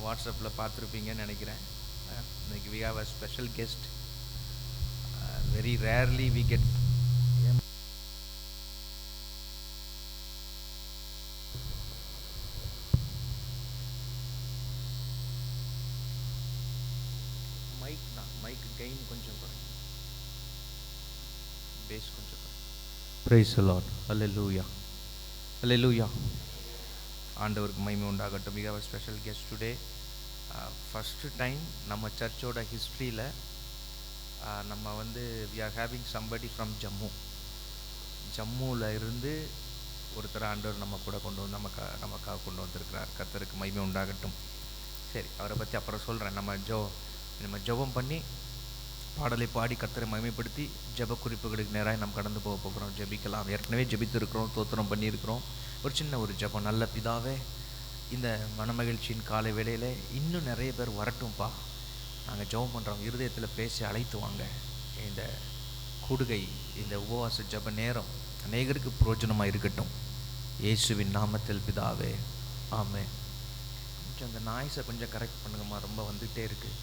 வாட்ஸ்அப்பில் பார்த்துருப்பீங்கன்னு நினைக்கிறேன். இன்னைக்கு we have a special guest. Very rarely we get mic gain கொஞ்சம் குறைங்க, பேஸ் கொஞ்சம் குறைங்க. Praise the Lord. Hallelujah. Hallelujah. ஆண்டவருக்கு மகிமை உண்டாகட்டும். we have a special guest today. First time நம்ம சர்ச்சோட ஹிஸ்ட்ரியில் நம்ம we are having somebody from ஜம்முவில் இருந்து ஒருத்தர் ஆண்டவர் நம்ம கூட கொண்டு வந்து நமக்காக கொண்டு வந்திருக்கிறார். கர்த்தருக்கு மகிமை உண்டாகட்டும். சரி, அவரை பற்றி அப்புறம் சொல்கிறேன். நம்ம ஜெபம் பண்ணி பாடலை பாடி கர்த்தரை மகிமைப்படுத்தி ஜெப குறிப்புகளுக்கு நேராக நம்ம கடந்து போகிறோம். ஜெபிக்கலாம். ஏற்கனவே ஜெபித்திருக்கிறோம், தோத்திரம் பண்ணியிருக்கிறோம். ஒரு சின்ன ஒரு ஜெபம். நல்ல பிதாவே, இந்த மனமகிழ்ச்சியின் காலை வேளையில் இன்னும் நிறைய பேர் வரட்டும்ப்பா. நாங்கள் ஜெபம் பண்ணுறோம். இருதயத்தில் பேசி அழைத்து வாங்க. இந்த கூடுகை, இந்த உபவாச ஜெப நேரம் அநேகருக்கு பிரயோஜனமாக இருக்கட்டும். இயேசுவின் நாமத்தில் பிதாவே, ஆமென். கொஞ்சம் அந்த நாய்ஸை கொஞ்சம் கரெக்ட் பண்ணுங்கம்மா, ரொம்ப வந்துகிட்டே இருக்குது.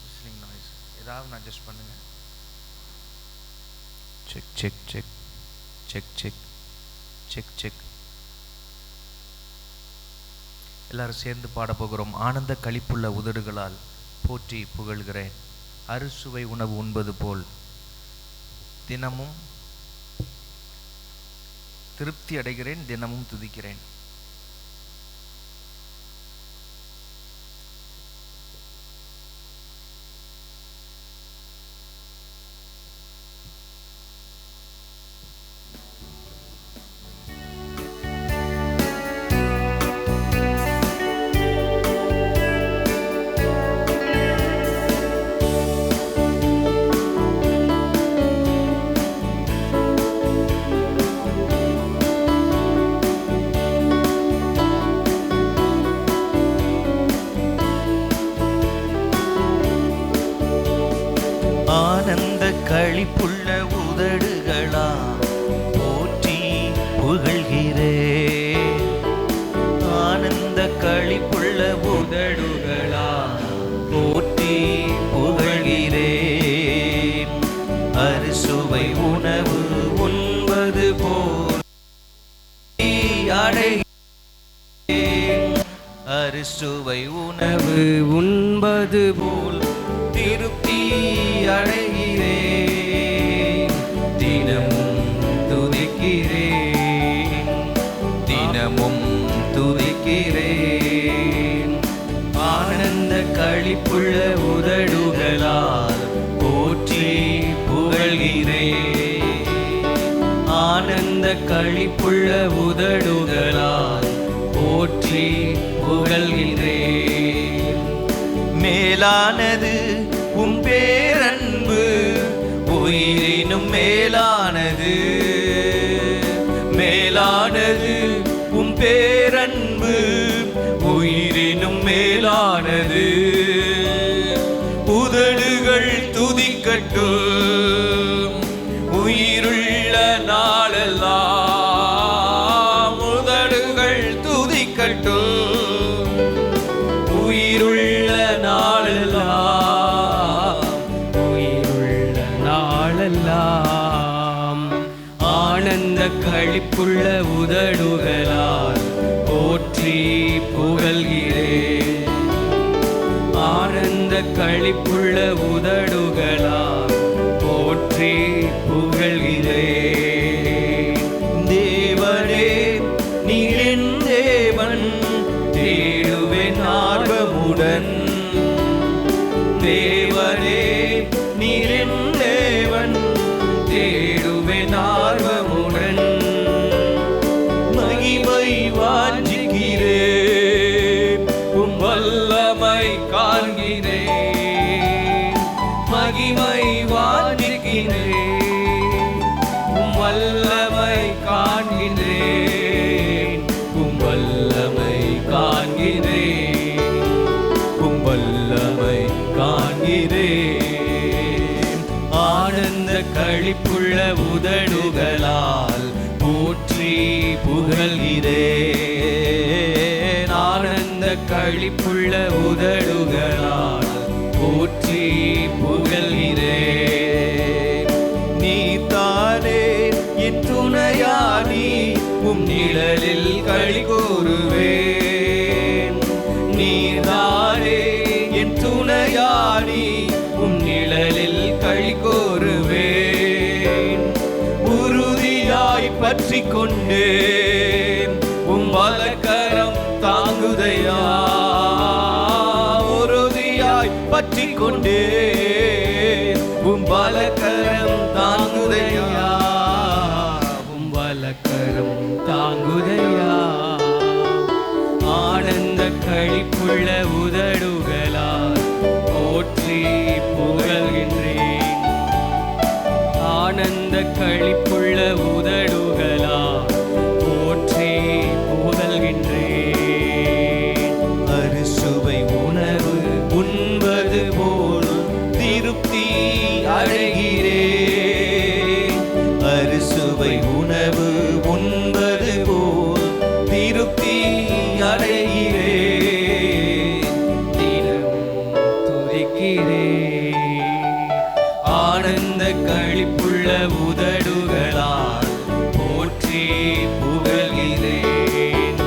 விஸ்லிங் நாய்ஸ் ஏதாவது நான் அட்ஜஸ்ட் பண்ணுங்கள். Check check check check check check check. எல்லாரும் சேர்ந்து பாட போகிறோம். ஆனந்த களிப்புள்ள உதடுகளால் போற்றி புகழ்கிறேன், அறுசுவை உணவு உண்பது போல் தினமும் திருப்தி அடைகிறேன், தினமும் துதிக்கிறேன். ஆனந்த களிப்புள்ள உதடுகளா போற்றி புகழ்கிறேன், ஆனந்த களிப்புள்ள உதடுகளா போற்றி புகழ்கிறேன், அறுசுவை உணவு உண்பது போல் அடைகிறேன், அறுசுவை உணவு உண்பது போல் திருப்தி அடைகிறேன், தினமும் துதிக்கிறேன், தினமும் துதிக்கிறேன், ஆனந்த களிப்புள்ள உதடுகளால் போற்றி புகழ்கிறேன், ஆனந்த களிப்புள்ள உதடுகளால் போற்றி புகழ்கிறேன். மேலானது உம் பேரன்பு, உயிரினும் மேலானது, மேலானது உம் பேரன்பு, உயிரினும் மேலானது, உதடுகள் துதிக்கட்டும் உயிருள்ள நாளெல்லாம், உதடுகள் துதிக்கட்டும் உயிருள்ள நாளெல்லாம், உயிருள்ள நாளெல்லாம், ஆனந்த களிப்புள்ள உதடுகளால் போற்றி புகழ்கிறேன், ஆனந்த களிப்புள்ள உதடுகளால் போற்றி புகழ்கிறேன். தேவனே நீர் என் தேவன், தேடுவேன் ஆர்வமுடன், தேவனே நீர் என் தேவன், தேடுவேன் ஆர்வமுடன், மகிமை வாஞ்சிக்கிறேன், உம் வல்லமை காண்கிறேன், மகிமை வாஞ்சிக்கிறேன், உம் வல்லமை காண்கிறேன், உம் வல்லமை காண்கிறேன், உம் வல்லமை காண்கிறேன், ஆனந்த களிப்புள்ள உதடுகளால் போற்றி புகழ்கிறேன், ஆனந்த களிப்புள்ள உதடுகளால் போற்றி புகழ்கிறேன். நீதானே என் துணையானி, உம் நிழலில் களி கூறுவேன். நீதானே என் துணையானி, உம் நிழலில் களி கூறுவேன். உறுதியாய் பற்றி கொண்டேன், உம் வலக்கரம் தாங்குதையா. உறுதியாய் பற்றி கொண்டேன், உம் வலக்கரம் தாங்குதையா. உம் வலக்கரம் தாங்குதையா. ஆனந்த களிப்புள்ள உதடுகளால் போற்றி புகழ்கின்றேன். ஆனந்த களிப்புள்ள உதடுகளால் போற்றி புகழ்கின்றேன். அறுசுவை உணவு உண்பது போல் திருப்தி அடைகிறேன். அறுசுவை உணவு உண்பது போல் திருப்தி அடைகிறேன். தினம் துதிக்கிறேன். ஆனந்த களிப்புள்ள உதடுகளால் போற்றி புகழ்கிறேன்.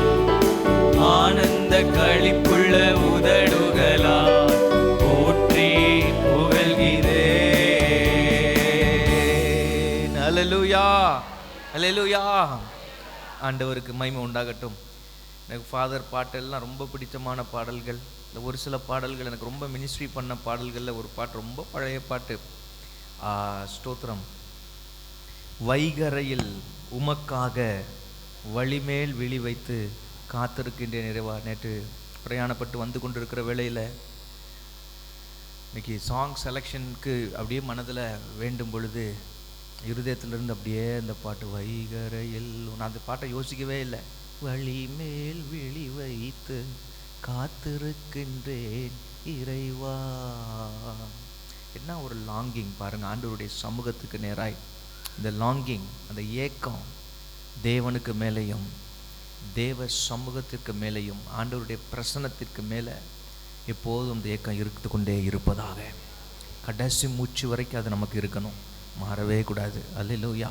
ஆனந்த களிப்புள்ள உதடுகளால் போற்றி புகழ்கிறேன். அல்லேலூயா, அல்லேலூயா. ஆண்டவருக்கு மகிமை உண்டாகட்டும். எனக்கு ஃபாதர் பாட்டெல்லாம் ரொம்ப பிடித்தமான பாடல்கள். இந்த ஒரு சில பாடல்கள் எனக்கு ரொம்ப மினிஸ்ட்ரி பண்ண பாடல்களில் ஒரு பாட்டு, ரொம்ப பழைய பாட்டு. ஸ்தோத்திரம். வைகரையில் உமக்காக வழிமேல் விழி வைத்து காத்திருக்கின்றேன் நிறைவா. நேற்று பிரயாணப்பட்டு வந்து கொண்டிருக்கிற வேளையில் இன்னைக்கு சாங் செலெக்ஷனுக்கு அப்படியே மனதில் வேண்டும் பொழுது இருதயத்திலிருந்து அப்படியே அந்த பாட்டு, வைகரையில். நான் அந்த பாட்டை யோசிக்கவே இல்லை. வழிமேல் விழி வைத்து காத்திருக்கின்றேன் இறைவா. என்ன ஒரு லாங்கிங் பாருங்கள் ஆண்டவருடைய சமூகத்துக்கு நேராய். இந்த லாங்கிங், அந்த ஏக்கம் தேவனுக்கு மேலேயும் தேவ சமூகத்திற்கு மேலேயும் ஆண்டவருடைய பிரசன்னத்திற்கு மேலே எப்போதும் அந்த ஏக்கம் இருந்து கொண்டே இருப்பதாக. கடைசி மூச்சு வரைக்கும் அது நமக்கு இருக்கணும், மாறவே கூடாது. அல்லேலூயா.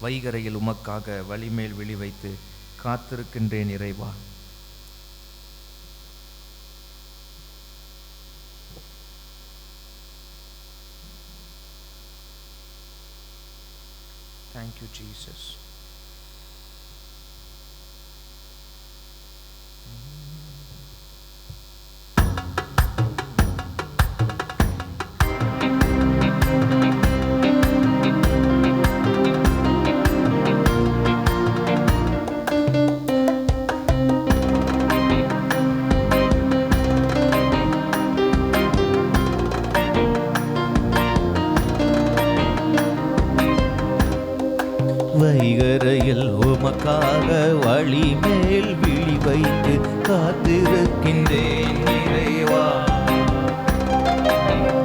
வைகரையில் உமக்காக வழிமேல் விழி வைத்து காத்திருக்கின்றேன் இறைவா. Thank you, Jesus. வைகரையில் உமக்காக வழிமேல் விழி வைத்து காத்திருக்கின்றேன் இறைவா.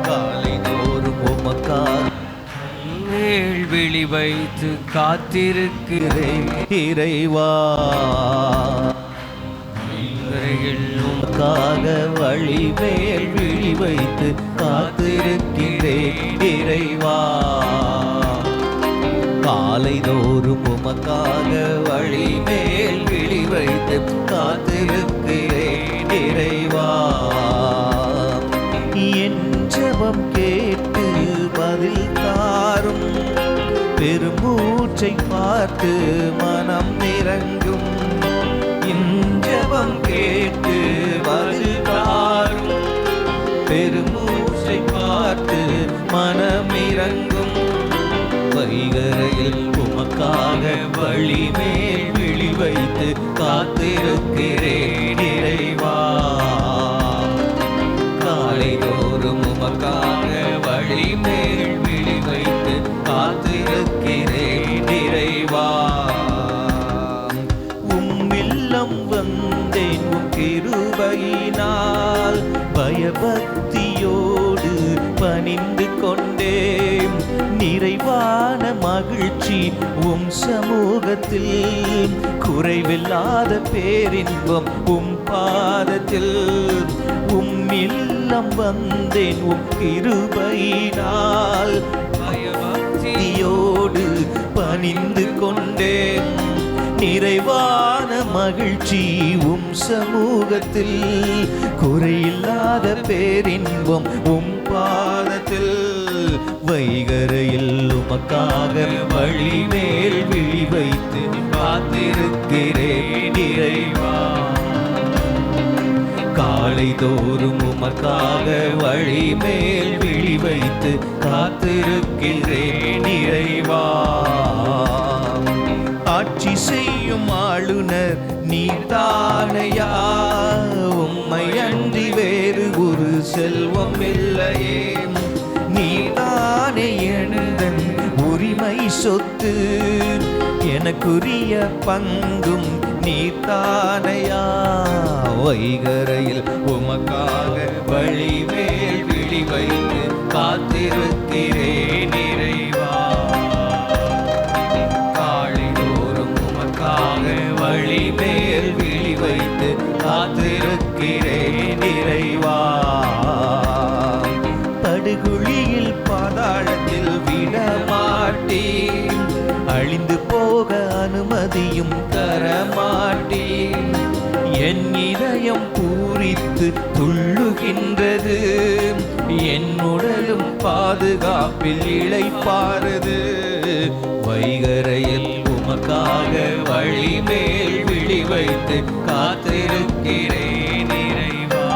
காலை தோறும் உமக்காக மேல் விழி வைத்து காத்திருக்கிறேன் இறைவா. வைகரையில் உமக்காக வழிமேல் விழி வைத்து காத்திருக்கிறேன் இறைவா. காலை தோறும் உமக்காக வழிமேல் விழி வைத்து காத்திருக்கிறேன் இறைவா. என் ஜெபம் கேட்டு பதில் தாரும், பெருமூச்சை பார்த்து மனம் இறங்கும். என் ஜெபம் கேட்டு பதில் தாரும், பெருமூச்சை பார்த்து மனம் இறங்கும். வைகரையில் உமக்காக வழிமேல் விழி வைத்து காத்திருக்கிறேன் இறைவா. காலை தோறும் உமக்காக வழிமேல் விழி வைத்து காத்திருக்கிறேன் இறைவா. உம்மில்லம் வந்தேன் உம் கிருபையினால், பயபக்தியோடு பணிந்து கொண்டேன். நிறைவான மகிழ்ச்சி உம் சமூகத்தில், குறைவில்லாத பேரின்பம் உம் பாதத்தில். உம் இல்லம் வந்தேன் உம் கிருபையினால், பயபக்தியோடு பணிந்து கொண்டேன். நிறைவான மகிழ்ச்சி உம் சமூகத்தில், குறையில்லாத பேரின்பம் உம் பாதத்தில். வைகரையில் உமக்காக வழி மேல் விழி வைத்து காத்திருக்கிறேன் இறைவா. காலை தோறும் உமக்காக வழி மேல் விழி வைத்து காத்திருக்கிறேன் இறைவா. ஆட்சி செய்யும் ஆளுநர் நீதானையா, உம்மை அன்றி வேறு ஒரு செல்வம் இல்லையே. நீதானே எந்தன் உரிமை சொத்து, எனக்குரிய பங்கும் நீதானையா. வைகரையில் உமக்காக வழி மேல் விழி வைத்து காத்திருக்கிறேன் இறைவா. வழி மேல் விழி வைத்து காத்திருக்கிறேன் இறைவா. படுகுழியில் பாதாளத்தில் விடமாட்டேன், அழிந்து போக அனுமதியும் தரமாட்டேன். என் இதயம் பூரித்து துள்ளுகின்றது, என் உடலும் பாதுகாப்பில் இளைப்பாறுது. வைகரையில் உமக்காக வழி மேல் விழி வைத்து காத்திருக்கிறேன் இறைவா.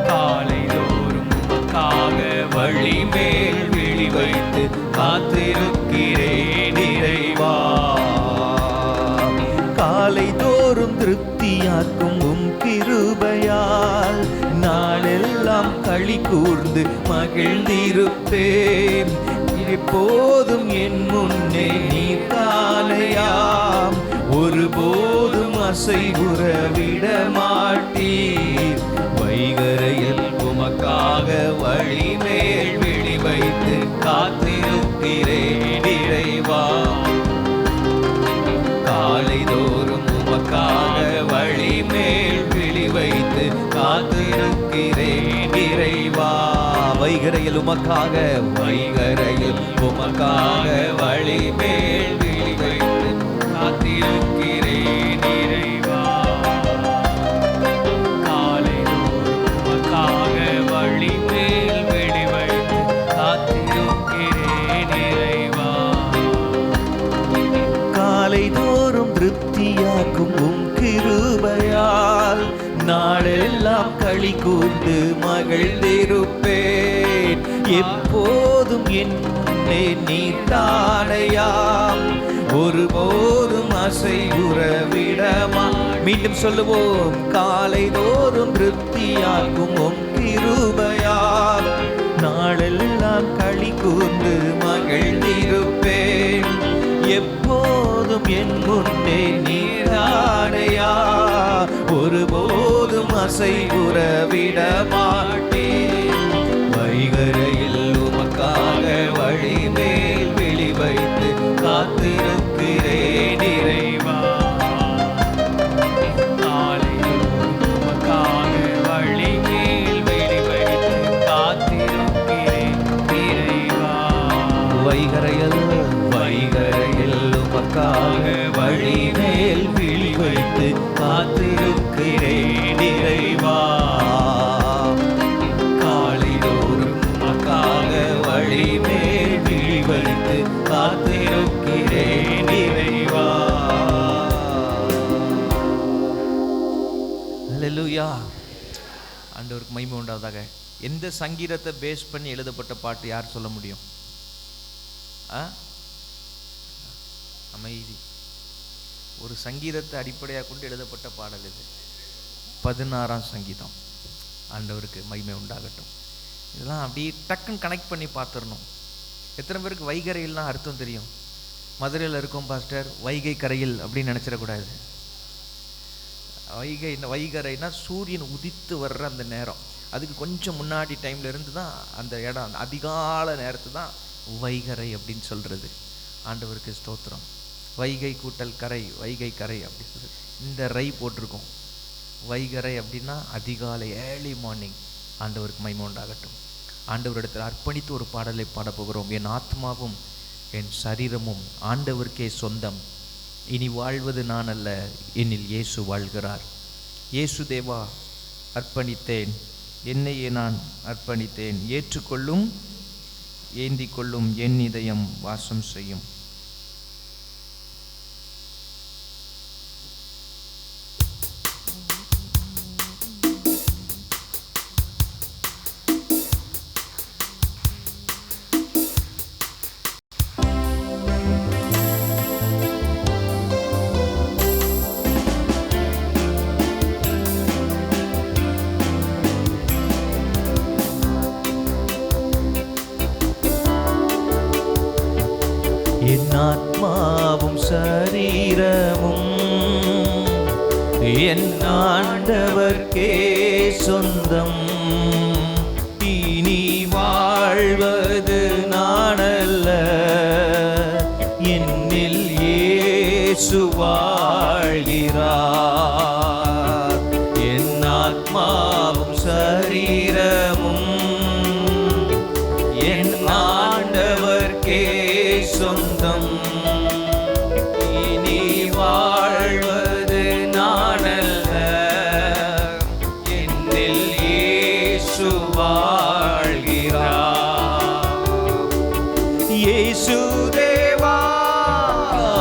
காலை தோறும் உமக்காக வழி மேல் விழி வைத்து காத்திருக்கிறேன் இறைவா. காலை தோறும் திருப்தியாக்கும் உம் கிருபையால், நாளெல்லாம் களி கூர்ந்து மகிழ்ந்திருப்பேன். எப்போதும் என் முன்னே நீதானையாம், ஒருபோதும் அசைவுற விட மாட்டீர். வைகரையில் உமக்காக வழி மேல் விழி வைத்து காத்திருக்கிறேன் இறைவா. காலை தோறும் உமக்காக வழி மேல் விழி வைத்து காத்திருக்கிறேன் இறைவா. வைகரையில் உமக்காக, வைகரையில் உமக்காக வழி மேல் விழி வைத்து காத்திருக்கிறேன் இறைவா. காலை தோறும் உமக்காக வழி மேல் விழி வைத்து காத்திருக்கிறேன் இறைவா. காலை தோறும் திருப்தியாக்கும் உம் கிருபையால், நாளெல்லாம் களி கூர்ந்து மகிழ்ந்திருப்பேன். எப்போதும் என்னே நீதானையாம், ஒருபோதும் அசைவுற விடமா. மீண்டும் சொல்லுவோம். காலை தோறும் திருப்தியாக்கும் உம் கிருபையால், நாளெல்லாம் களி கூர்ந்து மகிழ்ந்திருப்பேன். எப்போதும் என் முன்னே நீதானையா, ஒருபோதும் அசைவுற விட மாட்டேன். வைகரையில் உமக்காக வழி மேல் விழி வைத்து காத்திருக்கிறேன் இறைவா. நாளையும் உமக்காக வழி மேல் விழி வைத்து காத்திருக்கிறேன் இறைவா. வைகரையில், வைகரையில் உமக்காக வழி மேல் விழி வைத்து காத்திருக்கிறேன் இறைவா. காலை தோறும் உமக்காக வழி மேல் விழி வைத்து காத்திருக்கிறேன் இறைவா. ஹல்லேலூயா. ஆண்டவருக்கு மகிமை உண்டாவதாக. எந்த சங்கீதத்தை பேஸ் பண்ணி எழுதப்பட்ட பாட்டு யார் சொல்ல முடியும்? அமைதி. ஒரு சங்கீதத்தை அடிப்படையாக கொண்டு எழுதப்பட்ட பாடல் இது. 16ஆம் சங்கீதம். ஆண்டவருக்கு மகிமை உண்டாகட்டும். இதெல்லாம் அப்படியே டக்குன்னு கனெக்ட் பண்ணி பார்த்துடணும். எத்தனை பேருக்கு வைகரையில்னா அர்த்தம் தெரியும்? மதுரையில் இருக்கும் பாஸ்டர், வைகை கரையில் அப்படின்னு நினச்சிடக்கூடாது. வைகை, வைகரைனா சூரியன் உதித்து வர்ற அந்த நேரம். அதுக்கு கொஞ்சம் முன்னாடி டைம்ல இருந்து தான் அந்த இடம், அந்த அதிகால நேரத்து தான் வைகரை அப்படின்னு சொல்கிறது. ஆண்டவருக்கு ஸ்தோத்திரம். வைகை கூட்டல் கரை, வைகை கரை அப்படி சொல்லி இந்த ரை போட்டிருக்கோம். வைகரை அப்படின்னா அதிகாலை, ஏர்லி மார்னிங். ஆண்டவருக்கு மகிமை உண்டாகட்டும். ஆண்டவரிடத்தில் அர்ப்பணித்து ஒரு பாடலை பாடப் போகிறோம். என் ஆத்மாவும் என் சரீரமும் ஆண்டவருக்கே சொந்தம், இனி வாழ்வது நான் அல்ல, என்னில் இயேசு வாழ்கிறார். இயேசு தேவா அர்ப்பணித்தேன், என்னையே நான் அர்ப்பணித்தேன், ஏற்றுக்கொள்ளும், ஏந்தி கொள்ளும், என் இதயம் வாசம் செய்யும். என் ஆத்மாவும் சரீரமும் என் ஆண்டவர்க்கே சொந்தம், இனி வாழ்வது நான் அல்ல, என்னில் இயேசு வாழ்கிறார். என் ஆத்மாவும் சரீரமும் என் ஆண்டவர்க்கே சொந்தம், இனி வாழ்வது நான் அல்ல, என்னில் இயேசு வாழ்கிறார். இயேசு தேவா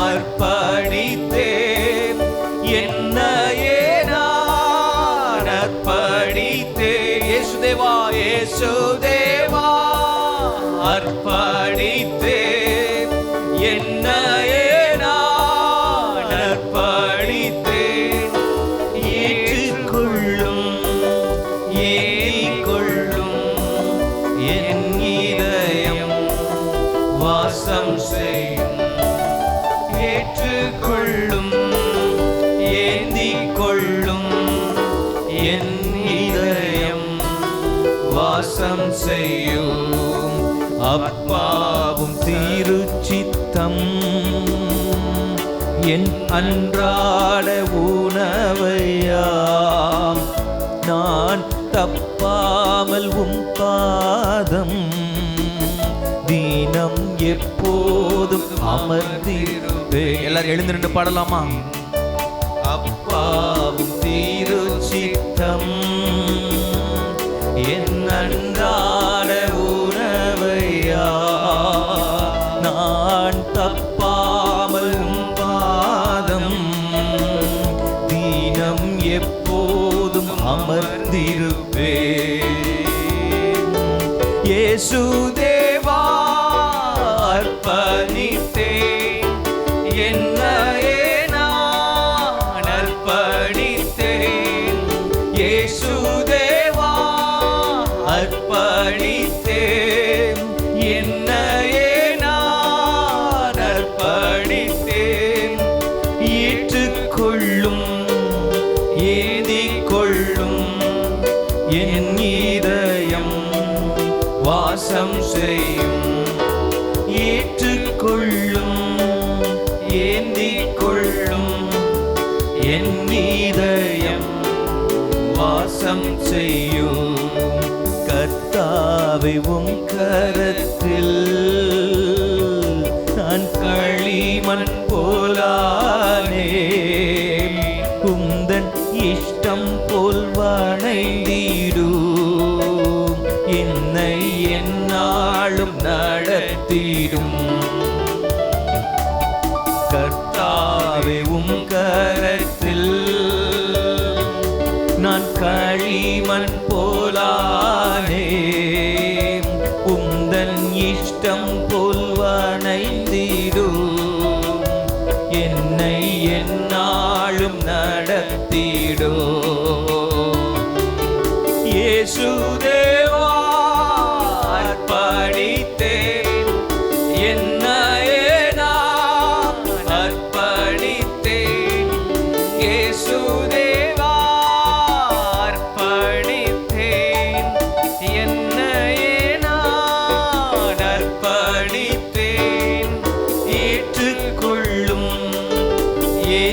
அர்ப்பணித்தேன், என்னையே நான் அர்ப்பணித்தேன். இயேசு தேவா, இயேசு தேவா அர்ப்பணித்தேன், என்னையே நான் அர்ப்பணித்தேன். ஏற்றுக்கொள்ளும், ஏறிக்கொள்ளும், என் இதயம் வாசம் செய்யும். ஏற்றுக்கொள்ளும், ஏந்திக் கொள்ளும், என் இதயம் வாசம் செய்யும். அப்பாவும் திருச்சித்தம் என் அன்றாட உணவையாம், நான் தப்பாமல் உம் பாதம் தீனம் எப்போதும் அமர்ந்திருப்பேன். எல்லாரும் எழுந்து நின்று பாடலாமா? அப்பாவும் திருச்சித்தம் என் அன்றாட உணவையா, நான் தப்பாமல் உம் பாதம் தீனம் எப்போதும் அமர்ந்திருப்பேன். இயேசு தேவா அர்ப்பணித்தேன், என்னையே நான் அர்ப்பணித்தேன். இயேசு தேவா அர்ப்பணித்தேன், என்னையே நான் அர்ப்பணித்தேன். ஏற்றுக்கொள்ளும், ஏந்திக் கொள்ளும், என் இதயம் வாசம் செய்யும். ஏற்றுக்கொள்ளும், ஏந்திக் கொள்ளும், என் இதயம் வாசம் செய்யும். கர்த்தாவே உம் கரத்தில் நான் களிமண் போலானே, உந்தன் இஷ்டம் போல் வணைந்திடும், என்னை எந்நாளும் நடத்திடும். கர்த்தாவே உம் கரத்தில் நான் களிமண் போலானே, உந்தன் இஷ்டம் போல் வணைந்திடும், என்னை எந்நாளும் நடத்திடும். இயேசு தேவா அர்ப்பணித்தேன், என்னையே நான் அர்ப்பணித்தேன். இயேசு தேவா அர்ப்பணித்தேன்,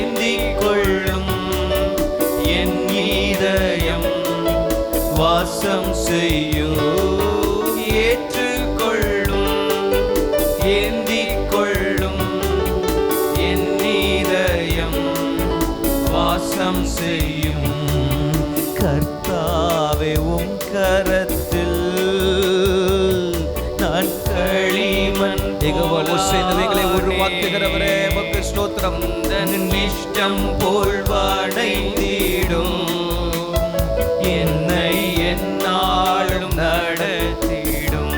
ஏந்திக் கொள்ளும் என் இதயம் வாசம் செய்யும். ஏற்றுக்கொள்ளும் ஏந்திக் கொள்ளும் என் இதயம் வாசம் செய்யும். கர்த்தாவே உம் கரத்தில் நான் களிமண் எங்களை உருவாக்குகிறவரே உமக்கு ஸ்தோத்திரம். இஷ்டம் போல் வாடைந்திடும் என்னை என்னாலும் நடத்திடும்.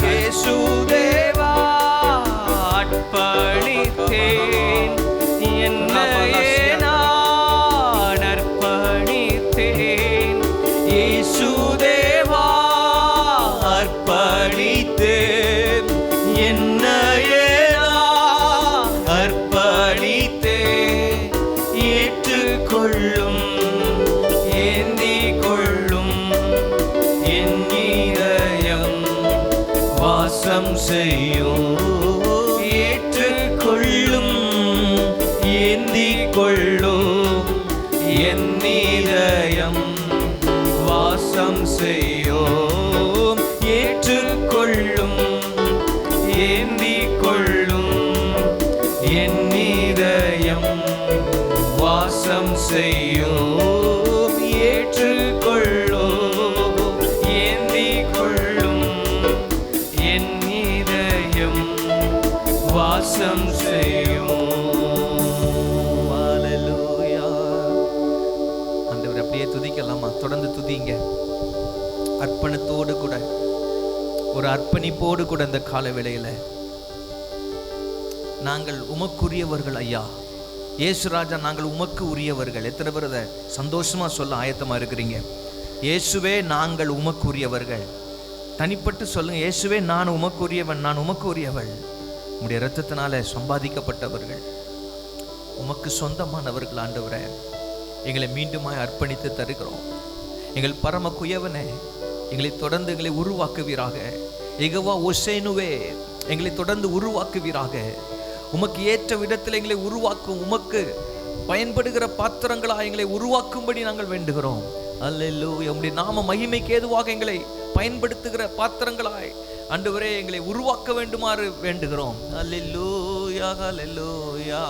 இயேசுதேவா அர்ப்பணித்தேன் என்னையே நான் அர்ப்பணித்தேன். இயேசுதேவா அர்ப்பணித்தேன் என்னையே நான் அர்ப்பணித்தேன். ஏற்றுக்கொள்ளும் ஏந்திக் கொள்ளும் என் இதயம் வாசம் செய்யும். ஏற்றுக்கொள்ளும் ஏந்திக் கொள்ளும் என் இதயம் வாசம் செய்யும். ஏற்றுக்கொள்ளும் ஏந்திக் கொள்ளும் என் இதயம் வாசம் செய்யும். ஏற்றுக்கொள்ளும் ஏந்திக் கொள்ளும் என் இதயம் வாசம் செய்யும். ஹல்லேலூயா. ஆண்டவரே அப்படியே துதிக்கலாமா? தொடர்ந்து துதிங்க. அர்ப்பணத்தோடு கூட, ஒரு அர்ப்பணிப்போடு கூட இந்த கால வேளையில நாங்கள் உமக்குரியவர்கள் ஐயா. இயேசுராஜா, நாங்கள் உமக்கு உரியவர்கள். எத்தனை பேர் அதை சந்தோஷமா சொல்ல ஆயத்தமா இருக்கிறீங்க? இயேசுவே நாங்கள் உமக்குரியவர்கள். தனிப்பட்டு சொல்லுங்க, இயேசுவே நான் உமக்குரியவன், நான் உமக்குரியவள். உம்முடைய இரத்தத்தினால சம்பாதிக்கப்பட்டவர்கள், உமக்கு சொந்தமானவர்கள். ஆண்டவரே, எங்களை மீண்டுமாய் அர்ப்பணித்து தருகிறோம். எங்கள் பரம குயவனே, எங்களை தொடர்ந்து எங்களை உருவாக்குவீராக. யெகோவா ஓசேனுவே, எங்களை தொடர்ந்து உருவாக்குவீராக. உமக்கு ஏற்ற விதத்தில் எங்களை உருவாக்கும், உமக்கு பயன்படுகிற பாத்திரங்களா எங்களை உருவாக்கும்படி நாங்கள் வேண்டுகிறோம். அல்லேலூயா. உம்முடைய நாம மகிமைக்கு ஏதுவாக எங்களை பயன்படுத்துகிற பாத்திரங்களாய் ஆண்டவரே எங்களை உருவாக்க வேண்டுமாறு வேண்டுகிறோம். அல்லேலூயா அல்லேலூயா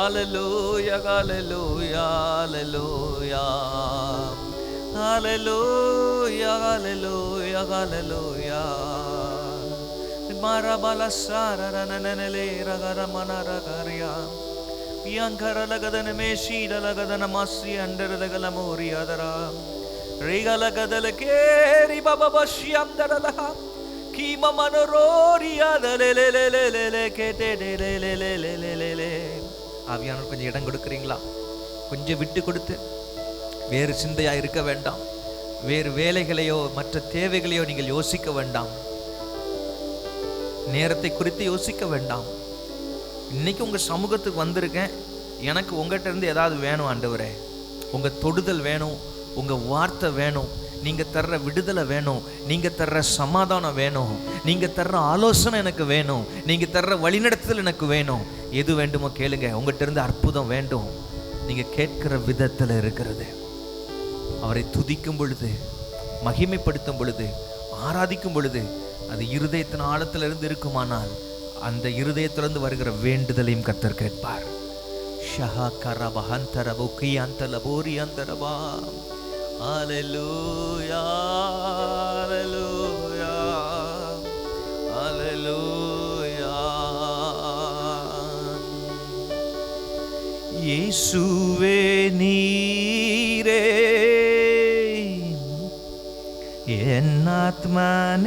அல்லேலூயா அல்லேலூயா அல்லேலூயா அல்லேலூயா அல்லேலூயா அல்லேலூயா. மாரபல சாரனனனலே ரகரமனரகரியா பியங்கரலகதன மேஷீடலகதன மாசி அண்டரலகலமோரியாதரா ரிகலகதலகேரி பபபஷ்யம்தரலஹ கீமமனரோரியாதலலலலலல கேடேடேலலலலலல. ஆவியானவர் கொஞ்சம் இடம் கொடுக்குறீங்களா? கொஞ்சம் விட்டு கொடுத்து, வேறு சிந்தையா இருக்க வேண்டாம். வேறு வேலைகளையோ மற்ற தேவைகளையோ நீங்கள் யோசிக்க வேண்டாம். நேரத்தை குறித்து யோசிக்க வேண்டாம். இன்னைக்கு உங்க சமூகத்துக்கு வந்திருக்கேன், எனக்கு உங்ககிட்ட இருந்து ஏதாவது வேணும் ஆண்டவரே. உங்க தொடுதல் வேணும், உங்க வார்த்தை வேணும், நீங்க தர்ற விடுதலை வேணும், நீங்க தர்ற சமாதானம் வேணும், நீங்க தர்ற ஆலோசனை எனக்கு வேணும், நீங்க தர்ற வழிநடத்துதல் எனக்கு வேணும். எது வேண்டுமோ கேளுங்க. உங்ககிட்ட இருந்து அற்புதம் வேண்டும். நீங்க கேட்கிற விதத்துல இருக்கிறது. அவரை துதிக்கும் பொழுது, மகிமைப்படுத்தும் பொழுது, ஆராதிக்கும் பொழுது, அது இருதயத்தின் ஆழத்திலிருந்து இருக்குமானால் அந்த இருதயத்திலிருந்து வருகிற வேண்டுதலையும் கர்த்தர் கேட்பார். ஷஹா கரபஹந்தரபு கியந்தலபோரியந்தரபா. ஹல்லேலூயா ஹல்லேலூயா ஹல்லேலூயா. இயேசுவே நீரே என் ஆத்மநேசர்,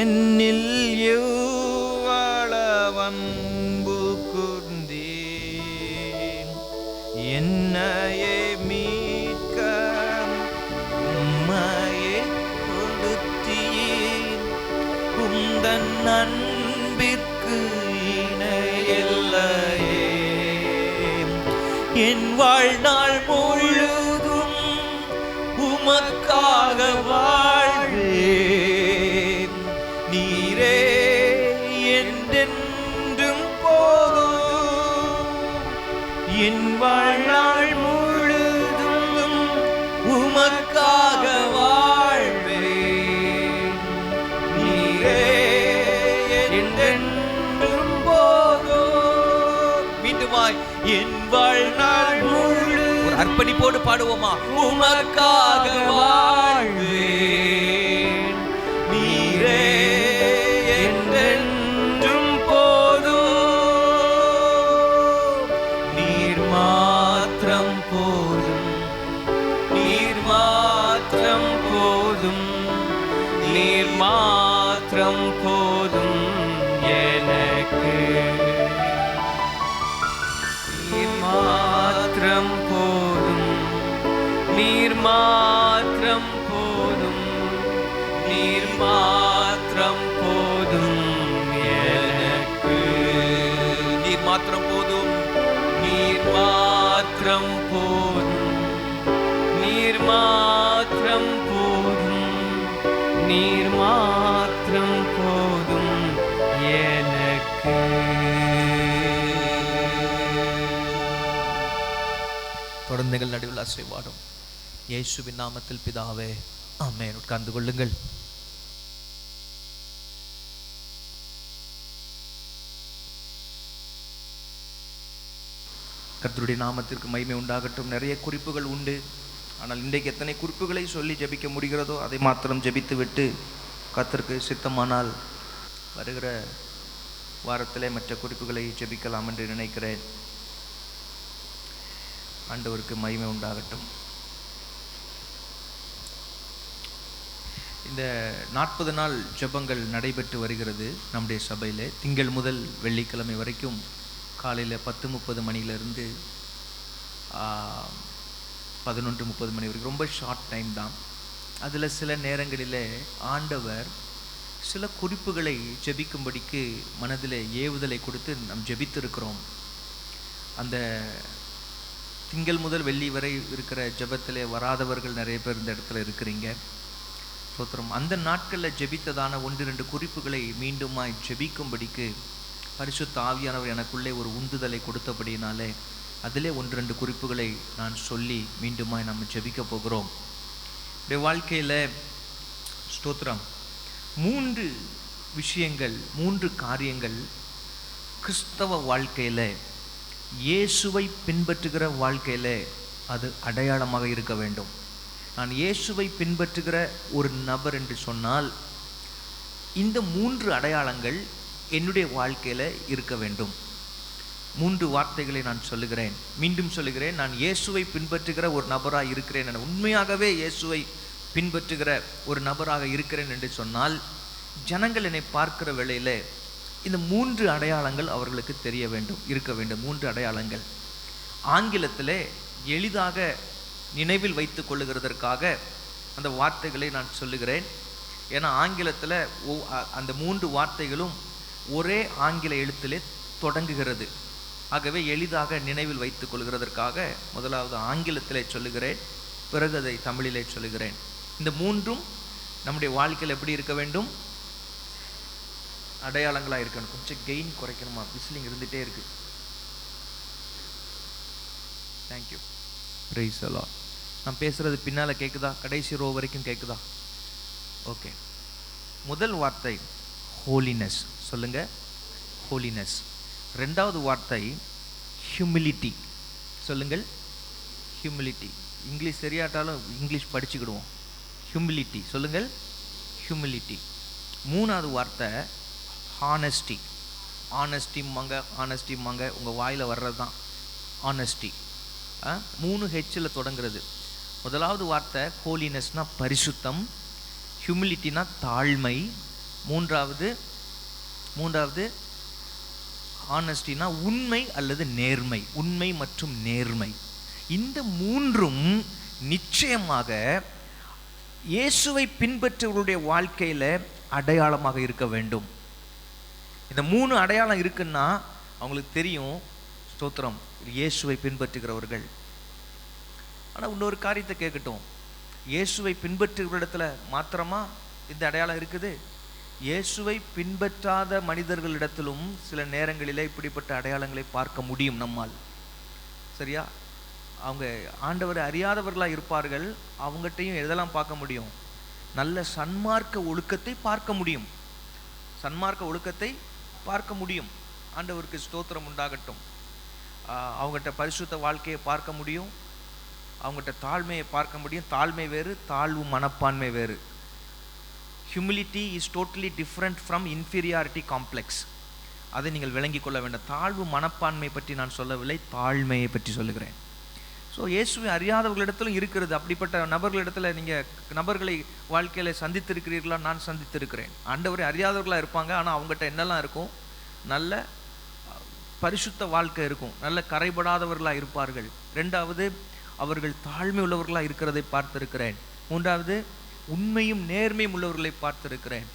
என்னில் எவ்வளவன்பு கூர்ந்தீர். என்னையே மீட்க உம்மையே கொடுத்தீர். உந்தன் அன்பிற்கு இணையில்லையே. என் வாழ்நாள் முழுதும் உமக்காக வாழ்வேன். நீரே என் என்றென்றும் போதும். என் வாழ்நாள் முழுதும் உமக்காக வாழ்வேன். நீரே என்றென்றும் போதும். மீண்டுமாய் என் வாழ்நாள் முழு ஒரு அர்ப்பணிப்போடு பாடுவோமா? உமக்காக வாழ்வேன். நீரே என்றென்றும் போதும். நீர் மாத்திரம் போதும். நீர் மாத்திரம் போதும். நீர் மாத்திரம் போதும் எனக்கு. நீர் மாத்திரம் போதும். நீர் மாத்திரம் போதும். நீர் மாத்திரம் போதும் எனக்கு. நீர் மாத்திரம் போதும். நீர் மாத்திரம் போதும். நீர் மாத்திரம் போதும். நீர் மாத்திரம் போதும் எனக்கு. தொடர்ந்து எங்கள் நடுவில் ஆசீர்வாதம் இயேசுவின் நாமத்தில் பிதாவே, ஆமென். உட்கார்ந்து கொள்ளுங்கள். கர்த்தருடைய நாமத்திற்கு மகிமை உண்டாகட்டும். நிறைய குறிப்புகள் உண்டு. ஆனால் இன்றைக்கு எத்தனை குறிப்புகளை சொல்லி ஜெபிக்க முடிகிறதோ அதை மாத்திரம் ஜெபித்து விட்டு கர்த்தருக்கு சித்தமானால் வருகிற வாரத்திலே மற்ற குறிப்புகளை ஜெபிக்கலாம் என்று நினைக்கிறேன். ஆண்டவருக்கு மகிமை உண்டாகட்டும். இந்த 40 நாள் ஜெபங்கள் நடைபெற்று வருகிறது நம்முடைய சபையில். திங்கள் முதல் வெள்ளிக்கிழமை வரைக்கும் காலையில் 10:30 மணியிலிருந்து 11:30 மணி வரைக்கும். ரொம்ப ஷார்ட் டைம் தான். அதில் சில நேரங்களில் ஆண்டவர் சில குறிப்புகளை ஜெபிக்கும்படிக்கு மனதில் ஏவுதலை கொடுத்து நாம் ஜெபித்திருக்கிறோம். அந்த திங்கள் முதல் வெள்ளி வரை இருக்கிற ஜெபத்தில் வராதவர்கள் நிறைய பேர் இந்த இடத்துல இருக்கிறீங்க. ஸ்தோத்திரம். அந்த நாட்களில் ஜெபித்ததான 1-2 குறிப்புகளை மீண்டுமாய் ஜெபிக்கும்படிக்கு பரிசுத்த ஆவியானவர் எனக்குள்ளே ஒரு உந்துதலை கொடுத்தபடினாலே அதிலே 1-2 குறிப்புகளை நான் சொல்லி மீண்டுமாய் நம்ம ஜெபிக்க போகிறோம். இந்த வாழ்க்கையில் ஸ்தோத்திரம் 3 விஷயங்கள், 3 காரியங்கள் கிறிஸ்தவ வாழ்க்கையில், இயேசுவை பின்பற்றுகிற வாழ்க்கையில் அது அடையாளமாக இருக்க வேண்டும். நான் இயேசுவை பின்பற்றுகிற ஒரு நபர் என்று சொன்னால் இந்த 3 அடையாளங்கள் என்னுடைய வாழ்க்கையில் இருக்க வேண்டும். 3 வார்த்தைகளை நான் சொல்லுகிறேன், மீண்டும் சொல்லுகிறேன். நான் இயேசுவை பின்பற்றுகிற ஒரு நபராக இருக்கிறேன், நான் உண்மையாகவே இயேசுவை பின்பற்றுகிற ஒரு நபராக இருக்கிறேன் என்று சொன்னால் ஜனங்கள் என்னை பார்க்கிற வேளையில் இந்த 3 அடையாளங்கள் அவர்களுக்கு தெரிய வேண்டும், இருக்க வேண்டும். 3 அடையாளங்கள் ஆங்கிலத்தில் எளிதாக நினைவில் வைத்து கொள்ளுகிறதற்காக அந்த வார்த்தைகளை நான் சொல்லுகிறேன். ஏன்னா ஆங்கிலத்தில் அந்த 3 வார்த்தைகளும் ஒரே ஆங்கில எழுத்திலே தொடங்குகிறது. ஆகவே எளிதாக நினைவில் வைத்துக் கொள்கிறதற்காக முதலாவது ஆங்கிலத்திலே சொல்லுகிறேன், பிறகு அதை தமிழிலே சொல்லுகிறேன். இந்த 3ம் நம்முடைய வாழ்க்கையில் எப்படி இருக்க வேண்டும்? அடையாளங்களாக இருக்கணும். கொஞ்சம் கெயின் குறைக்கணுமா? விசிலிங் இருந்துகிட்டே இருக்கு. தேங்க்யூ. Praise the Lord. நான் பேசுகிறது பின்னால் கேட்குதா? கடைசி ரோ வரைக்கும் கேட்குதா? ஓகே. முதல் வார்த்தை ஹோலினஸ். சொல்லுங்கள், ஹோலினஸ். 2வது வார்த்தை ஹியூமிலிட்டி. சொல்லுங்கள், ஹியூமிலிட்டி. இங்கிலீஷ் தெரியாட்டாலும் இங்கிலீஷ் படிச்சுக்கிடுவோம். ஹியூமிலிட்டி. சொல்லுங்கள், ஹியூமிலிட்டி. 3வது வார்த்தை ஹானஸ்டி. ஆனஸ்டிம்பாங்க, ஆனஸ்டிம்பாங்க, உங்கள் வாயில் வர்றது தான் ஆனஸ்டி. 3 ஹெச்சில் தொடங்குறது. முதலாவது வார்த்தை ஹோலினஸ்னா பரிசுத்தம், ஹியூமிலிட்டினா தாழ்மை, மூன்றாவது ஆனஸ்டினா உண்மை அல்லது நேர்மை, உண்மை மற்றும் நேர்மை. இந்த 3ம் நிச்சயமாக இயேசுவை பின்பற்றுவருடைய வாழ்க்கையில் அடையாளமாக இருக்க வேண்டும். இந்த 3 அடையாளம் இருக்குன்னா அவங்களுக்கு தெரியும், ஸ்தோத்திரம், இயேசுவை பின்பற்றுகிறவர்கள். ஆனால் இன்னொரு காரியத்தை கேட்கட்டும், இயேசுவை பின்பற்றுகிற இடத்துல மாத்திரமா இந்த அடையாளம் இருக்குது? இயேசுவை பின்பற்றாத மனிதர்களிடத்திலும் சில நேரங்களிலே இப்படிப்பட்ட அடையாளங்களை பார்க்க முடியும் நம்மால். சரியா? அவங்க ஆண்டவரை அறியாதவர்களாக இருப்பார்கள். அவங்ககிட்டையும் எதெல்லாம் பார்க்க முடியும்? நல்ல சன்மார்க்க ஒழுக்கத்தை பார்க்க முடியும். சன்மார்க்க ஒழுக்கத்தை பார்க்க முடியும். ஆண்டவருக்கு ஸ்தோத்திரம் உண்டாகட்டும். அவங்ககிட்ட பரிசுத்த வாழ்க்கையை பார்க்க முடியும். அவங்ககிட்ட தாழ்மையை பார்க்க முடியும். தாழ்மை வேறு, தாழ்வு மனப்பான்மை வேறு. Humility is totally different from inferiority complex. அதை நீங்கள் விளங்கி கொள்ள வேண்டும். தாழ்வு மனப்பான்மை பற்றி நான் சொல்லவில்லை, தாழ்மையை பற்றி சொல்லுகிறேன். ஸோ இயேசுவை அறியாதவர்களிடத்திலும் இருக்கிறது. அப்படிப்பட்ட நபர்களிடத்தில் நீங்கள் நபர்களை வாழ்க்கையில் சந்தித்திருக்கிறீர்களா? நான் சந்தித்திருக்கிறேன். ஆண்டவரை அறியாதவர்களாக இருப்பாங்க, ஆனால் அவங்ககிட்ட என்னெல்லாம் இருக்கும்? நல்ல பரிசுத்த வாழ்க்கை இருக்கும், நல்ல கரைபடாதவர்களாக இருப்பார்கள். ரெண்டாவது, அவர்கள் தாழ்மை உள்ளவர்களாக இருக்கிறதை பார்த்திருக்கிறேன். மூன்றாவது, உண்மையும் நேர்மையும் உள்ளவர்களை பார்த்திருக்கிறேன்.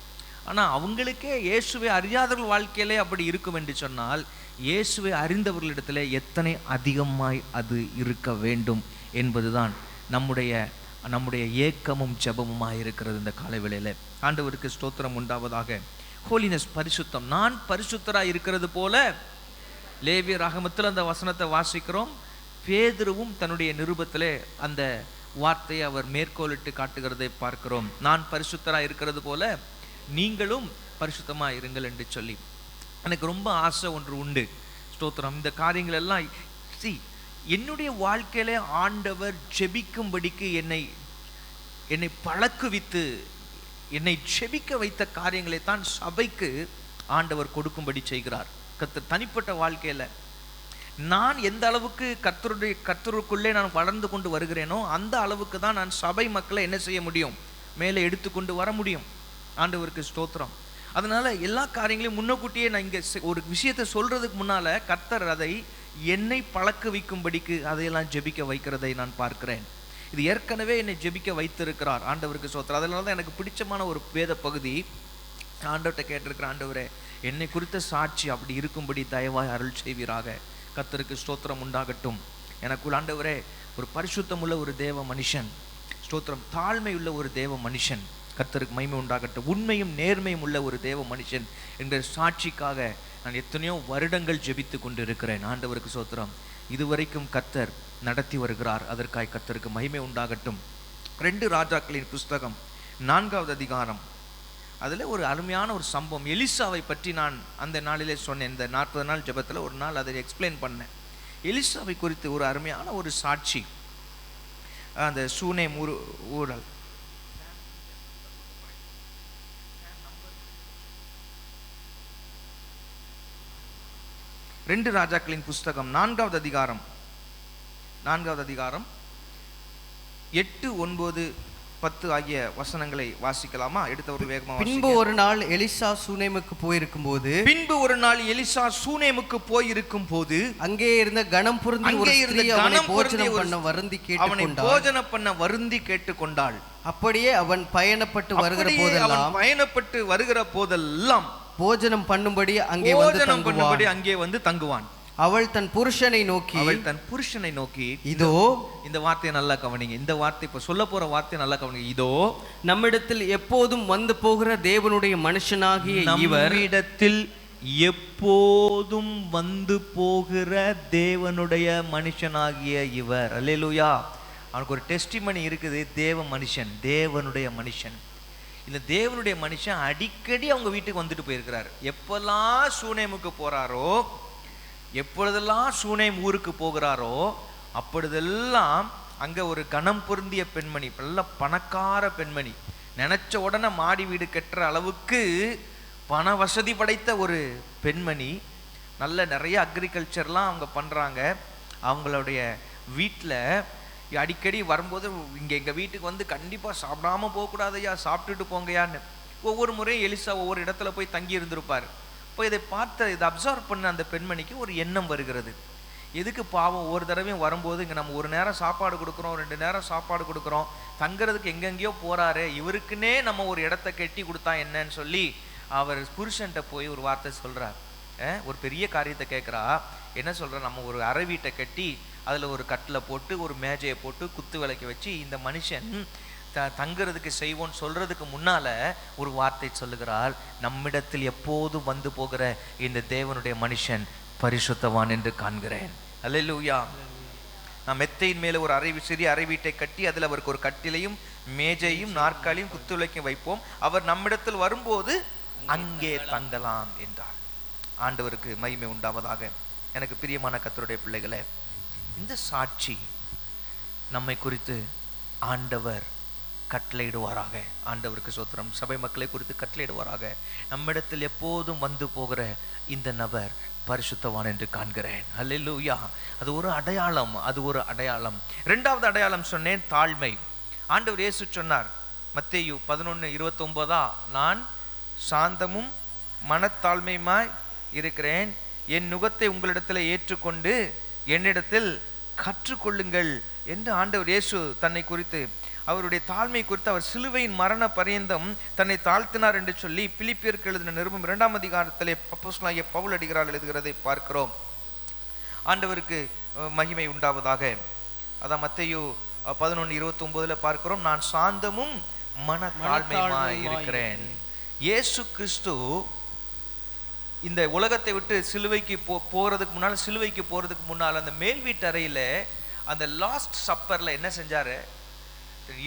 ஆனால் அவங்களுக்கே இயேசுவை அறியாதவர்கள் வாழ்க்கையிலே அப்படி இருக்கும் என்று சொன்னால், இயேசுவை அறிந்தவர்களிடத்தில் எத்தனை அதிகமாய் அது இருக்க வேண்டும் என்பதுதான் நம்முடைய ஏக்கமும் ஜெபமுமாய் இருக்கிறது இந்த காலை வேளையிலே. ஆண்டவருக்கு ஸ்தோத்திரம் உண்டாவதாக. ஹோலினஸ், பரிசுத்தம். நான் பரிசுத்தராய் இருக்கிறது போல, லேவியர் ஆகமத்தில் அந்த வசனத்தை வாசிக்கிறோம். பேதுருவும் தன்னுடைய நிருபத்திலே அந்த வார்த்தையை அவர் மேற்கோளிட்டு காட்டுகிறதை பார்க்கிறோம். நான் பரிசுத்தராய் இருக்கிறது போல நீங்களும் பரிசுத்தமாக இருங்கள் என்று சொல்லி. எனக்கு ரொம்ப ஆசை ஒன்று உண்டு. ஸ்தோத்திரம். இந்த காரியங்கள் எல்லாம் என்னுடைய வாழ்க்கையில ஆண்டவர் ஜெபிக்கும்படிக்கு என்னை பழக்குவித்து என்னை ஜெபிக்க வைத்த காரியங்களை தான் சபைக்கு ஆண்டவர் கொடுக்கும்படி செய்கிறார். தனிப்பட்ட வாழ்க்கையில நான் எந்த அளவுக்கு கர்த்தருக்குள்ளே நான் வளர்ந்து கொண்டு வருகிறேனோ அந்த அளவுக்கு தான் நான் சபை மக்களை என்ன செய்ய முடியும்? மேலே எடுத்துக்கொண்டு வர முடியும். ஆண்டவருக்கு ஸ்தோத்திரம். அதனால எல்லா காரியங்களையும் முன்னக்கூட்டியே நான் இங்கே ஒரு விஷயத்தை சொல்றதுக்கு முன்னால கர்த்தர் அதை என்னை பழக்க வைக்கும்படிக்கு அதையெல்லாம் ஜெபிக்க வைக்கிறதை நான் பார்க்கிறேன். இது ஏற்கனவே என்னை ஜெபிக்க வைத்திருக்கிறார். ஆண்டவருக்கு ஸ்தோத்திரம். அதனால தான் எனக்கு பிடிச்சமான ஒரு வேத பகுதி. ஆண்டவர்கிட்ட கேட்டிருக்கிற, ஆண்டவரே என்னை குறித்த சாட்சி அப்படி இருக்கும்படி தயவாய் அருள் செய்வீராக. கர்த்தருக்கு ஸ்தோத்திரம் உண்டாகட்டும். எனக்குள் ஆண்டவரே ஒரு பரிசுத்தமுள்ள ஒரு தேவ மனுஷன், ஸ்தோத்திரம், தாழ்மை உள்ள ஒரு தேவ மனுஷன், கர்த்தருக்கு மகிமை உண்டாகட்டும், உண்மையும் நேர்மையும் உள்ள ஒரு தேவ மனுஷன் என்ற சாட்சிக்காக நான் எத்தனையோ வருடங்கள் ஜெபித்து கொண்டு இருக்கிறேன். ஆண்டவருக்கு ஸ்தோத்திரம். இதுவரைக்கும் கர்த்தர் நடத்தி வருகிறார். அதற்காக கர்த்தருக்கு மகிமை உண்டாகட்டும். 2 ராஜாக்களின் புஸ்தகம் 4வது அதிகாரம், அதில் ஒரு அருமையான ஒரு சம்பவம். எலிசாவை பற்றி நான் அந்த நாளிலே சொன்னேன். இந்த 40 நாள் ஜெபத்தில் ஒரு நாள் அதை எக்ஸ்பிளைன் பண்ணேன். எலிசாவை குறித்து ஒரு அருமையான ஒரு சாட்சி. அந்த சூனேம் ஊரல் 2 ராஜாக்களின் புஸ்தகம் 4வது அதிகாரம் 8, 9, 10 ஆகிய வசனங்களை வாசிக்கலாமா? எடுத்தவர்கள் வேகமாக. பின்பு ஒரு நாள் எலிசா சூனேமுக்கு போயிருக்கும் போது அங்கே இருந்த கனம் பொருந்தி அவனை போஜனம் பண்ண வருந்தி கேட்டுக்கொண்டாள். அப்படியே அவன் பயணப்பட்டு வருகிற போதெல்லாம் போஜனம் பண்ணும்படி அங்கே வந்து தங்குவான். அவள் தன் புருஷனை நோக்கி, இதோ, இந்த வார்த்தையை நல்லா கவனிங்க. இந்த வார்த்தை, இப்ப சொல்ல போற வார்த்தை நல்லா கவனிங்க. இதோ, நம்மிடத்தில் எப்போதும் வந்து போகிற தேவனுடைய மனுஷனாகிய இவர், நம்மிடத்தில் எப்போதும் வந்து போகிற தேவனுடைய மனுஷனாகிய இவர். அல்லேலூயா. அவனுக்கு ஒரு டெஸ்டிமனி இருக்குது. தேவனுடைய மனுஷன். இந்த தேவனுடைய மனுஷன் அடிக்கடி அவங்க வீட்டுக்கு வந்துட்டு போயிருக்கிறார். எப்பெல்லாம் சூனேமுக்கு போறாரோ, எப்பொழுதெல்லாம் சூனேம் ஊருக்கு போகிறாரோ, அப்பொழுதெல்லாம் அங்கே ஒரு கனம் பொருந்திய பெண்மணி, நல்ல பணக்கார பெண்மணி, நினைச்ச உடனே மாடி வீடு கட்டுற அளவுக்கு பண வசதி படைத்த ஒரு பெண்மணி. நல்ல நிறைய அக்ரிகல்ச்சர்லாம் அவங்க பண்ணுறாங்க. அவங்களுடைய வீட்டில் அடிக்கடி வரும்போது, இங்கே எங்கள் வீட்டுக்கு வந்து கண்டிப்பாக சாப்பிடாம போகக்கூடாதையா, சாப்பிட்டுட்டு போங்கயான்னு ஒவ்வொரு முறையும் எலிசா ஒவ்வொரு இடத்துல போய் தங்கி இருந்திருப்பார். இப்போ இதை அப்சர்வ் பண்ண அந்த பெண்மணிக்கு ஒரு எண்ணம் வருகிறது. எதுக்கு பாவம் ஒவ்வொரு தடவையும் வரும்போது இங்கே நம்ம ஒரு நேரம் சாப்பாடு கொடுக்குறோம், 2 நேரம் சாப்பாடு கொடுக்குறோம், தங்குறதுக்கு எங்கெங்கேயோ போகிறாரு, இவருக்குன்னே நம்ம ஒரு இடத்த கட்டி கொடுத்தா என்னன்னு சொல்லி அவர் புருஷன்கிட்ட போய் ஒரு வார்த்தை சொல்கிறார். ஒரு பெரிய காரியத்தை கேட்குறா. என்ன சொல்கிற, நம்ம ஒரு அறை வீட்டை கட்டி அதில் ஒரு கட்டில் போட்டு ஒரு மேஜையை போட்டு குத்து விளக்கி வச்சு இந்த மனுஷன் தங்குறதுக்கு செய்வோன்னு சொல்றதுக்கு முன்னால ஒரு வார்த்தை சொல்லுகிறார், நம்மிடத்தில் எப்போதும் வந்து போகிற இந்த தேவனுடைய மனுஷன் பரிசுத்தவான் என்று காண்கிறேன். அல்லேலூயா. நான் மெத்தையின் மேலே ஒரு சிறிய அறை வீட்டை கட்டி அதில் அவருக்கு ஒரு கட்டிலையும் மேஜையும் நாற்காலியும் குத்துவிளக்கையும் வைப்போம், அவர் நம்மிடத்தில் வரும்போது அங்கே தங்கலாம் என்றார். ஆண்டவருக்கு மகிமை உண்டாவதாக. எனக்கு பிரியமான கர்த்தருடைய பிள்ளைகளே, இந்த சாட்சி நம்மை குறித்து ஆண்டவர் கட்டளையிடுவாராக. ஆண்டவருக்கு ஸ்தோத்திரம். சபை மக்களை குறித்து கட்டளையிடுவாராக. நம்மிடத்தில் எப்போதும் வந்து போகிற இந்த நபர் பரிசுத்தவான் என்று காண்கிறேன். அல்லேலூயா. அது ஒரு அடையாளம், அது ஒரு அடையாளம். இரண்டாவது அடையாளம் சொன்னேன், தாழ்மை. ஆண்டவர் இயேசு சொன்னார் மத்தேயு 11:29, நான் சாந்தமும் மனத்தாழ்மையுமாய் இருக்கிறேன், என் நுகத்தை உங்களிடத்தில் ஏற்றுக்கொண்டு என்னிடத்தில் கற்றுக்கொள்ளுங்கள் என்று ஆண்டவர் இயேசு தன்னை குறித்து, அவருடைய தாழ்மை குறித்து, அவர் சிலுவையின் மரண பரியந்தம் தன்னை தாழ்த்தினார் என்று சொல்லி பிலிப்பியருக்கு எழுதின நிருபம் 2ஆம் அதிகாரத்திலே அப்போஸ்தலனாகிய பவுல் அடிகளார் எழுதுகிறதை பார்க்கிறோம். ஆண்டவருக்கு மகிமை உண்டாவதாக. அதான் மத்தேயு 11:29 பார்க்கிறோம், நான் சாந்தமும் மனத்தாழ்மையுமாய் இருக்கிறேன். இயேசு கிறிஸ்து இந்த உலகத்தை விட்டு சிலுவைக்கு போறதுக்கு முன்னால் அந்த மேல் வீட்டு அறையில அந்த லாஸ்ட் சப்பர்ல என்ன செஞ்சாரு,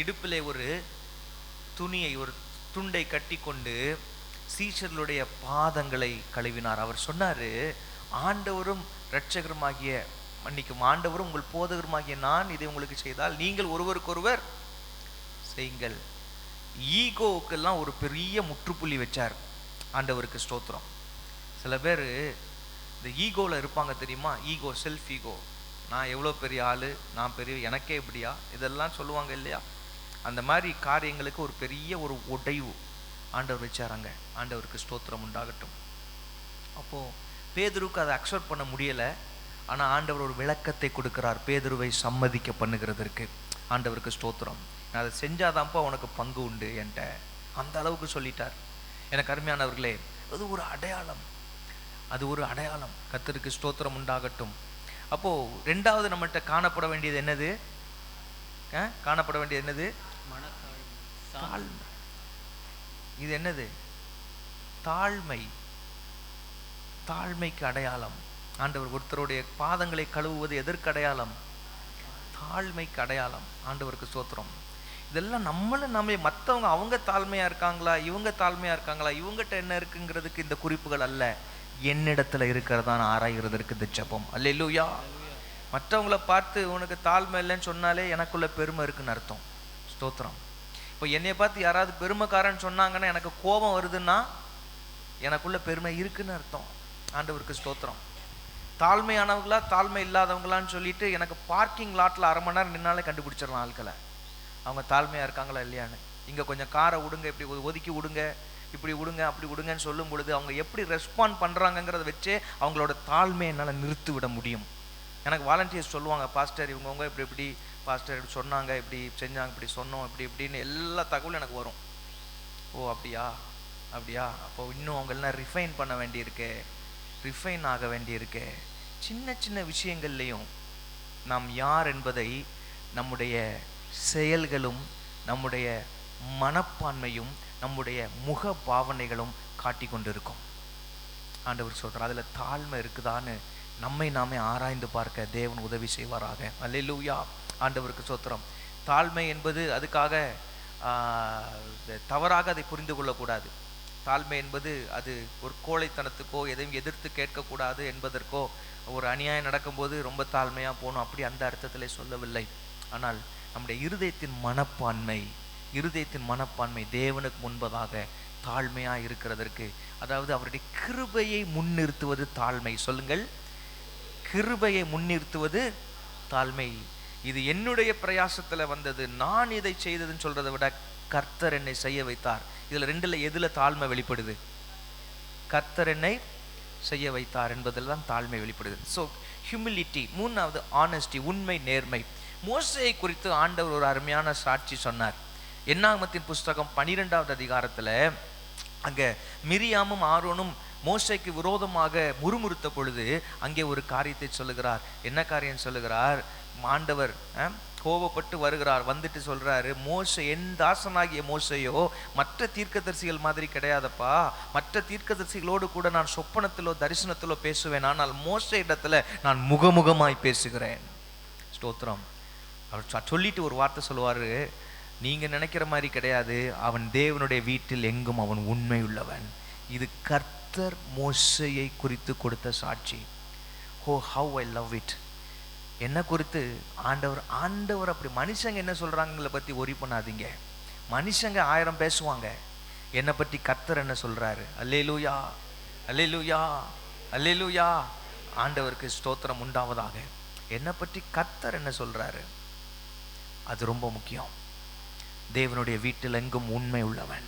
இடுப்பிலே ஒரு துணியை, ஒரு துண்டை கட்டி கொண்டு சீஷர்களுடைய பாதங்களை கழுவினார். அவர் சொன்னாரு, ஆண்டவரும் இரட்சகருமாகிய ஆண்டவரும் உங்கள் போதகருமாகிய நான் இதை உங்களுக்கு செய்தால் நீங்கள் ஒருவருக்கொருவர் செய்யுங்கள். ஈகோவுக்கெல்லாம் ஒரு பெரிய முற்றுப்புள்ளி வச்சார். ஆண்டவருக்கு ஸ்தோத்திரம். சில பேர் இந்த ஈகோவில் இருப்பாங்க தெரியுமா, ஈகோ, செல்ஃப் ஈகோ, நான் எவ்வளோ பெரிய ஆள், நான் பெரிய, எனக்கே இப்படியா, இதெல்லாம் சொல்லுவாங்க இல்லையா. அந்த மாதிரி காரியங்களுக்கு ஒரு பெரிய ஒரு உடைவு ஆண்டவர் வச்சாராங்க. ஆண்டவருக்கு ஸ்தோத்திரம் உண்டாகட்டும். அப்போது பேதுருக்கு அதை அக்செப்ட் பண்ண முடியலை. ஆனால் ஆண்டவர் ஒரு விளக்கத்தை கொடுக்கிறார் பேதுருவை சம்மதிக்க பண்ணுகிறதற்கு. ஆண்டவருக்கு ஸ்தோத்திரம். நான் அதை செஞ்சாதான்ப்பா உனக்கு பங்கு உண்டு என்கிட்ட, அந்த அளவுக்கு சொல்லிட்டார். எனக்கு அருமையானவர்களே, அது ஒரு அடையாளம், அது ஒரு அடையாளம். கர்த்தருக்கு ஸ்தோத்திரம் உண்டாகட்டும். அப்போது ரெண்டாவது நம்மகிட்ட காணப்பட வேண்டியது என்னது? காணப்பட வேண்டியது என்னது? தாழ்மை. இது என்னது? தாழ்மை. தாழ்மைக்கு அடையாளம். ஆண்டவர் ஒருத்தருடைய பாதங்களை கழுவுவது எதற்கு அடையாளம்? தாழ்மைக்கு அடையாளம். ஆண்டவருக்கு ஸ்தோத்திரம். இதெல்லாம் நம்ம மற்றவங்க அவங்க தாழ்மையா இருக்காங்களா, இவங்க தாழ்மையா இருக்காங்களா, இவங்ககிட்ட என்ன இருக்குங்கிறதுக்கு இந்த குறிப்புகள் அல்ல, என்னிடத்துல இருக்கிறதான் ஆராய்கிறதற்கு இந்த ஜெபம். அல்லேலூயா. மற்றவங்கள பார்த்து உனக்கு தாழ்மை இல்லைன்னு சொன்னாலே எனக்குள்ள பெருமை இருக்குன்னு அர்த்தம். ஸ்தோத்திரம். இப்போ என்னைய பார்த்து யாராவது பெருமைக்காரன்னு சொன்னாங்கன்னா எனக்கு கோபம் வருதுன்னா எனக்குள்ள பெருமை இருக்குன்னு அர்த்தம். ஆண்டவருக்கு ஸ்தோத்திரம். தாழ்மையானவங்களா தாழ்மை இல்லாதவங்களான்னு சொல்லிட்டு எனக்கு பார்க்கிங் லாட்டில் 1/2 மணி நேரம் நின்னாலே கண்டுபிடிச்சிடலாம் ஆட்களை, அவங்க தாழ்மையாக இருக்காங்களா இல்லையான்னு. இங்கே கொஞ்சம் காரை விடுங்க, இப்படி ஒதுக்கி விடுங்க, இப்படி விடுங்க, அப்படி விடுங்கன்னு சொல்லும் பொழுது அவங்க எப்படி ரெஸ்பாண்ட் பண்ணுறாங்கங்கிறத வச்சே அவங்களோட தாழ்மையை என்னால் நிறுத்தி விட முடியும். எனக்கு வாலண்டியர்ஸ் சொல்லுவாங்க, பாஸ்டர் இவங்கவுங்க இப்படி பாஸ்டர் இப்படி சொன்னாங்க, இப்படி செஞ்சாங்க, இப்படி சொன்னோம், இப்படின்னு எல்லா தகவலும் எனக்கு வரும். ஓ அப்படியா அப்படியா, அப்போ இன்னும் அவங்களெலாம் ரிஃபைன் பண்ண வேண்டியிருக்கு, ரிஃபைன் ஆக வேண்டியிருக்கு. சின்ன சின்ன விஷயங்கள்லையும் நாம் யார் என்பதை நம்முடைய செயல்களும் நம்முடைய மனப்பான்மையும் நம்முடைய முக பாவனைகளும் காட்டி கொண்டு இருக்கும். ஆண்டவர் சொல்கிறார், அதில் தாழ்மை இருக்குதான்னு நம்மை நாமே ஆராய்ந்து பார்க்க தேவன் உதவி செய்வாராக. அல்லேலூயா. ஆண்டவருக்கு ஸ்தோத்திரம். தாழ்மை என்பது அதுக்காக தவறாக அதை புரிந்து கொள்ளக்கூடாது. தாழ்மை என்பது அது ஒரு கோழைத்தனத்துக்கோ எதையும் எதிர்த்து கேட்கக்கூடாது என்பதற்கோ, ஒரு அநியாயம் நடக்கும்போது ரொம்ப தாழ்மையாக போகணும் அப்படி அந்த அர்த்தத்திலே சொல்லவில்லை. ஆனால் நம்முடைய இருதயத்தின் மனப்பான்மை தேவனுக்கு முன்பதாக தாழ்மையாக இருக்கிறதற்கு, அதாவது அவருடைய கிருபையை முன்னிறுத்துவது தாழ்மை. சொல்லுங்கள், கிருபையை முன்னிறுத்துவது தாழ்மை. இது என்னுடைய பிரயாசத்தில் வந்தது, நான் இதை செய்ததுன்னு சொல்றதை விட கர்த்தர் என்னை செய்ய வைத்தார். இதில் ரெண்டில் எதில் தாழ்மை வெளிப்படுது? கர்த்தர் என்னை செய்ய வைத்தார் என்பதில் தான் தாழ்மை வெளிப்படுது. So humility. மூணாவது ஆனஸ்டி, உண்மை, நேர்மை. மோசேயை குறித்து ஆண்டவர் ஒரு அருமையான சாட்சி சொன்னார். என்னாகமத்தின் புஸ்தகம் 12வது அதிகாரத்தில் அங்கே மிரியாமும் ஆரோனும் மோசேக்கு விரோதமாக முறுமுறுத்த பொழுது அங்கே ஒரு காரியத்தை சொல்லுகிறார். என்ன காரியம் சொல்லுகிறார்? ஆண்டவர் கோபப்பட்டு வருகிறார். வந்துட்டு சொல்றாரு, மோசே, என் தாசனாகிய மோசையோ மற்ற தீர்க்கதரிசிகள் மாதிரி கிடையாதப்பா. மற்ற தீர்க்கதரிசிகளோடு கூட நான் சொப்பனத்திலோ தரிசனத்திலோ பேசுவேன், ஆனால் மோசே இடத்துல நான் முகமுகமாய் பேசுகிறேன். ஸ்தோத்திரம். அவர் சொல்லிட்டு ஒரு வார்த்தை சொல்லுவாரு, நீங்க நினைக்கிற மாதிரி கிடையாது, அவன் தேவனுடைய வீட்டில் எங்கும் அவன் உண்மை உள்ளவன். இது கர்த்தர் மோசையை குறித்து கொடுத்த சாட்சி. ஓ, ஹவ் ஐ லவ் இட். என்ன குறித்து ஆண்டவர் அப்படி. மனுஷங்க என்ன சொல்றாங்கள பத்தி ஒரி பண்ணாதீங்க. மனுஷங்க 1000 பேசுவாங்க, என்னை பற்றி கர்த்தர் என்ன சொல்றாரு? அல்லேலூயா, அல்லேலூயா, அல்லேலூயா. ஆண்டவருக்கு ஸ்தோத்திரம் உண்டாவதாக. என்னை பற்றி கர்த்தர் என்ன சொல்றாரு, அது ரொம்ப முக்கியம். தேவனுடைய வீட்டில் எங்கும் உண்மை உள்ளவன்.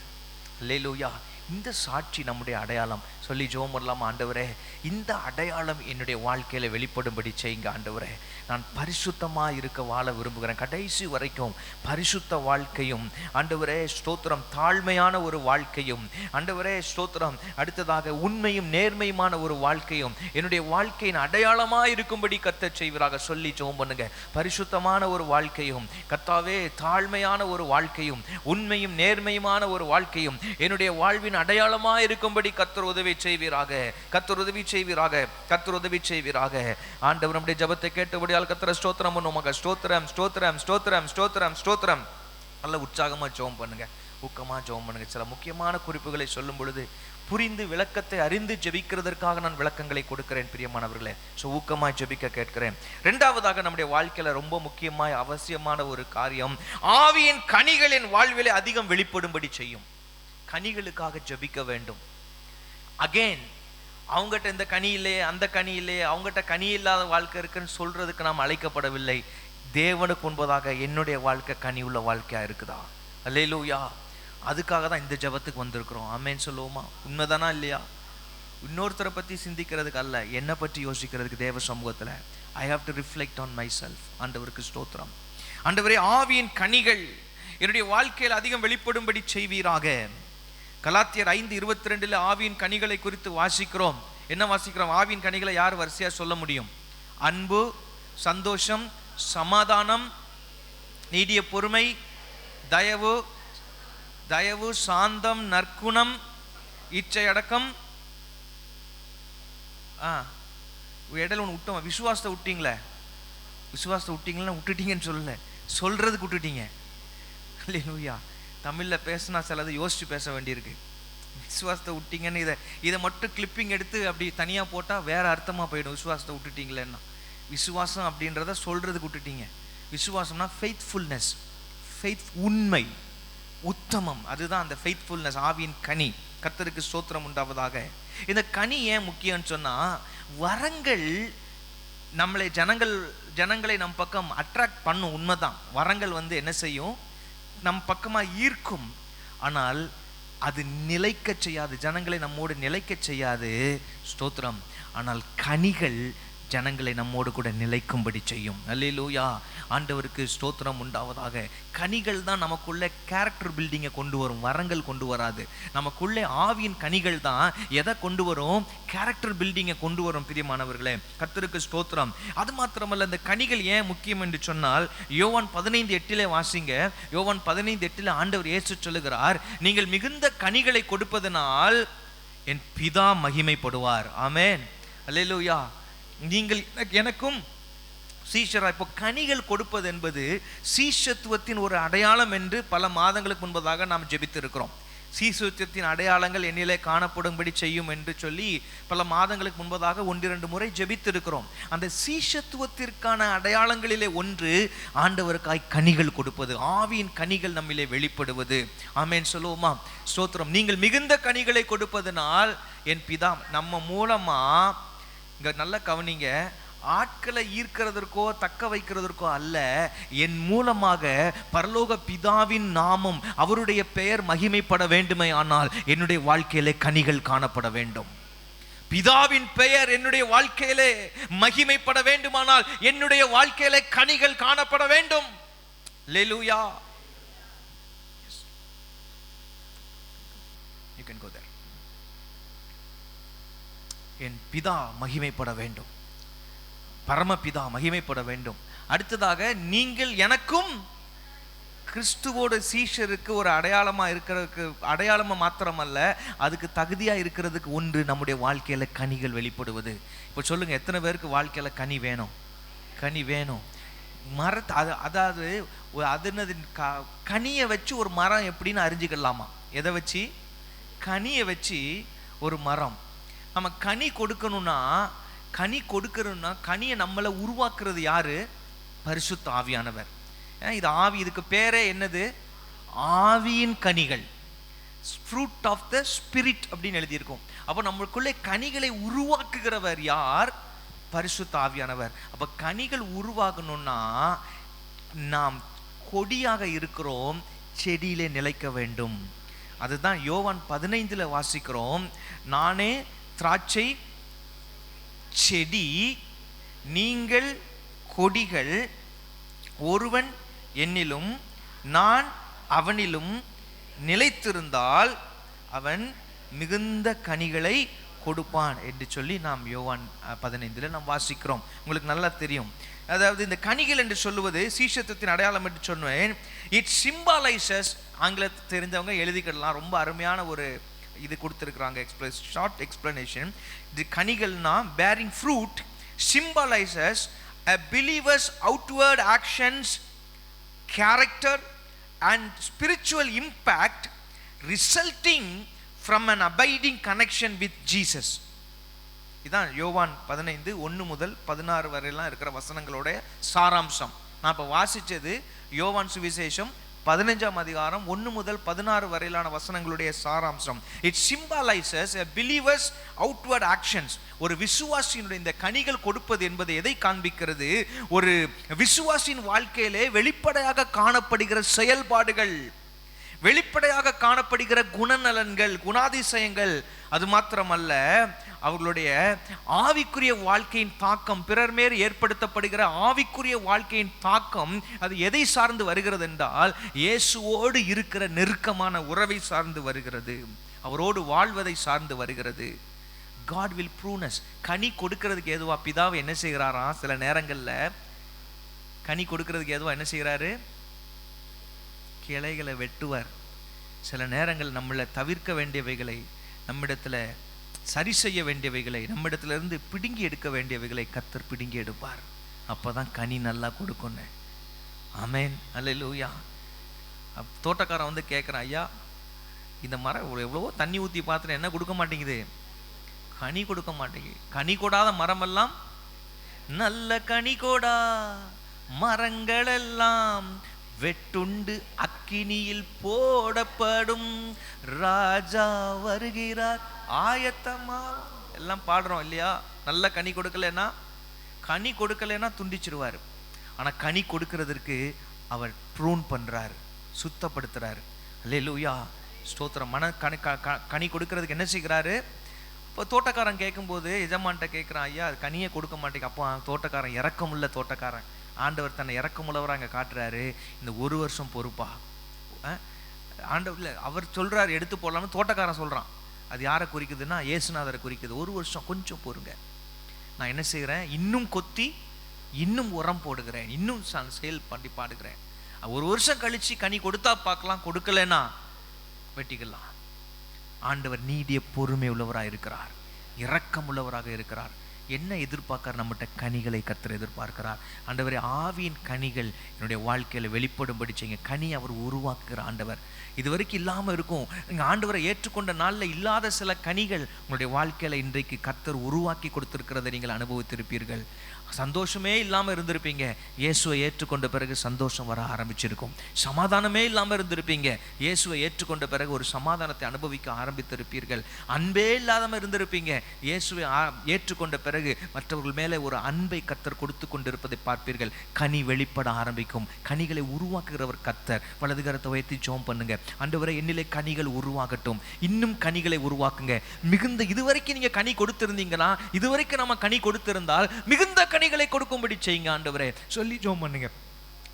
அல்லேலூயா. இந்த சாட்சி நம்முடைய அடையாளம். சொல்லி ஜெபம் பண்ணலாமா? ஆண்டவரே, இந்த அடையாளம் என்னுடைய வாழ்க்கையில வெளிப்படும்படி செய்யுங்க ஆண்டவரே. நான் பரிசுத்தமாக இருக்க வாழ விரும்புகிறேன். கடைசி வரைக்கும் பரிசுத்த வாழ்க்கையும் ஆண்டவரே ஸ்தோத்திரம், தாழ்மையான ஒரு வாழ்க்கையும் ஆண்டவரே ஸ்தோத்திரம், அடுத்ததாக உண்மையும் நேர்மையுமான ஒரு வாழ்க்கையும் என்னுடைய வாழ்க்கையின் அடையாளமாக இருக்கும்படி கர்த்தர் செய்வராக. சொல்லி ஜெபம் பண்ணுங்க. பரிசுத்தமான ஒரு வாழ்க்கையும் கர்த்தாவே, தாழ்மையான ஒரு வாழ்க்கையும் உண்மையும் நேர்மையுமான ஒரு வாழ்க்கையும் என்னுடைய வாழ்வின் அடையாளமாக இருக்கும்படி கர்த்தர் உதவி செய்வீராக. கர்த்தர் உதவி செய்வீராக. கர்த்தர் உதவி செய்வீராக. ஆண்டவர் நம்முடைய ஜெபத்தை கேட்டபடியால் கர்த்தரை ஸ்தோத்திரம் பண்ணுவோம். ஸ்தோத்திரம், ஸ்தோத்திரம், ஸ்தோத்திரம், ஸ்தோத்திரம், ஸ்தோத்திரம். நல்ல உற்சாகமா ஜெபம் பண்ணுங்க, ஊக்கமா ஜெபம் பண்ணுங்க. சில முக்கியமான குறிப்புகளை சொல்லும் பொழுது புரிந்து விளக்கத்தை அறிந்து ஜெபிக்கிறதற்காக நான் விளக்கங்களை கொடுக்கிறேன் பிரியமானவர்களே. ஸோ ஊக்கமாய் ஜெபிக்க கேட்கிறேன். இரண்டாவதாக, நம்முடைய வாழ்க்கையில ரொம்ப முக்கியமாய் அவசியமான ஒரு காரியம், ஆவியின் கனிகளின் வாழ்விலே அதிகம் வெளிப்படும்படி செய்யும். கனிகளுக்காக ஜெபிக்க வேண்டும். அகெயின், அவங்ககிட்ட இந்த கனி இல்லையே, அந்த கனி இல்லையே, அவங்ககிட்ட கனி இல்லாத வாழ்க்கை இருக்குன்னு சொல்றதுக்கு நாம் அழைக்கப்படவில்லை. தேவனுக்கு முன்பதாக என்னுடைய வாழ்க்கை கனி உள்ள வாழ்க்கையா இருக்குதா? அல்லேலூயா. அதுக்காக தான் இந்த ஜெபத்துக்கு வந்திருக்கிறோம். ஆமென் சொல்லுவோமா? உண்மைதானா இல்லையா? இன்னொருத்தரை பற்றி சிந்திக்கிறதுக்கு அல்ல, என்னை பற்றி யோசிக்கிறதுக்கு தேவ சமூகத்தில். I have to reflect on my self. ஆண்டவருக்கு ஸ்தோத்திரம். ஆண்டவரே, ஆவியின் கனிகள் என்னுடைய வாழ்க்கையில் அதிகம் வெளிப்படும்படி செய்வீராக. கலாத்தியர் 5:22 ஆவியின் கனிகளை குறித்து வாசிக்கிறோம். என்ன வாசிக்கிறோம்? ஆவியின் கனிகளை யார் வரிசையா சொல்ல முடியும்? அன்பு, சந்தோஷம், சமாதானம், நீடிய பொறுமை, தயவு, தயவு, சாந்தம், நற்குணம், இச்சை அடக்கம். இடையில ஒன்று விட்டோம், விசுவாசத்தை விட்டீங்களே. விசுவாசத்தை விட்டீங்களா? விட்டுட்டீங்கன்னு சொல்லல, சொல்றதுக்கு விட்டுட்டீங்க. அல்லேலூயா. தமிழில் பேசினா சிலது யோசிச்சு பேச வேண்டியிருக்கு. விசுவாசத்தை விட்டீங்கன்னு இதை மட்டும் கிளிப்பிங் எடுத்து அப்படி தனியாக போட்டால் வேற அர்த்தமாக போயிடும். விசுவாசத்தை விட்டுட்டீங்களேன்னா, விசுவாசம் அப்படின்றத சொல்றதுக்கு விட்டுட்டீங்க. விசுவாசம்னா ஃபெய்த்ஃபுல்னஸ், உண்மை, உத்தமம். அதுதான் அந்த ஃபெய்த்ஃபுல்னஸ், ஆவியின் கனி. கர்த்தருக்கு ஸ்தோத்திரம் உண்டாவதாக. இந்த கனி ஏன் முக்கியம்னு சொன்னா, வரங்கள் நம்மளை ஜனங்களை நம் பக்கம் அட்ராக்ட் பண்ணும். உண்மைதான், வரங்கள் என்ன செய்யும்? நம் பக்கமாக ஈர்க்கும். ஆனால் அது நிலைக்க செய்யாது, ஜனங்களை நம்மோடு நிலைக்க செய்யாது. ஸ்தோத்திரம். ஆனால் கனிகள் ஜனங்களை நம்மோடு கூட நிலைக்கும்படி செய்யும். அல்லேலூயா. ஆண்டவருக்கு ஸ்தோத்திரம் உண்டாவதாக. கனிகள் தான் நமக்குள்ள கேரக்டர் பில்டிங்கை கொண்டு வரும், வரங்கள் கொண்டு வராது. நமக்குள்ளே ஆவியின் கனிகள் தான் எதை கொண்டு வரும்? கேரக்டர் பில்டிங்கை கொண்டு வரும். பிரியமானவர்களே, கர்த்தருக்கு ஸ்தோத்திரம். அது மாத்திரமல்ல, இந்த கனிகள் ஏன் முக்கியம் என்று சொன்னால், யோவான் 15:8 வாசிங்க. யோவான் 15:8 ஆண்டவர் இயேசு சொல்லுகிறார், நீங்கள் மிகுந்த கனிகளை கொடுப்பதனால் என் பிதா மகிமைப்படுவார். ஆமென், அல்லேலூயா. நீங்கள் எனக்கும் சீஷரா. இப்போ கனிகள் கொடுப்பது என்பது சீஷத்துவத்தின் ஒரு அடையாளம் என்று பல மாதங்களுக்கு முன்பதாக நாம் ஜெபித்து இருக்கிறோம். சீஷத்துவத்தின் அடையாளங்கள் என்னிலே காணப்படும்படி செய்யும் என்று சொல்லி பல மாதங்களுக்கு முன்பதாக 1-2 முறை ஜெபித்து இருக்கிறோம். அந்த சீஷத்துவத்திற்கான அடையாளங்களிலே ஒன்று ஆண்டவருக்காய் கனிகள் கொடுப்பது, ஆவியின் கனிகள் நம்மிலே வெளிப்படுவது. ஆமென் சொல்லுவோமா? ஸ்தோத்திரம். நீங்கள் மிகுந்த கனிகளை கொடுப்பதனால் என் பிதா. நம்ம மூலமா இங்க நல்ல கவனிங்க, ஆட்களை ஈர்க்கிறதற்கோ தக்க வைக்கிறதற்கோ அல்ல, என் மூலமாக பரலோக பிதாவின் நாமம், அவருடைய பெயர் மகிமைப்பட வேண்டுமே. ஆனால் என்னுடைய வாழ்க்கையிலே கனிகள் காணப்பட வேண்டும். பிதாவின் பெயர் என்னுடைய வாழ்க்கையிலே மகிமைப்பட வேண்டுமானால் என்னுடைய வாழ்க்கையிலே கனிகள் காணப்பட வேண்டும். அல்லேலூயா. You can go there. என் பிதா மகிமைப்பட வேண்டும், பரமபிதா மகிமைப்பட வேண்டும். அடுத்ததாக நீங்கள் எனக்கும் கிறிஸ்துவோட சீஷருக்கு ஒரு அடையாளமா இருக்கிறதுக்கு, அடையாளமா மாத்திரமல்ல, அதுக்கு தகுதியா இருக்கிறதுக்கு ஒன்று நம்முடைய வாழ்க்கையில கனிகள் வெளிப்படுவது. இப்போ சொல்லுங்க, எத்தனை பேருக்கு வாழ்க்கையில கனி வேணும்? கனி வேணும். மரத்தை அதாவது அது என்னது, கனியை வச்சு ஒரு மரம் எப்படின்னு அறிஞ்சிக்கலாமா? எதை வச்சு? கனியை வச்சு ஒரு மரம். நம்ம கனி கொடுக்கணும்னா கனியை நம்மளை உருவாக்குறது யாரு? பரிசுத்த ஆவியானவர். இது ஆவி, இதுக்கு பேரே என்னது? ஆவியின் கனிகள், ஃப்ரூட் ஆஃப் த ஸ்பிரிட் அப்படின்னு எழுதியிருக்கும். அப்போ நம்மளுக்குள்ளே கனிகளை உருவாக்குகிறவர் யார்? பரிசுத்த ஆவியானவர். அப்போ கனிகள் உருவாகணும்னா நாம் கொடியாக இருக்கிறோம், செடியிலே நிலைக்க வேண்டும். அதுதான் யோவான் 15 வாசிக்கிறோம். நானே திராட்சை செடி, நீங்கள் கொடிகள். ஒருவன் என்னிலும் நான் அவனிலும் நிலைத்திருந்தால் அவன் மிகுந்த கனிகளை கொடுப்பான் என்று சொல்லி நாம் யோவான் 15 நாம் வாசிக்கிறோம். உங்களுக்கு நல்லா தெரியும். அதாவது இந்த கனிகள் என்று சொல்லுவது சீஷத்துவத்தின் அடையாளம் என்று சொன்னேன். இட் சிம்பாலைசஸ், ஆங்கிலத்தை தெரிந்தவங்க எழுதிக்கலாம், ரொம்ப அருமையான ஒரு இது கொடுத்துருக்குறாங்க, ஷார்ட் எக்ஸ்பிளனேஷன். இது கனிகள்னா bearing fruit symbolizes a believer's outward actions, character and spiritual impact resulting from an abiding connection with Jesus. இதான் யோவான் 15 1 முதல் 16 வரையெல்லாம் இருக்கிற வசனங்களோட சாராம்சம். நான் இப்போ வாசித்தது யோவான் சுவிசேஷம் 15ஆம் அதிகாரம் 1 முதல் 16 வரையிலான வசனங்களுடைய சாராம்சம். It symbolises a believer's outward actions. ஒரு விசுவாசியினுடைய இந்த கனிகள் கொடுப்பது என்பது எதை காண்பிக்கிறது? ஒரு விசுவாசியின் வாழ்க்கையிலே வெளிப்படையாக காணப்படுகிற செயல்பாடுகள், வெளிப்படையாக காணப்படுகிற குணநலன்கள், குணாதிசயங்கள். அது மாத்திரமல்ல, அவர்களுடைய ஆவிக்குரிய வாழ்க்கையின் தாக்கம், பிறர் மேல் ஏற்படுத்தப்படுகிற ஆவிக்குரிய வாழ்க்கையின் தாக்கம், அது எதை சார்ந்து வருகிறது என்றால் இயேசுவோடு இருக்கிற நெருக்கமான உறவை சார்ந்து வருகிறது, அவரோடு வாழ்வதை சார்ந்து வருகிறது. God will prune us. கனி கொடுக்கிறதுக்கு ஏதுவா பிதாவை என்ன செய்கிறாராம்? சில நேரங்களில் கனி கொடுக்கிறதுக்கு ஏதுவா என்ன செய்கிறாரு? கிளைகளை வெட்டுவார். சில நேரங்கள் நம்மளை தவிர்க்க வேண்டியவைகளை, நம்மிடத்துல சரி செய்ய வேண்டியவைகளை, நம்மிடத்திலிருந்து பிடுங்கி எடுக்க வேண்டியவைகளை கர்த்தர் பிடுங்கி எடுப்பார். அப்போதான் கனி நல்லா கொடுக்கணும். ஆமென், அல்லேலூயா. தோட்டக்காரன் வந்து கேட்குறான், ஐயா இந்த மரம் எவ்வளவோ தண்ணி ஊற்றி பார்த்துட்டு என்ன கொடுக்க மாட்டேங்குது? கனி கொடுக்க மாட்டேங்குது. கனி கொடாத மரமெல்லாம் நல்ல கனி கொடா மரங்களெல்லாம் வெட்டுண்டு அக்கினியில் போடப்படும், ராஜா வருகிறார் ஆயத்தமா, எல்லாம் பாடுறோம் இல்லையா? நல்ல கனி கொடுக்கலைன்னா துண்டிச்சிருவார். ஆனால் கனி கொடுக்கிறதற்கு அவர் ப்ரூன் பண்ணுறார், சுத்தப்படுத்துறாரு. அல்லேலூயா, ஸ்தோத்திரம். கனி கொடுக்கறதுக்கு என்ன செய்கிறாரு? இப்போ தோட்டக்காரன் கேட்கும்போது எஜமான்கிட்ட கேட்குறான், ஐயா அது கனியை கொடுக்க மாட்டேங்க. அப்போ தோட்டக்காரன், இறக்கமுள்ள தோட்டக்காரன், ஆண்டவர் தன்னை இறக்கமுள்ளவராக அங்கே காட்டுறாரு. இந்த 1 வருஷம் பொறுப்பா ஆண்டவர் இல்லை, அவர் சொல்கிறார் எடுத்து போடலாம்னு. தோட்டக்காரன் சொல்கிறான். அது யாரை குறிக்குதுன்னா இயேசுநாதரை குறிக்குது. 1 வருஷம் கொஞ்சம் பொறுங்க, நான் என்ன செய்கிறேன்? இன்னும் கொத்தி இன்னும் உரம் போடுகிறேன், இன்னும் செயல் பண்ணி பாடுகிறேன். 1 வருஷம் கழிச்சு கனி கொடுத்தா பார்க்கலாம், கொடுக்கலன்னா வெட்டிக்கலாம். ஆண்டவர் நீடிய பொறுமை உள்ளவராக இருக்கிறார், இரக்கம் உள்ளவராக இருக்கிறார். என்ன எதிர்பார்க்கிறார்? நம்மகிட்ட கனிகளை கர்த்தர் எதிர்பார்க்கிறார். ஆண்டவரே, ஆவியின் கனிகள் என்னுடைய வாழ்க்கையில் வெளிப்படும்படி செய்யுங்க. கனி அவர் உருவாக்குகிற ஆண்டவர். இது வரைக்கும் இல்லாமல் இருக்கும். நீங்கள் ஆண்டவரை ஏற்றுக்கொண்ட நாளில் இல்லாத சில கனிகள் உங்களுடைய வாழ்க்கையில் இன்றைக்கு கர்த்தர் உருவாக்கி கொடுத்திருக்கிறதை நீங்கள் அனுபவித்திருப்பீர்கள். சந்தோஷமே இல்லாமல் இருந்திருப்பீங்க, இயேசுவை ஏற்றுக்கொண்ட பிறகு சந்தோஷம் வர ஆரம்பிச்சிருக்கும். சமாதானமே இல்லாமல் இருந்திருப்பீங்க, இயேசுவை ஏற்றுக்கொண்ட பிறகு ஒரு சமாதானத்தை அனுபவிக்க ஆரம்பித்திருப்பீர்கள். அன்பே இல்லாமல் இருந்திருப்பீங்க, இயேசுவை ஏற்றுக்கொண்ட பிறகு மற்றவர்கள் மேலே ஒரு அன்பை கர்த்தர் கொடுத்து கொண்டிருப்பதை பார்ப்பீர்கள். கனி வெளிப்பட ஆரம்பிக்கும். கனிகளை உருவாக்குகிறவர் கர்த்தர். வலது கரத்தை உயர்த்தி ஜெபம் பண்ணுங்க. ஆண்டவரே, என்னிலே கனிகள் உருவாகட்டும், இன்னும் கனிகளை உருவாக்குங்க. மிகுந்த இதுவரைக்கும் நீங்க கனி கொடுத்திருந்தீங்கன்னா, இதுவரைக்கும் நம்ம கனி கொடுத்திருந்தால் மிகுந்த கனிகளை கொடுக்கும்படி செய்யுங்க ஆண்டவரே சொல்லி ஜெபம் பண்ணுங்க.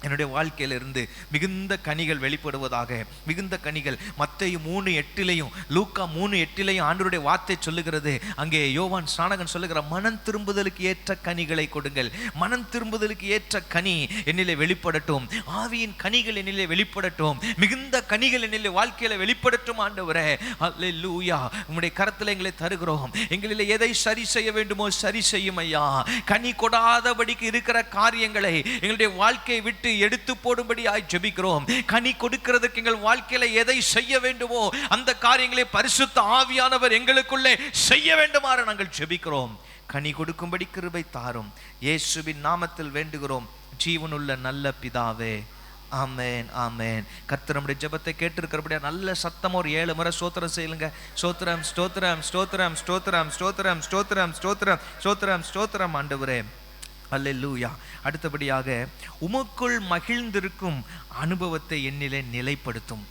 என்னுடைய வாழ்க்கையிலிருந்து மிகுந்த கனிகள் வெளிப்படுவதாக. மிகுந்த கனிகள் மத்தேயு 3:8 லூக்கா 3:8 ஆண்டவருடைய வார்த்தை சொல்லுகிறது. அங்கே யோவான் ஸ்நானகன் சொல்லுகிற மனம் திரும்புதலுக்கு ஏற்ற கனிகளை கொடுங்கள். மனம் திரும்புதலுக்கு ஏற்ற கனி என்னிலே வெளிப்படட்டும். ஆவியின் கனிகள் என்னிலே வெளிப்படட்டும். மிகுந்த கனிகள் என்னிலே வாழ்க்கையில வெளிப்படட்டும் ஆண்டவரே. அல்லேலூயா. உம்முடைய கரத்தில் எங்களை தருகிறோம். எங்களிலே எதை சரி செய்ய வேண்டுமோ சரி செய்யும் ஐயா. கனி கொடாதபடிக்கு இருக்கிற காரியங்களை எங்களுடைய வாழ்க்கையை விட்டு எடுத்து போடும்படியாய் ஜெபிக்கிறோம். கனி கொடுக்கிறதுக்கு எங்கள் வாழ்க்கையில எதை செய்ய வேண்டுமோ அந்த காரியங்களை பரிசுத்த ஆவியானவர் எங்களுக்குள்ளே செய்ய வேண்டுமாறு நாங்கள் ஜெபிக்கிறோம். கனி கொடுக்கும்படி கிருபை தாரும். இயேசுவின் நாமத்தில் வேண்டுகிறோம் ஜீவனுள்ள நல்ல பிதாவே. ஆமென், ஆமென். கர்த்தர் நம்முடைய ஜெபத்தை கேட்டிருக்கிறபடியா நல்ல சத்தமா ஒரு 7 முறை ஸ்தோத்திரம் செய்யுங்க. ஸ்தோத்திரம், ஸ்தோத்திரம், ஸ்தோத்திரம், ஸ்தோத்திரம், ஸ்தோத்திரம், ஸ்தோத்திரம், ஸ்தோத்திரம், ஸ்தோத்திரம், ஸ்தோத்திரம் ஆண்டவரே. அல்லேலூயா. அடுத்தபடியாக உமக்குள் மகிழ்ந்திருக்கும் அனுபவத்தை என்னிலே நிலைப்படுத்தும்.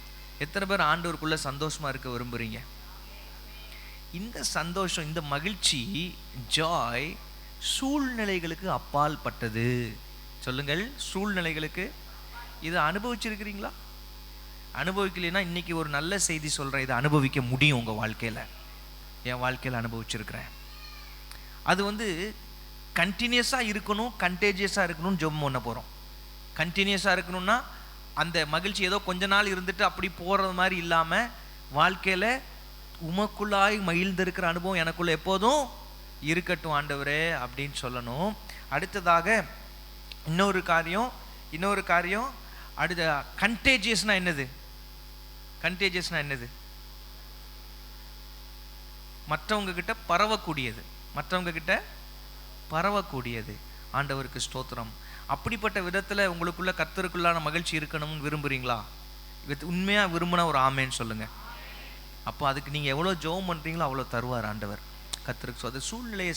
எத்தனை பேர் ஆண்டவருக்குள்ள சந்தோஷமா இருக்க விரும்புறீங்க? இந்த சந்தோஷம், இந்த மகிழ்ச்சி, ஜாய் சூழ்நிலைகளுக்கு அப்பால் பட்டது. சொல்லுங்கள், சூழ்நிலைகளுக்கு. இதை அனுபவிச்சிருக்கிறீங்களா? அனுபவிக்கலைன்னா இன்னைக்கு ஒரு நல்ல செய்தி சொல்கிறேன். இதை அனுபவிக்க முடியும் உங்கள் வாழ்க்கையில். என் வாழ்க்கையில் அனுபவிச்சிருக்கிறேன். அது கண்டினியூஸாக இருக்கணும், கண்டேஜியஸாக இருக்கணும்னு ஜெபம் பண்ண போகிறோம். கண்டினியூஸாக இருக்கணும்னா அந்த மகிழ்ச்சி ஏதோ கொஞ்ச நாள் இருந்துட்டு அப்படி போகிறது மாதிரி இல்லாமல் வாழ்க்கையில் உமக்குள்ளாய் மகிழ்ந்திருக்கிற அனுபவம் எனக்குள்ள எப்போதும் இருக்கட்டும் ஆண்டவரே அப்படின்னு சொல்லணும். அடுத்ததாக இன்னொரு காரியம் அடுத்த கண்டேஜியஸ்னா என்னது? கண்டேஜியஸ்னா என்னது? மற்றவங்க கிட்ட பரவக்கூடியது. ஆண்டவருக்கு ஸ்தோத்திரம். அப்படிப்பட்ட விதத்தில் உங்களுக்குள்ள கர்த்தருக்குள்ளான மகிழ்ச்சி இருக்கணும்னு விரும்புகிறீங்களா? உண்மையாக விரும்பினா ஒரு ஆமேன்னு சொல்லுங்கள். அப்போ அதுக்கு நீங்கள் எவ்வளோ ஜெபம் பண்ணுறீங்களோ அவ்வளோ தருவார் ஆண்டவர். கர்த்தருக்கு அது சூழ்நிலையை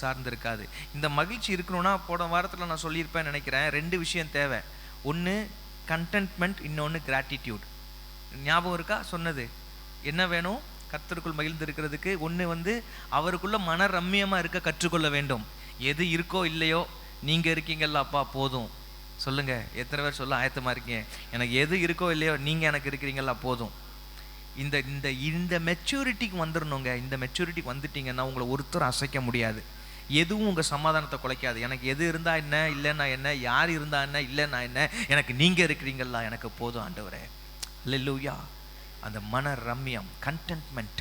சார்ந்திருக்காது. இந்த மகிழ்ச்சி இருக்கணும்னா போன வாரத்தில் நான் சொல்லியிருப்பேன் நினைக்கிறேன். 2 விஷயம் தேவை. ஒன்று கண்டென்ட்மெண்ட், இன்னொன்று கிராட்டிடியூட். ஞாபகம் இருக்கா சொன்னது? என்ன வேணும் கர்த்தருக்குள் மகிழ்ந்து இருக்கிறதுக்கு? ஒன்று அவருக்குள்ள மன ரம்மியமாக இருக்க கற்றுக்கொள்ள வேண்டும். எது இருக்கோ இல்லையோ நீங்கள் இருக்கீங்கல்ல அப்பா போதும். சொல்லுங்கள், எத்தனை பேர் சொல்ல ஆயத்தமாக இருக்கீங்க? எனக்கு எது இருக்கோ இல்லையோ நீங்கள் எனக்கு இருக்கிறீங்களா போதும். இந்த இந்த இந்த மெச்சூரிட்டிக்கு வந்துடணுங்க. இந்த மெச்சூரிட்டிக்கு வந்துட்டீங்கன்னா உங்களை ஒருத்தரும் அசைக்க முடியாது. எதுவும் உங்கள் சமாதானத்தை குலைக்காது. எனக்கு எது இருந்தால் என்ன, இல்லைன்னா என்ன, யார் இருந்தால் என்ன, இல்லைன்னா என்ன, எனக்கு நீங்கள் இருக்கிறீங்களா எனக்கு போதும் ஆண்டவரே. அல்லேலூயா. அந்த மன ரம்மியம், கண்டென்ட்மெண்ட்.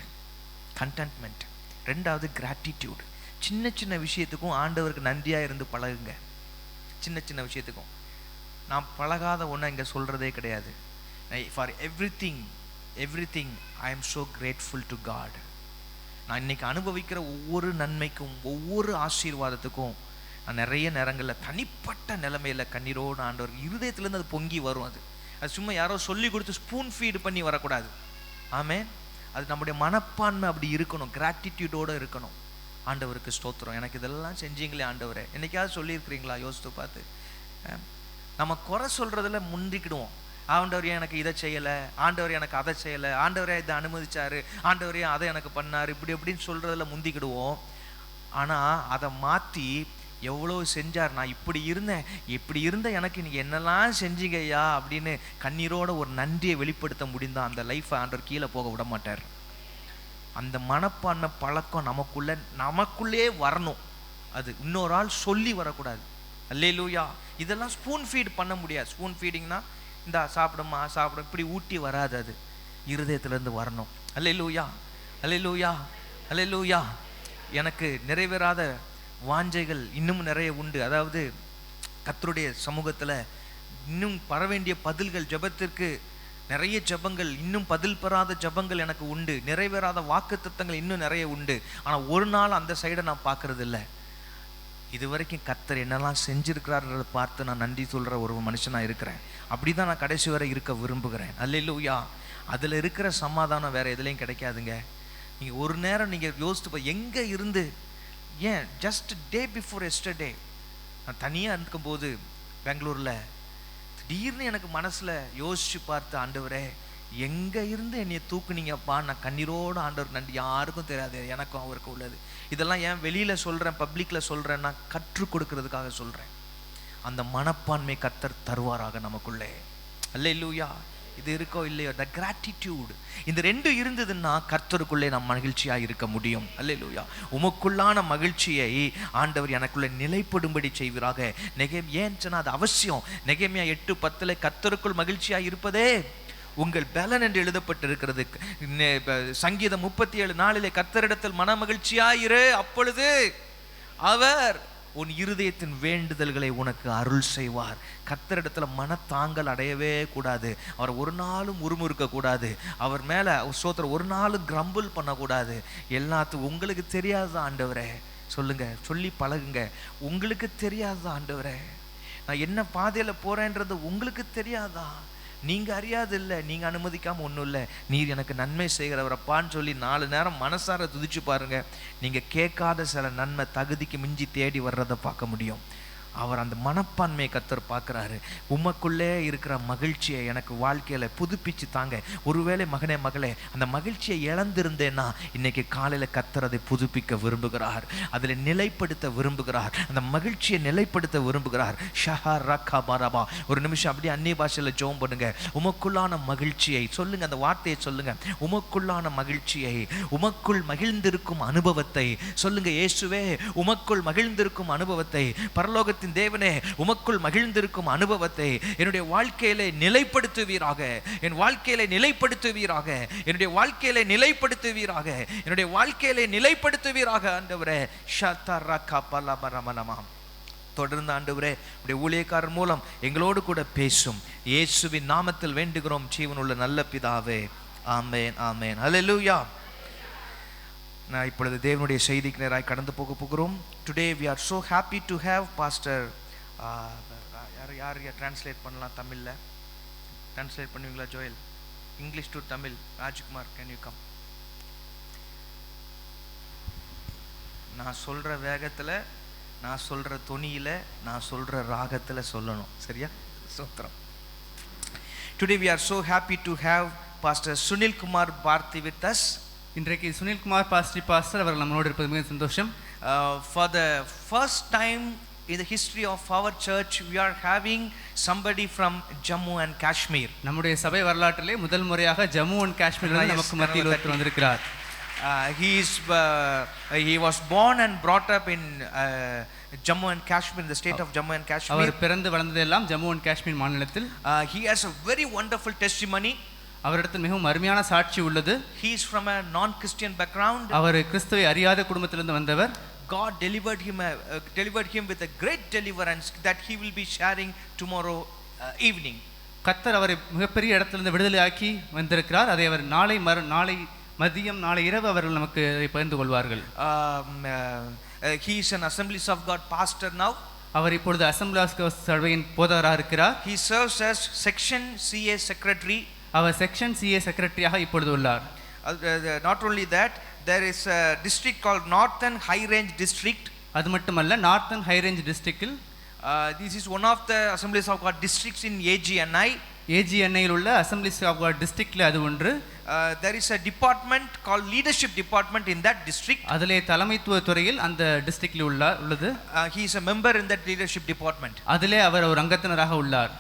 2வது கிராட்டிடியூட். சின்ன விஷயத்துக்கும் ஆண்டவருக்கு நன்றியாக இருந்து பழகுங்க. சின்ன விஷயத்துக்கும். நான் பழகாத ஒன்றை இங்கே சொல்கிறதே கிடையாது. For everything I am so grateful to God. நான் இன்னைக்கு அனுபவிக்கிற ஒவ்வொரு நன்மைக்கும், ஒவ்வொரு ஆசீர்வாதத்துக்கும் நான் நிறைய நேரங்களில் தனிப்பட்ட நிலைமையில் கண்ணீரோடு ஆண்டவர் இருதயத்துலேருந்து அது பொங்கி வரும். அது சும்மா யாரோ சொல்லி கொடுத்து ஸ்பூன் ஃபீடு பண்ணி வரக்கூடாது. ஆமென். அது நம்முடைய மனப்பான்மை அப்படி இருக்கணும், கிராட்டிடியூடோடு இருக்கணும். ஆண்டவருக்கு ஸ்தோத்திரம். எனக்கு இதெல்லாம் செஞ்சீங்களே ஆண்டவரே. என்னைக்காவது சொல்லியிருக்கிறீங்களா? யோசித்து பார்த்து. நம்ம குறை சொல்கிறதுல முந்திக்கிடுவோம். ஆண்டவர் எனக்கு இதை செய்யலை, ஆண்டவர் எனக்கு அதை செய்யலை, ஆண்டவரே இதை அனுமதிச்சாரு, ஆண்டவரே அதை எனக்கு பண்ணார், இப்படி எப்படின்னு சொல்கிறதுல முந்திக்கிடுவோம். ஆனால் அதை மாற்றி எவ்வளோ செஞ்சார், நான் இப்படி இருந்தேன் எனக்கு நீங்கள் என்னெல்லாம் செஞ்சீங்க ஐயா அப்படின்னு கண்ணீரோட ஒரு நன்றியை வெளிப்படுத்த முடிந்தால் அந்த லைஃப்பை ஆண்டவர் கீழே போக விட மாட்டார். அந்த மனப்பான்மை பழக்கம் நமக்குள்ளே வரணும். அது இன்னொரு ஆள் சொல்லி வரக்கூடாது. அல்லேலூயா. இதெல்லாம் ஸ்பூன் ஃபீட் பண்ண முடியாது. ஸ்பூன் ஃபீடிங்னா இந்த சாப்பிடும் இப்படி ஊட்டி வராது. அது இருதயத்திலேருந்து வரணும். அல்லேலூயா. எனக்கு நிறைவேறாத வாஞ்சைகள் இன்னும் நிறைய உண்டு. அதாவது கர்த்தருடைய சமூகத்தில் இன்னும் பெற வேண்டிய பதில்கள், ஜெபத்திற்கு நிறைய ஜெபங்கள், இன்னும் பதில் பெறாத ஜெபங்கள் எனக்கு உண்டு. நிறைவேறாத வாக்குத்தத்தங்கள் இன்னும் நிறைய உண்டு. ஆனால் ஒரு நாள் அந்த சைடை நான் பார்க்கறது இல்லை. இது வரைக்கும் கர்த்தர் என்னெல்லாம் செஞ்சிருக்கிறார்ன்றதை பார்த்து நான் நன்றி சொல்கிற ஒரு மனுஷனாக இருக்கிறேன். அப்படி தான் நான் கடைசி வரை இருக்க விரும்புகிறேன். அல்லேலூயா. அதில் இருக்கிற சமாதானம் வேறு எதுலேயும் கிடைக்காதுங்க. நீங்கள் ஒரு நேரம் நீங்கள் யோசித்து எங்கே இருந்து, ஏன் ஜஸ்ட் டே பிஃபோர் எஸ்டர்டே நான் தனியாக இருக்கும்போது பெங்களூரில் திடீர்னு எனக்கு மனசில் யோசித்து பார்த்து, ஆண்டவரே எங்கே இருந்து என்னை தூக்குனீங்கப்பா. நான் கண்ணீரோடு ஆண்டவருக்கு நன்றி. யாருக்கும் தெரியாது, எனக்கும் அவருக்கும் உள்ளது. இதெல்லாம் ஏன் வெளியில் சொல்கிறேன், பப்ளிக்கில் சொல்கிறேன், நான் கற்றுக் கொடுக்கறதுக்காக சொல்கிறேன். அந்த மனப்பான்மை கர்த்தர் தருவாராக நமக்குள்ளே. அல்லேலூயா. இது இருக்கோ இல்லையோ, த கிராட்டிடியூட், இந்த ரெண்டு இருந்ததுன்னா கர்த்தருக்குள்ளே நாம் மகிழ்ச்சியாக இருக்க முடியும். அல்லேலூயா. உமக்குள்ளான மகிழ்ச்சியை ஆண்டவர் எனக்குள்ளே நிலைப்படும்படி செய்வீராக. ஏன் சொன்னால் அது அவசியம். நெகேமியா 8:10 கர்த்தருக்குள் மகிழ்ச்சியாக இருப்பதே உங்கள் பலன் என்று எழுதப்பட்டிருக்கிறது. சங்கீதம் 37:4 கர்த்தரிடத்தில் மன மகிழ்ச்சியாயிரு, அப்பொழுது அவர் உன் இருதயத்தின் வேண்டுதல்களை உனக்கு அருள் செய்வார். கர்த்தரிடத்துல மனத்தாங்கல் அடையவே கூடாது. அவர் ஒரு நாளும் உருமுறுக்க கூடாது. அவர் மேல சோத்திரம் ஒரு நாளும் கிரம்பிள் பண்ணக்கூடாது. எல்லாத்துக்கும் உங்களுக்கு தெரியாததான் ஆண்டவரே சொல்லுங்க, சொல்லி பழகுங்க. உங்களுக்கு தெரியாததான் ஆண்டவரே, நான் என்ன பாதையில போறேன்றது உங்களுக்கு தெரியாதா? நீங்க அறியாது இல்லை, நீங்க அனுமதிக்காம ஒன்றும் இல்லை. நீர் எனக்கு நன்மை செய்கிறவரப்பான்னு சொல்லி 4 நேரம் மனசார துதிச்சு பாருங்க. நீங்க கேட்காத சில நன்மை தகுதிக்கு மிஞ்சி தேடி வர்றதை பார்க்க முடியும். அவர் அந்த மனப்பான்மையை கர்த்தர் பார்க்குறாரு. உமக்குள்ளே இருக்கிற மகிழ்ச்சியை எனக்கு வாழ்க்கையில் புதுப்பிச்சு தாங்க. ஒருவேளை மகனே மகளே அந்த மகிழ்ச்சியை இழந்திருந்தேன்னா இன்னைக்கு காலையில் கர்த்தர் அதை புதுப்பிக்க விரும்புகிறார், அதில் நிலைப்படுத்த விரும்புகிறார், அந்த மகிழ்ச்சியை நிலைப்படுத்த விரும்புகிறார். ஷஹா ரக்கா பரபா. ஒரு நிமிஷம் அப்படியே அந்நிய பாஷையில் ஜெபம் பண்ணுங்க. உமக்குள்ளான மகிழ்ச்சியை சொல்லுங்க, அந்த வார்த்தையை சொல்லுங்க. உமக்குள்ளான மகிழ்ச்சியை, உமக்குள் மகிழ்ந்திருக்கும் அனுபவத்தை சொல்லுங்க. இயேசுவே உமக்குள் மகிழ்ந்திருக்கும் அனுபவத்தை, பரலோக தேவனே உமக்குள் மகிழ்ந்திருக்கும் அனுபவத்தை என்னுடைய வாழ்க்கையிலே நிலைப்படுத்துவீராக, என் வாழ்க்கையிலே நிலைப்படுத்துவீராக, என்னுடைய வாழ்க்கையிலே நிலைப்படுத்துவீராக, என்னுடைய வாழ்க்கையிலே நிலைப்படுத்துவீராக ஆண்டவரே. தொடர்ந்து ஆண்டவரே உடைய ஊழியக்காரர் மூலம் எங்களோடு கூட பேசும். இயேசுவின் நாமத்தில் வேண்டுகிறோம் ஜீவனுள்ள நல்ல பிதாவே. ஆமென், ஆமென், ஹல்லேலூயா. நான் இப்பொழுது தேவனுடைய செய்திக்கு நேராக கடந்து போகிறோம். Today we are so happy to have pastor யார் டிரான்ஸ்லேட் பண்ணலாம் தமிழில்? டிரான்ஸ்லேட் பண்ணுவீங்களா Joel? English to Tamil Rajkumar, can you come? நான் சொல்கிற வேகத்தில், நான் சொல்கிற தொனியில், நான் சொல்கிற ராகத்தில் சொல்லணும், சரியா? சோத்திரம். Today we are so happy to have Pastor Sunil Kumar Bharti with us. இன்றைக்கு சுனில் குமார் பாஸ்டர் அவர்கள் நம்மளோடு இருப்பது மிக சந்தோஷம். For the first time in the history of our church we are having somebody from Jammu and Kashmir. நம்முடைய சபை வரலாற்றிலே முதல் முறையாக ஜம்மு அண்ட் காஷ்மீரிலிருந்து நமக்கு மத்தியில் ஒருத்தர் வந்திருக்கிறார். He was born and brought up in Jammu and Kashmir, in the state of Jammu and Kashmir. அவர் பிறந்து வளர்ந்ததெல்லாம் ஜம்மு அண்ட் காஷ்மீர் மாநிலத்தில். He has a very wonderful testimony. அவரிடத்தில் மிகவும் அருமையான சாட்சி உள்ளது. He is from a non-Christian background. அவர் கிறிஸ்துவை அறியாத குடும்பத்திலிருந்து வந்தவர். God delivered him with a great deliverance that he will be sharing tomorrow evening. கர்த்தர் அவரை மிகப்பெரிய இடத்திலிருந்து விடுதலையாக்கி வந்திருக்கிறார். அதை அவர் நாளை மதியம் நாளை இரவு அவர்கள் நமக்கு பகிர்ந்து கொள்வார்கள். He is an Assemblies of God pastor now. அவர் இப்பொழுது அசெம்பிளிஸ் ஆஃப் சபையின் போதகராக இருக்கிறார். He serves as section CA secretary. Our section CA செக்ரட்டரியாக இப்பொழுது உள்ளார். Not only that, there is a district called Northern High Range District. அது மட்டுமல்ல, நார்த்தன் ஹை ரேஞ்ச் டிஸ்ட்ரிக்டில் this is one of the Assemblies of God districts in AGNI. AGNIயில் உள்ள Assemblies of God districtல அது ஒன்று. There is a department called leadership department in that district. அதிலே தலைமைத்துவ துறையில் அந்த டிஸ்ட்ரிக்ட்ல உள்ளது. He is a member in that leadership department. அதிலே அவர் ஒரு அங்கத்தினராக உள்ளார்.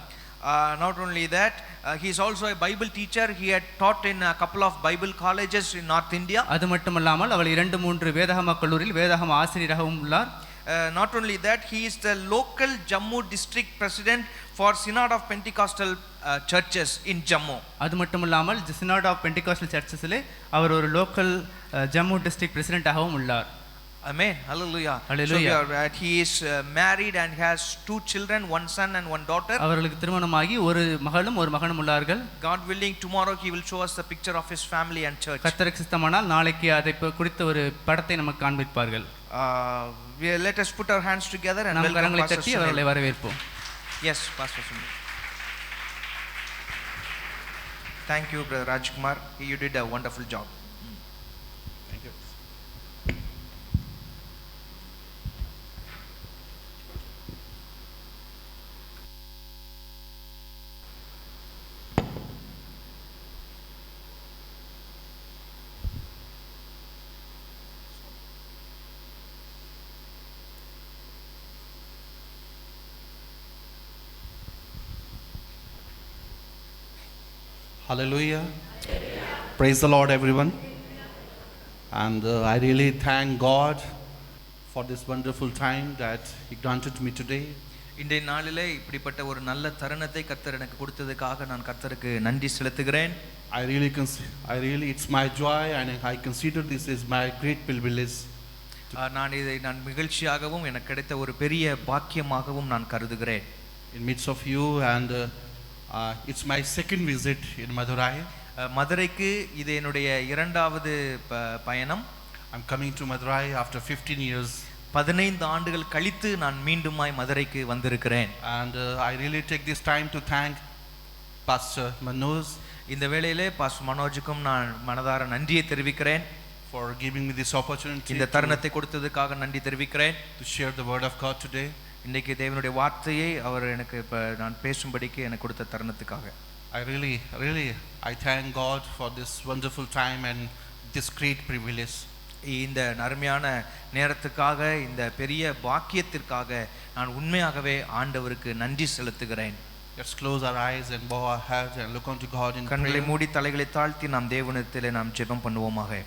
Not only that, he is also a Bible teacher. He had taught in a couple of Bible colleges in North India. அது மட்டுமல்லாமல் அவர் 2-3 வேதாகம கல்லூரியில் வேதாகம ஆசிரியராகவும் உள்ளார். Not only that, he is the local Jammu district president for Synod of Pentecostal churches in Jammu. அது மட்டுமல்லாமல் Synod of Pentecostal churchesலே அவர் ஒரு லோக்கல் ஜம்மு டிஸ்ட்ரிக்ட் பிரசிடென்ட்டாகவும் உள்ளார். Amen. Hallelujah. Hallelujah. So he is married and has 2 children, 1 son and 1 daughter. அவர்களுக்கு திருமணமாகி ஒரு மகளும் ஒரு மகனும் உள்ளார்கள். God willing, tomorrow he will show us the picture of his family and church. கர்த்தருக்கு சித்தமானால் நாளைக்கு அதை குறித்த ஒரு படத்தை நமக்கு காண்பிப்பார்கள். Let us put our hands together and நாம் welcome கரங்களை Pastor தட்டி Sunil. அவர்களை வரவேற்போம். Yes, Pastor Sunil. Thank you, Brother Rajkumar. You did a wonderful job. Thank you. Hallelujah. Praise the Lord, everyone. And I really thank God for this wonderful time that He granted me today. இன்றைய நாளிலே இப்படிப்பட்ட ஒரு நல்ல தருணத்தை கர்த்தர் எனக்கு கொடுத்ததுக்காக நான் கர்த்தருக்கு நன்றி செலுத்துகிறேன். It's my joy and I consider this is my great privilege. நான் மகிழ்ச்சியாகவும் எனக்கு கிடைத்த ஒரு பெரிய பாக்கியமாகவும் நான் கருதுகிறேன். In midst of you, and it's my second visit in Madurai. மதுரைக்கு இது என்னுடைய இரண்டாவது பயணம். I'm coming to Madurai after 15 years. 15 ஆண்டுகள் கழித்து நான் மீண்டுமாய் மதுரைக்கு வந்திருக்கிறேன். And I really take this time to thank Pastor Manoj. இந்த வேளையிலே பாஸ்டர் மனோஜுக்கும் நான் மனதார நன்றியை தெரிவிக்கிறேன். For giving me this opportunity. இந்த தருணத்தை கொடுத்ததுக்காக நன்றி தெரிவிக்கிறேன். To share the word of God today. இன்னைக்கு தேவனுடைய வார்த்தையை அவர் எனக்கு நான் பேசும்படிக்கு எனக்கு கொடுத்த தருணத்துக்காக I thank God for this wonderful time and this great privilege. இந்த அருமையான நேரத்துக்காக இந்த பெரிய பாக்கியத்திற்காக நான் உண்மையாகவே ஆண்டவருக்கு நன்றி செலுத்துகிறேன். Let's close our eyes and bow our heads and look unto God in prayer. கண்களை மூடி தலைகளை தாழ்த்தி நாம் தேவனிடத்திலே நாம் ஜெபம் பண்ணுவோமாக.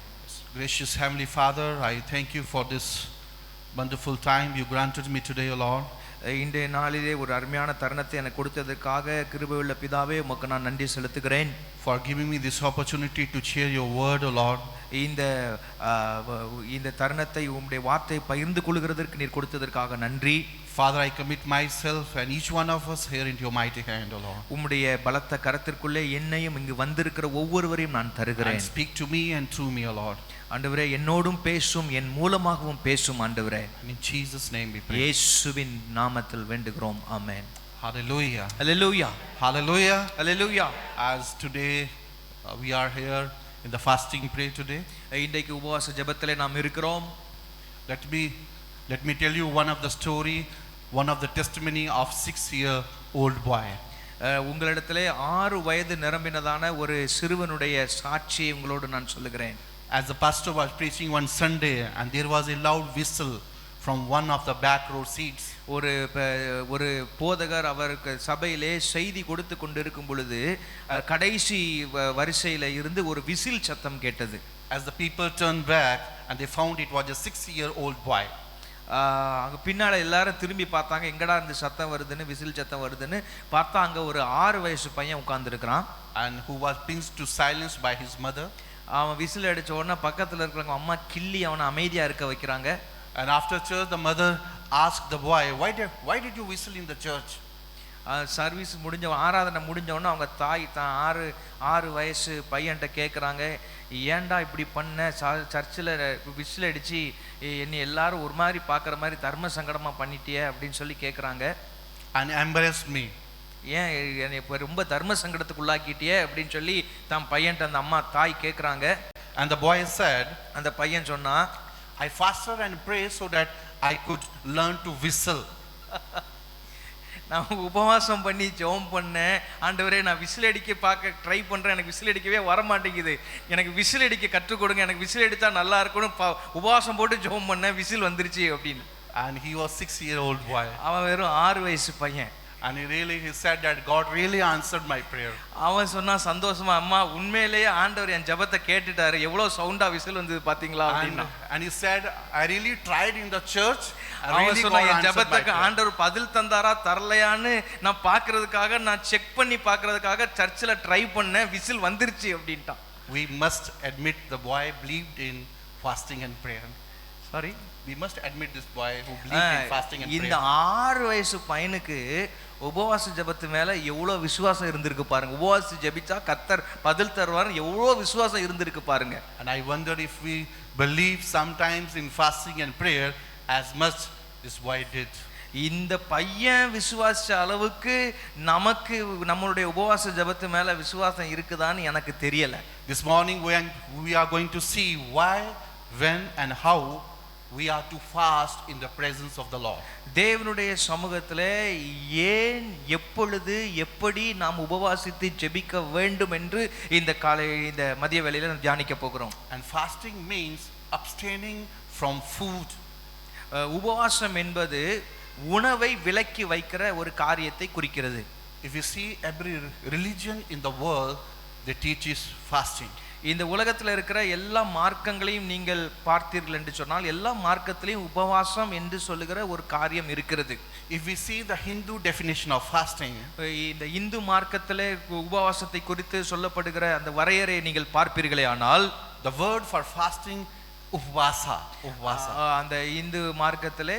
Gracious Heavenly Father, I thank you for this wonderful time you granted me today, O Lord. இன்றைய நாளிலே ஒரு அருமையான தருணத்தை எனக்கு கொடுத்ததற்காக கிருபையுள்ள பிதாவே உமக்கு நான் நன்றி செலுத்துகிறேன். For giving me this opportunity to share your word, O Lord. இந்த தருணத்தை உம்முடைய வார்த்தையை பகிர்ந்து கொள்கிறதற்கு நீர் கொடுத்ததற்காக நன்றி. Father, I commit myself and each one of us here into your mighty hand, O Lord. உம்முடைய பலத்த கரத்திற்குள்ளே என்னையும் இங்கு வந்திருக்கிற ஒவ்வொருவரையும் நான் தருகிறேன். And speak to me and through me, O Lord. ஆண்டவரே என்னோடும் பேசும், என் மூலமாகவும் பேசும் ஆண்டவரே. In Jesus name we pray. இயேசுவின் நாமத்தில் வேண்டுகிறோம். ஆமென். Hallelujah. Hallelujah. Hallelujah. Hallelujah. As today we are here in the fasting prayer today. இன்றைக்கு உபவாச ஜெபத்திலே நாம் இருக்கிறோம். Let me tell you one of the story, one of the testimony of 6-year-old boy. உங்களிடத்திலே 6 வயது நிரம்பினதான ஒரு சிறுவனுடைய சாட்சியை உங்களோடு நான் சொல்லுகிறேன். As the pastor was preaching one Sunday and there was a loud whistle from one of the back row seats. ஒரு போதகர் அவருக்கு சபையிலே செய்தி கொடுத்து கொண்டிருக்கும் பொழுது கடைசி வரிசையில இருந்து ஒரு விசில் சத்தம் கேட்டது. As the people turned back and they found it was a 6-year-old boy. அங்க பின்னால எல்லாரும் திரும்பி பார்த்தாங்க, எங்கடா இந்த சத்தம் வருதுன்னு, விசில் சத்தம் வருதுன்னு பார்த்தா அங்க ஒரு 6 வயசு பையன் உட்கார்ந்துருக்கிறான். And who was pinched to silence by his mother. அவன் விசில் அடிச்ச உடனே பக்கத்துல இருக்கிறவங்க அம்மா கிள்ளி அவனை அமைதியா இருக்க வைக்கிறாங்க. And after church the mother asked the boy, why did you whistle in the church? Service முடிஞ்ச ஆராதனை முடிஞ்ச உடனே அவங்க தாய் தான் 6 வயசு பையன்கிட்ட கேட்குறாங்க, ஏன்டா இப்படி பண்ண, சர்ச்சில் விசில் அடித்து என்னை எல்லாரும் ஒரு மாதிரி பார்க்குற மாதிரி தர்ம சங்கடமாக பண்ணிட்டியே அப்படின்னு சொல்லி கேட்குறாங்க. And embarrassed me. ஏன் என்னை இப்போ ரொம்ப தர்ம சங்கடத்துக்கு உள்ளாக்கிட்டியே அப்படின்னு சொல்லி தான் பையன்ட்ட அந்த அம்மா தாய் கேட்குறாங்க. And the boy said, அந்த பையன் சொன்னா, I fasted and prayed so that I could learn to whistle. நான் உபவாசம் பண்ணி ஜெபம் பண்ணேன், ஆண்டவரே நான் விசில் அடிக்க பார்க்க ட்ரை பண்ணுறேன், எனக்கு விசில் அடிக்கவே வர மாட்டேங்குது, எனக்கு விசில் அடிக்க கற்றுக் கொடுங்க, எனக்கு விசில் அடித்தா நல்லா இருக்கும்னு உபவாசம் போட்டு ஜெபம் பண்ணேன், விசில் வந்துருச்சு அப்படின்னு. And he was 6-year-old boy. அவன் வெறும் 6 வயசு பையன். And he said that God really answered my prayer. அவன் சொன்னா சந்தோஷமா, அம்மா உண்மையிலேயே ஆண்டவர் என் ஜெபத்தை கேட்டுட்டாரு, எவ்வளவு சவுண்டா விசில் வந்தது பாத்தீங்களா அப்படினா. And he said I really tried in the church. அவன் சொன்னா என் ஜெபத்துக்கு ஆண்டவர் பதில் தந்தாரா தரலையான்னு நான் பார்க்கிறதுக்காக, நான் செக் பண்ணி பார்க்கிறதுக்காக சர்ச்சில் ட்ரை பண்ணேன், விசில் வந்துருச்சு அப்படின்ட்டான். We must admit the boy believed in fasting and prayer. Sorry, we must admit this boy who believed in fasting and prayer. இந்த 6 வயசு பையனுக்கு உபவாச ஜெபத்து மேல எவ்வளவு விசுவாசம் இருந்திருக்கு பாருங்க. உபவாசி ஜெபிச்சா கர்த்தர் பதில் தருவார், எவ்வளவு விசுவாசம் இருந்திருக்கு பாருங்க. And I wonder if we believe sometimes in fasting and prayer as much this boy did. இந்த பையன் விசுவாசிச்ச அளவுக்கு நமக்கு நம்மளுடைய உபவாச ஜெபத்து மேல விசுவாசம் இருக்குதான்னு எனக்கு தெரியல. This morning we are going to see why, when and how we are to fast in the presence of the Lord. தேவனுடைய சமூகத்திலே ஏன், எப்பொழுது, எப்படி நாம் உபவாசித்து ஜெபிக்க வேண்டும் என்று இந்த மதிய வேளையில நாம் தியானிக்க போகிறோம். And fasting means abstaining from food. உபவாசம் என்பது உணவை விலக்கி வைக்கிற ஒரு காரியத்தை குறிக்கிறது. If you see every religion in the world, they teach is fasting. இந்த உலகத்தில் இருக்கிற எல்லா மார்க்கங்களையும் நீங்கள் பார்த்தீர்கள் என்று சொன்னால் எல்லா மார்க்கத்திலையும் உபவாசம் என்று சொல்லுகிற ஒரு காரியம் இருக்கிறது. If we see the Hindu definition of fasting, இந்த இந்து மார்க்கத்திலே உபவாசத்தை குறித்து சொல்லப்படுகிற அந்த வரையறையை நீங்கள் பார்ப்பீர்களே ஆனால், the word for fasting upvasa. அந்த இந்து மார்க்கத்திலே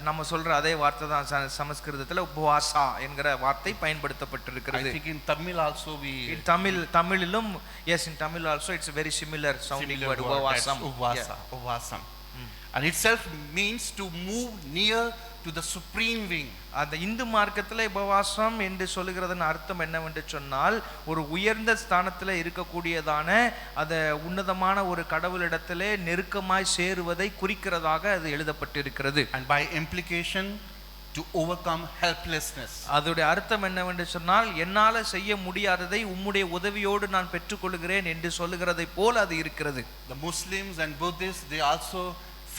நம்ம சொல்ற அதே வார்த்தை தான் சமஸ்கிருதத்தில் உபவாசா என்கிற வார்த்தை பயன்படுத்தப்பட்டிருக்கிறது. I think in Tamil also we in தமிழிலும் yes, in Tamil also it's a very similar sounding word, upavasam. Upavasam. And itself means to move near to the supreme being. அந்த இந்து மார்க்கத்தில் உபவாசம் என்று சொல்லுகிறதன் அர்த்தம் என்னவென்று சொன்னால், ஒரு உயர்ந்த ஸ்தானத்தில் இருக்கக்கூடியதான அந்த உன்னதமான ஒரு கடவுளிடத்திலே நெருக்கமாய் சேருவதை குறிக்கிறதாக அது எழுதப்பட்டிருக்கிறது. And by implication to overcome helplessness. அதோட அர்த்தம் என்னவென்று சொன்னால், என்னால செய்ய முடியாததை உம்முடைய உதவியோடு நான் பெற்றுக்கொள்கிறேன் என்று சொல்லுகிறதை போல அது இருக்கிறது. The Muslims and Buddhists, they also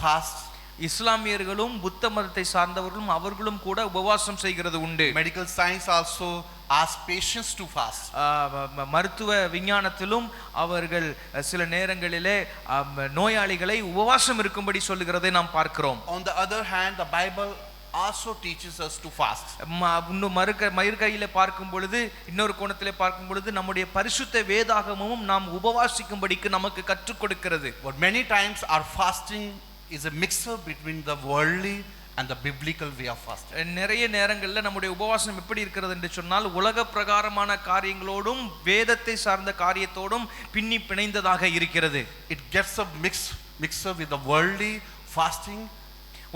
fast. இஸ்லாமியர்களும் புத்த மதத்தை சார்ந்தவர்களும் அவர்களும் கூட உபவாசம் செய்கிறது உண்டு. Medical science also asks patients to fast. மருத்துவ விஞ்ஞானத்திலும் அவர்கள் சில நேரங்களிலே நோயாளிகளை உபவாசம் இருக்கும்படி சொல்லுகிறதை நாம் பார்க்கிறோம். On the other hand, the Bible also teaches us to fast. இன்னும் மறுகையில பார்க்கும் பொழுது, இன்னொரு கோணத்திலே பார்க்கும் பொழுது, நம்முடைய பரிசுத்த வேதாகமும் நாம் உபவாசிக்கும்படிக்கு நமக்கு கற்றுக் கொடுக்கிறது. But many times our fasting is a mixture between the worldly and the biblical way of fasting. நிறைய நேரங்களில் நம்முடைய உபவாசம் எப்படி இருக்கிறது என்று சொன்னால், உலக பிரகாரமான காரியங்களோடும் வேதத்தை சார்ந்த காரியத்தோடும் பின்னி பிணைந்ததாக இருக்கிறது. It gets a mixture with the worldly fasting.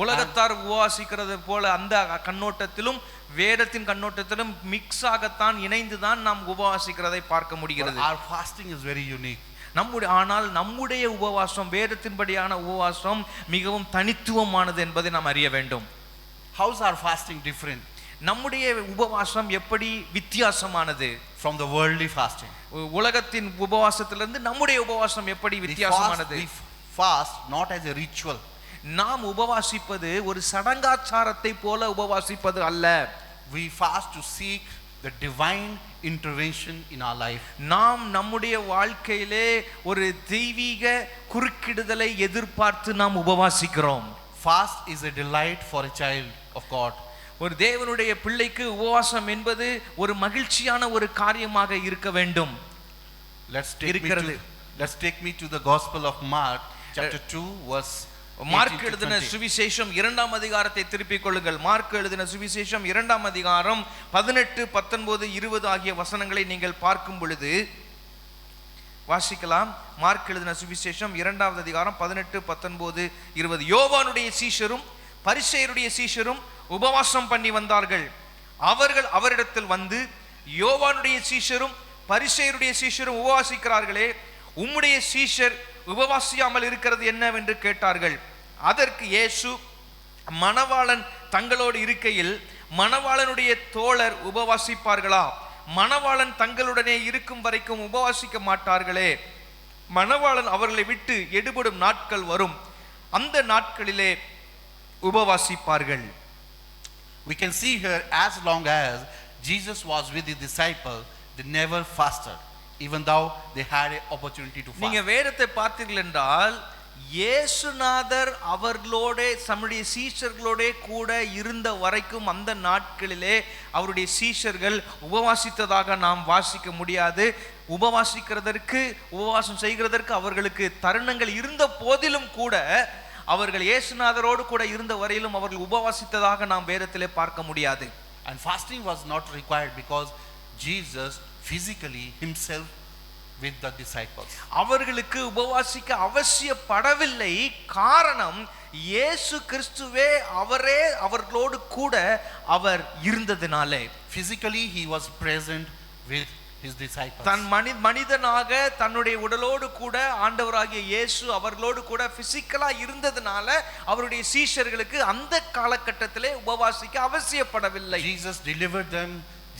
உலகத்தார் உபவாசிக்கிறது போல அந்த கண்ணோட்டத்திலும் வேதத்தின் கண்ணோட்டத்திலும் மிக்ஸ் ஆகத்தான் இணைந்துதான் நாம் உபவாசிக்கிறதை பார்க்க முடிகிறது. Our fasting is very unique. ஆனால் நம்முடைய உபவாசம், வேதத்தின்படியான உபவாசம் மிகவும் தனித்துவமானது என்பதை நாம் அறிய வேண்டும். How is our fasting different? நம்முடைய உபவாசம் எப்படி வித்தியாசமானது from the worldly fasting? உலகத்தின் உபவாசத்திலிருந்து நம்முடைய உபவாசம் எப்படி வித்தியாசமானது? We fast not as a ritual. நாம் உபவாசிப்பது ஒரு சடங்காச்சாரத்தை போல உபவாசிப்பது அல்ல. We fast to seek the divine intervention in our life. நாம் நம்முடைய வாழ்க்கையிலே ஒரு தெய்வீக குறுக்கிடுதலை எதிர்பார்த்து நாம் உபவாசிக்கிறோம். Fast is a delight for a child of God. ஒரு தேவனுடைய பிள்ளைக்கு உபவாசம் என்பது ஒரு மகிழ்ச்சியான ஒரு காரியமாக இருக்க வேண்டும். Let's take me to the Gospel of Mark chapter 2 verse mark எழுதின சுவிசேஷம் 2ஆம் அதிகாரத்தை திருப்பிக் கொள்ளுங்கள். மார்க் எழுதின சுவிசேஷம் 2ஆம் அதிகாரம் 18, 19, 20 ஆகிய வசனங்களை நீங்கள் பார்க்கும் பொழுது வாசிக்கலாம். மார்க் எழுதின சுவிசேஷம் 2ஆவது அதிகாரம் 18, 19, 20. யோவானுடைய சீஷரும் பரிசேயருடைய சீஷரும் உபவாசம் பண்ணி வந்தார்கள். அவர்கள் அவரிடத்தில் வந்து, யோவானுடைய சீஷரும் பரிசேயருடைய சீஷரும் உபவாசிக்கிறார்களே, உம்முடைய சீஷர் உபவாசியாமல் இருக்கிறது என்னவென்று கேட்டார்கள். அதற்கு இயேசு, மணவாளன் தங்களோடு இருக்கையில் மணவாளனுடைய தோழர் உபவாசிப்பார்களா? மணவாளன் தங்களுடனே இருக்கும் வரைக்கும் உபவாசிக்க மாட்டார்களே. மணவாளன் அவர்களை விட்டு எடுபடும் நாட்கள் வரும், அந்த நாட்களிலே உபவாசிப்பார்கள். We can see here, as long as Jesus was with the disciples, they never fasted, even though they had an opportunity to fast. நீங்க வேதத்தை பார்த்தீர்கள் என்றால், இயேசுநாதர் அவர்களோட தம்முடைய சீஷர்களோட கூட இருந்த வரைக்கும் அந்த நாட்களிலே அவருடைய சீஷர்கள் உபவாசித்ததாக நாம் வாசிக்க முடியாது. உபவாசம் செய்கிறதற்கு அவர்களுக்கு தருணங்கள் இருந்த போதிலும் கூட, அவர்கள் இயேசுநாதரோடு கூட இருந்த வரையிலும் அவர்கள் உபவாசித்ததாக நாம் வேதத்திலே பார்க்க முடியாது. And fasting was not required because Jesus physically himself with the disciples. அவர்களுக்கு உபவாசிக்க அவசியப்படவில்லை. காரணம், இயேசு கிறிஸ்துவே அவரே அவர்களோடு கூட அவர் இருந்ததினாலே. Physically he was present with his disciples. தன் மனிதனாக தன்னுடைய உடலோடு கூட ஆண்டவராகிய இயேசு அவர்களோடு கூட பிசிக்கலா இருந்ததினால அவருடைய சீஷர்களுக்கு அந்த காலகட்டத்திலே உபவாசிக்க அவசியப்படவில்லை. Jesus delivered them,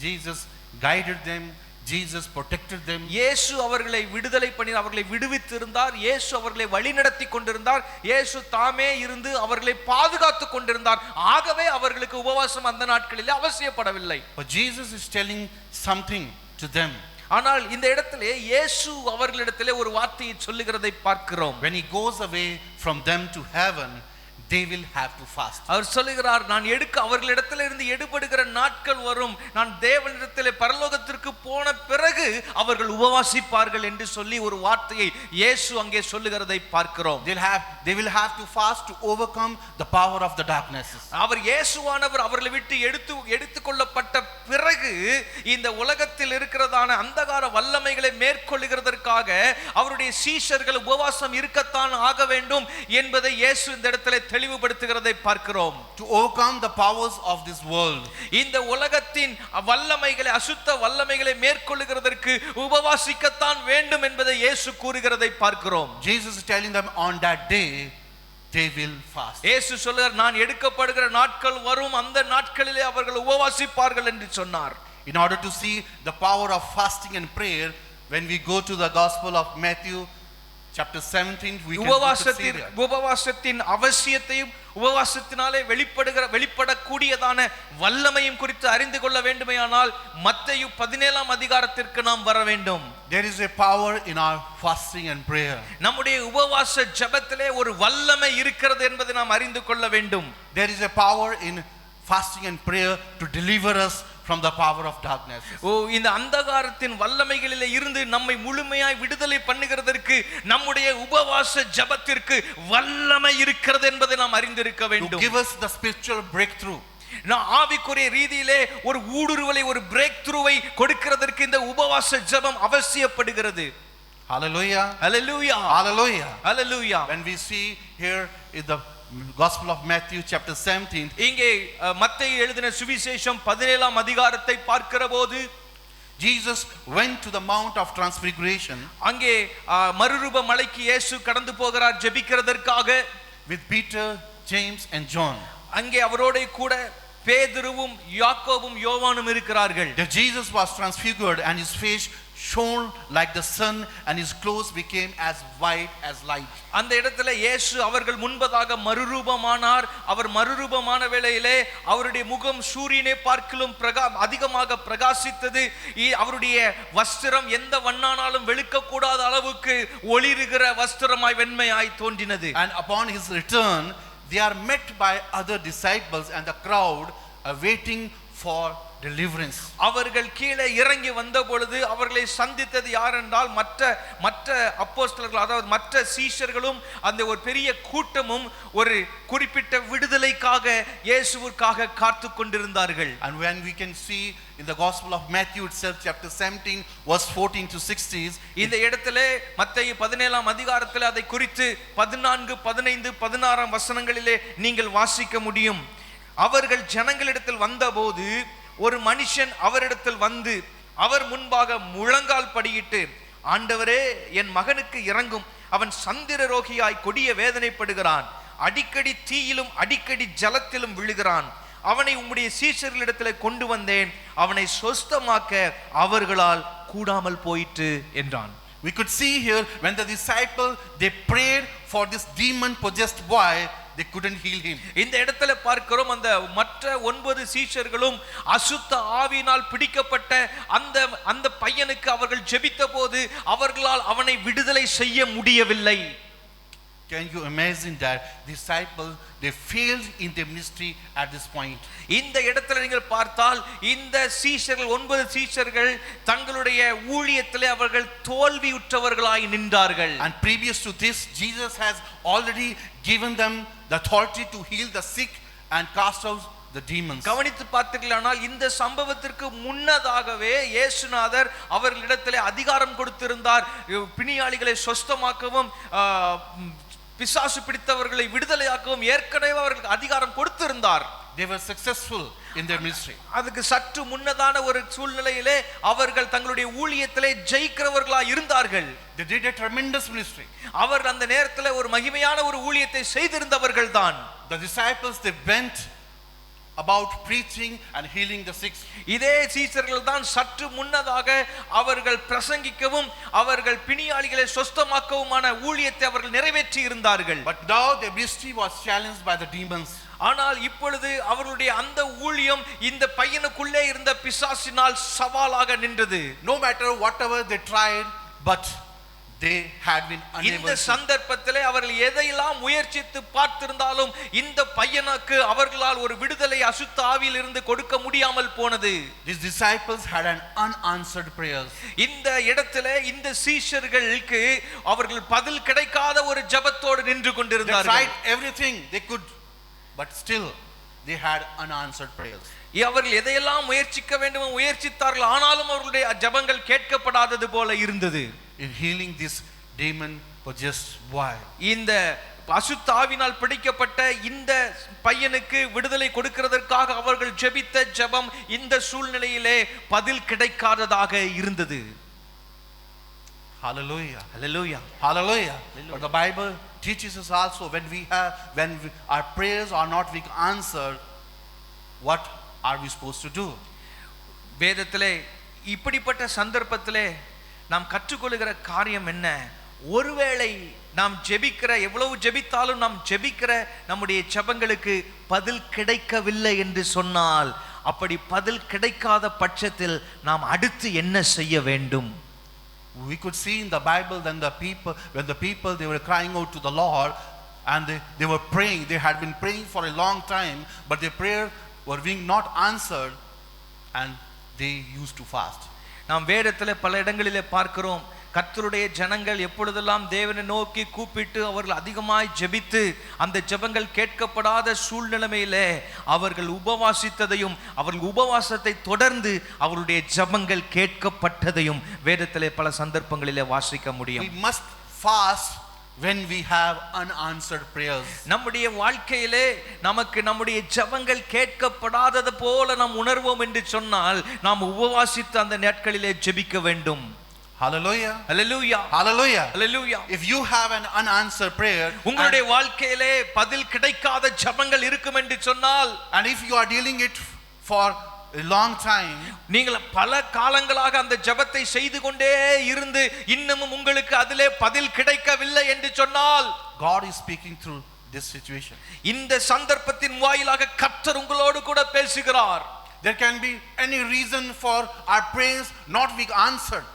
Jesus guided them, Jesus protected them. இயேசு அவர்களை விடுதலை பண்ணி அவர்களை விடுவித்திருந்தார். இயேசு அவர்களை வழிநடத்தி கொண்டிருந்தார். இயேசு தாமே இருந்து அவர்களை பாதுகாத்து கொண்டிருந்தார். ஆகவே அவர்களுக்கு உபவாசம் அந்த நாட்களில் அவசியப்படவில்லை. But Jesus is telling something to them. ஆனால் இந்த இடத்திலே இயேசு அவர்களிடத்திலே ஒரு வார்த்தையை சொல்லுகிறதை பார்க்கிறோம். When he goes away from them to heaven, they will have to fast. அவர் சொல்லுகிறார், நான் அவர்களிடத்தில் இருந்து எடுபடுகிற நாட்கள் வரும், நான் தேவனிடத்திலே பரலோகத்திற்கு போன பிறகு அவர்கள் உபவாசிப்பார்கள் என்று சொல்லி ஒரு வார்த்தையை இயேசு அங்கே சொல்லுகிறதை பார்க்கிறோம். They will have to fast to overcome the power of the darkness. அவர் இயேசுவானவர் அவர்களை விட்டு எடுத்துக்கொள்ளப்பட்ட பிறகு இந்த உலகத்தில் இருக்கிறதான அந்தகார வல்லமைகளை மேற்கொள்ளுகிறதற்காக அவருடைய சீஷர்கள் உபவாசம் இருக்கத்தான் ஆக வேண்டும் என்பதை இயேசு இந்த இடத்திலே தெளிவுபடுத்துகிறதை பார்க்கிறோம். To overcome the powers of this world. இந்த உலகத்தின் வல்லமைகளை, அசுத்த வல்லமைகளை மேற்கொள்ளுகிறதற்கு உபவாசிக்கத்தான் வேண்டும் என்பதை இயேசு கூறுகிறதை பார்க்கிறோம். Jesus is telling them on that day they will fast. இயேசு சொல்றார், நான் எடுக்கப்படுகிற நாட்கள் வரும், அந்த நாட்களிலே அவர்கள் உபவாசிப்பார்கள் என்று சொன்னார். In order to see the power of fasting and prayer, when we go to the Gospel of Matthew chapter 17, we can உபவாசத்தின் அவசியத்தையும் உபவாசத்தினாலே வெளிப்படக்கூடியதான வல்லமையும் குறித்து அறிந்து கொள்ள வேண்டுமேயானால் மத்தேயு 17ஆம் அதிகாரத்திற்கு நாம் வர வேண்டும். There is a power in our fasting and prayer. நம்முடைய உபவாச ஜெபத்திலே ஒரு வல்லமை இருக்கிறது என்பதை நாம் அறிந்து கொள்ள வேண்டும். There is a power in fasting and prayer to deliver us from the power of darkness. இந்த அந்தகாரத்தின் வல்லமைகளிலே இருந்து நம்மை முழுமையாய் விடுதலை பண்ணுகிறதற்கு நம்முடைய உபவாச ஜெபத்திற்கு வல்லமை இருக்கிறது என்பதை நாம் அறிந்திருக்க வேண்டும். To give us the spiritual breakthrough. நான் ஆவிக்குரிய ரீதியிலே ஒரு ஊடுருவலை, ஒரு பிரேக் த்ரூவை கொடுக்கிறதற்கு இந்த உபவாச ஜெபம் அவசியப்படுகிறது. Hallelujah. Hallelujah. Hallelujah. Hallelujah. When we see here in the Gospel of Matthew chapter 17, இங்கே மத்தேயு எழுதின சுவிசேஷம் 17ஆம் அதிகாரத்தை பார்க்கிறபோது Jesus went to the Mount of Transfiguration. அங்கே மறுரூப மலைக்கு இயேசு கடந்து போகிறார் ஜெபிக்கிறதற்காக. With Peter, James and John. அங்கே அவரோட கூட பேதுருவும் யாக்கோபும் யோவானும் இருக்கிறார்கள். Jesus was transfigured and his face shone like the sun and his clothes became as white as light. அந்த இடத்துல இயேசு அவர்கள் முன்பதாக மறுரூபமானார். அவர் மறுரூபமான வேளையிலே அவருடைய முகம் சூரியனை பார்க்கிலும் அதிகமாக பிரகாசித்தது. அவருடைய வஸ்திரம் எந்த வண்ணானாலும் வெளுக்க கூடாத அளவுக்கு ஒளிருகிற வஸ்திரமாய் வெண்மையாய் தோன்றினது. And upon his return they are met by other disciples and the crowd are waiting for deliverance. அவர்கள் கீழே இறங்கி வந்த பொழுது அவர்களை சந்தித்தது யார் என்றால் மற்ற அப்போஸ்தலர்கள், அதாவது மற்ற சீஷர்களும் அந்த ஒரு பெரிய கூட்டமும் ஒரு குறிப்பிட்ட விடுதலைக்காக இயேசுவுக்காக காத்து கொண்டிருந்தார்கள். And when we can see in the Gospel of Matthew itself chapter 17 verse 14 to 16, இந்த இடத்திலே மத்தேயு 17ஆம் அதிகாரத்திலே அதை குறித்து 14, 15, 16 வசனங்களிலே நீங்கள் வாசிக்க முடியும். அவர்கள் ஜனங்களிடத்தில் வந்தபோது ஒரு மனுஷன் அவரிடத்தில் வந்து அவர் முன்பாக முழங்கால் படியிட்டு, ஆண்டவரே, என் மகனுக்கு இரங்கும், அவன் சந்திர ரோகியாய் கொடிய வேதனைப்படுகிறான், அடிக்கடி தீயிலும் அடிக்கடி ஜலத்திலும் விழுகிறான், அவனை உம்முடைய சீஷர்களிடத்தில் கொண்டு வந்தேன், அவனை சொஸ்தமாக்க அவர்களால் கூடாமல் போயிற்று என்றான். We could see here when the disciples they prayed for this demon possessed boy, they couldn't heal him. இந்த இடத்துல பார்க்கிறோம், அந்த மற்ற 9 சீஷர்களும் அசுத்த ஆவியினால் பிடிக்கப்பட்ட அந்த பையனுக்கு அவர்கள் ஜெபித்த போது அவர்களால் அவனை விடுதலை செய்ய முடியவில்லை. Can you imagine that disciples they failed in their ministry at this point? இந்த இடத்துல நீங்கள் பார்த்தால் இந்த சீஷர்கள் 9 சீஷர்கள் தங்களுடைய ஊழியத்திலே அவர்கள் தோல்வியுற்றவர்களாய் நின்றார்கள். And previous to this Jesus has already given them the authority to heal the sick and cast out the demons. கவனித்து பார்த்தீர்களானால் இந்த சம்பவத்திற்கு முன்னதாகவே இயேசுநாதர் அவர்களிடத்திலே அதிகாரம் கொடுத்திருந்தார். பிணியாளிகளை சொஸ்தமாக்கவும் பிசாசு பிடித்தவர்களை விடுதலையாக்கவும் ஏற்கனவே அவர்களுக்கு அதிகாரம் கொடுத்திருந்தார். They were successful in their ministry. அதுக்கு சற்று முன்னதான ஒரு சூழ்நிலையிலே அவர்கள் தங்களுடைய ஊழியத்திலே ஜெயிக்கிறவர்களாய் இருந்தார்கள். They did a tremendous ministry. அவர்கள் அந்த நேரத்தில் ஒரு மகிமையான ஒரு ஊழியத்தை செய்திருந்தவர்கள் தான். The disciples they went about preaching and healing the sick. இதே சீஷர்கள் தான் சற்று முன்னதாக அவர்கள் பிரசங்கிக்கவும் அவர்கள் பிணியாளிகளை சொஸ்தமாக்கவுமான ஊழியத்தை அவர்கள் நிறைவேற்றி இருந்தார்கள். But now their ministry was challenged by the demons. ஆனால் இப்பொழுது அவர்களுடைய அந்த ஊழியம் இந்த பையனுக்குள்ளே இருந்த பிசாசினால் சவாலாக நின்றது. No matter whatever they tried, but they had been unable. இந்த சந்தர்ப்பத்திலே அவர்கள் எதையெல்லாம் முயற்சித்து பார்த்திருந்தாலும் இந்த பையனுக்கு அவர்களால் ஒரு விடுதலை அசுத்த ஆவியில் இருந்து கொடுக்க முடியாமல் போனது. These disciples had an unanswered prayers. இந்த இடத்திலே இந்த சீஷர்களுக்கு அவர்கள் பதில் கிடைக்காத ஒரு ஜெபத்தோடு நின்று They கொண்டிருந்தார்கள். tried everything they could, but still they had unanswered prayers. அவர்கள் எதையெல்லாம் முயற்சிக்க வேண்டுமோ முயற்சித்தார்கள், ஆனாலும் அவர்களுடைய ஜெபங்கள் கேட்கப்படாதது போல இருந்தது. In healing this demon possessed boy, இந்த அசுத்த ஆவியினால் பிடிக்கப்பட்ட இந்த பையனுக்கு விடுதலை கொடுக்கிறதற்காக அவர்கள் ஜெபித்த ஜெபம் இந்த சூழ்நிலையிலே பதில் கிடைக்காததாக இருந்தது. hallelujah, hallelujah, hallelujah. But the Bible teaches us also our prayers are not being answered, what are we supposed to do? வேதத்திலே இப்படிப்பட்ட சந்தர்ப்பத்திலே நாம் கற்றுக்கொள்கிற காரியம் என்ன? ஒருவேளை நாம் ஜெபிக்கிற எவ்வளவு ஜெபித்தாலும் நாம் ஜெபிக்கிற நம்முடைய ஜெபங்களுக்கு பதில் கிடைக்கவில்லை என்று சொன்னால், அப்படி பதில் கிடைக்காத பட்சத்தில் நாம் அடுத்து என்ன செய்ய வேண்டும்? We could see in the Bible when the people they were crying out to the Lord and they were praying. They had been praying for a long time, but their prayer were being not answered, and they used to fast. நாம் வேதத்திலே பல இடங்களிலே பார்க்கிறோம், கர்த்தருடைய ஜனங்கள் எப்பொழுதெல்லாம் தேவனை நோக்கி கூப்பிட்டு அவர்கள் அதிகமாய் ஜெபித்து அந்த ஜெபங்கள் கேட்கப்படாத சூழ்நிலையிலே அவர்கள் உபவாசித்ததையும் அவர்கள் உபவாசத்தை தொடர்ந்து அவருடைய ஜெபங்கள் கேட்கப்பட்டதையும் வேதத்திலே பல சந்தர்ப்பங்களிலே வாசிக்க முடியும். We must fast when we have unanswered prayers. நம்முடைய வாழ்க்கையிலே நமக்கு நம்முடைய ஜெபங்கள் கேட்கப்படாதது போல நாம் உணர்வோம் என்று சொன்னால் நாம் உபவாசித்து அந்த நாட்களிலே ஜெபிக்க வேண்டும். Hallelujah, hallelujah, hallelujah, hallelujah. If you have an unanswered prayer, உங்களுடைய வாழ்க்கையிலே பதில் கிடைக்காத ஜெபங்கள் இருக்கும் என்று சொன்னால், and if you are dealing it for a long time, நீங்கள் பல காலங்களாக அந்த ஜெபத்தை செய்து கொண்டே இருந்து இன்னமும் உங்களுக்கு அதிலே பதில் கிடைக்கவில்லை என்று சொன்னால், God is speaking through this situation. இந்த சந்தர்ப்பத்தின் வாயிலாக கர்த்தர் உங்களோடு கூட பேசுகிறார். There can be any reason for our prayers not being answered.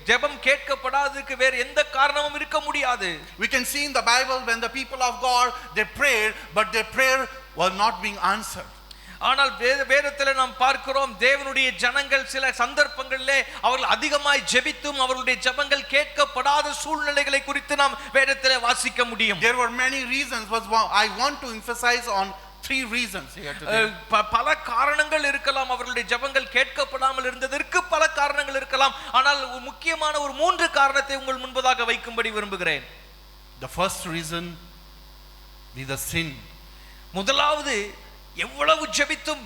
ஜெபம் கேட்கப்படாததுக்கு வேறு எந்த காரணமும் இருக்க முடியாது. We can see in the Bible when the people of God they prayed, but their prayer was not being answered. ஆனால் வேதத்திலே நாம் பார்க்கிறோம், தேவனுடைய ஜனங்கள் சில சந்தர்ப்பங்களிலே அவர்கள் அதிகமாய் ஜெபித்தும் அவர்களுடைய ஜெபங்கள் கேட்கப்படாத சூழ்நிலைகளை குறித்து நாம் வேதத்திலே வாசிக்க முடியும். There were many reasons, but I want to emphasize on 3 reasons here today. பல காரணங்கள் இருக்கலாம், அவர்களுடைய ஜெபங்கள் கேட்கப்படாமல் இருந்ததற்கு பல காரணங்கள் இருக்கலாம். ஆனால் முக்கியமான ஒரு 3 காரணத்தை உங்கள் முன்பதாக வைக்கும்படி விரும்புகிறேன். The first reason be the sin. முதலாவது, எவ்வளவு ஜெபித்தும்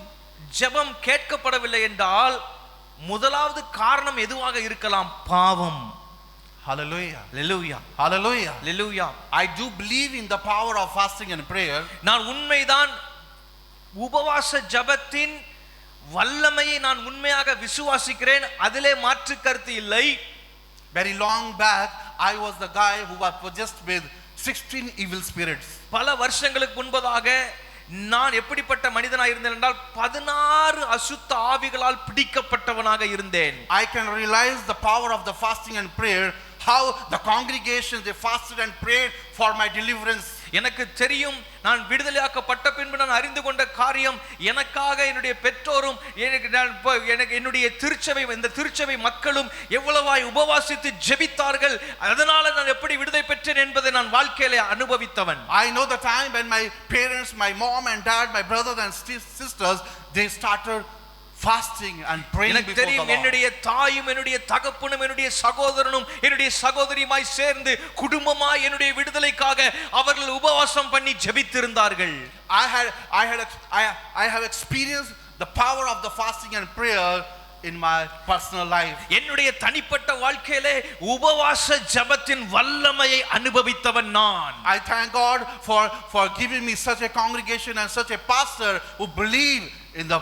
ஜெபம் கேட்கப்படவில்லை என்றால் முதலாவது காரணம் எதுவாக இருக்கலாம்? பாவம். Hallelujah, hallelujah, hallelujah, hallelujah. I do believe in the power of fasting and prayer. நான் உண்மைதான் உபவாச ஜெபத்தின் வல்லமையை நான் உண்மையாக விசுவாசிக்கிறேன், அதிலே மாற்று கருத்து இல்லை. Very long back I was the guy who was possessed with 16 evil spirits. பல வருஷங்களுக்கு முன்பதாக நான் எப்படிப்பட்ட மனிதனாக இருந்தேன் என்றால் 16 அசுத்த ஆவிகளால் பிடிக்கப்பட்டவனாக இருந்தேன். I can realize the power of the fasting and prayer, how the congregation they fasted and prayed for my deliverance. எனக்கு தெரியும், நான் விடுதலையாக்கப்பட்ட பின்பு நான் அறிந்து கொண்ட காரியம், எனக்காக என்னுடைய பெற்றோரும் எனக்கு என்னுடைய திருச்சபை இந்த திருச்சபை மக்களும் எவ்வளவாய் உபவாசித்து ஜெபித்தார்கள், அதனால நான் எப்படி விடுதலை பெற்றேன் என்பதை நான் வாழ்க்கையிலே அனுபவித்தவன். I know the time when my parents, my mom and dad, my brothers and sisters, they started fasting and praying எனக்கு before the தெரியும், Lord. என்னுடைய தாயும் என்னுடைய தகப்பனும் என்னுடைய சகோதரனும் என்னுடைய சகோதரியுமாய் சேர்ந்து குடும்பமாய் என்னுடைய விடுதலைக்காக அவர்கள் உபவாசம் பண்ணி ஜெபித்திருந்தார்கள். I have experienced the power of the fasting and prayer in my personal life. என்னுடைய தனிப்பட்ட வாழ்க்கையிலே உபவாச ஜெபத்தின் வல்லமையை அனுபவித்தவன் நான். I thank God for giving me such a congregation and such a pastor who believe in the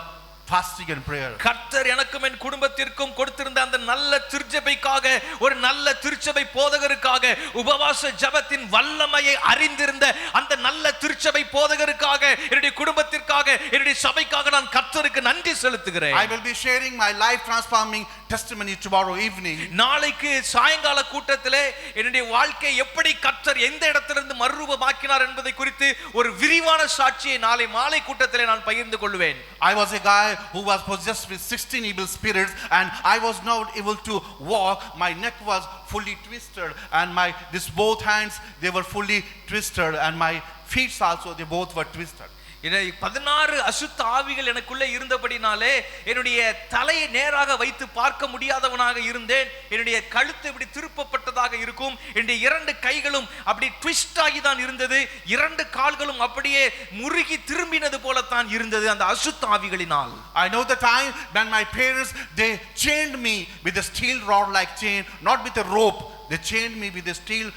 fasting and prayer. கர்த்தர் எனக்கும் என் குடும்பத்திற்கும் கொடுத்திருந்த அந்த நல்ல திருச்சபைக்காக, ஒரு நல்ல திருச்சபை போதகருக்காக, உபவாச ஜெபத்தின் வல்லமையை அறிந்திருந்த அந்த நல்ல திருச்சபை போதகருக்காக, என்னுடைய குடும்பத்திற்காக, என்னுடைய சபைக்காக நான் கர்த்தருக்கு நன்றி செலுத்துகிறேன். I will be sharing my life transforming testimony tomorrow evening. நாளைக்கு சாயங்கால கூட்டத்திலே என்னுடைய வாழ்க்கை எப்படி கர்த்தர் எந்த இடத்திலிருந்து மறுரூபமாக்கினார் என்பதை குறித்து ஒரு விரிவான சாட்சியை நாளை மாலை கூட்டத்திலே நான் பகிர்ந்து கொள்வேன். I was a guy who was possessed with 16 evil spirits, and I was not able to walk. My neck was fully twisted, and these both hands, they were fully twisted, and my feet also, they both were twisted. 16 அசுத்த ஆவிகள் எனக்குள்ளே இருந்தபடினாலே என்னுடைய தலையை நேராக வைத்து பார்க்க முடியாதவனாக இருந்தேன். என்னுடைய கழுத்து இப்படி திருப்பப்பட்டதாக இருக்கும். என்னுடைய 2 கைகளும் அப்படி ட்விஸ்ட் ஆகி தான் இருந்தது. 2 கால்களும் அப்படியே முறுகி திரும்பினது போல தான் இருந்தது அந்த அசுத்த ஆவிகளினால். I know the time when my parents, they chained me with a steel rod like chain, not with a rope. They chained me with a steel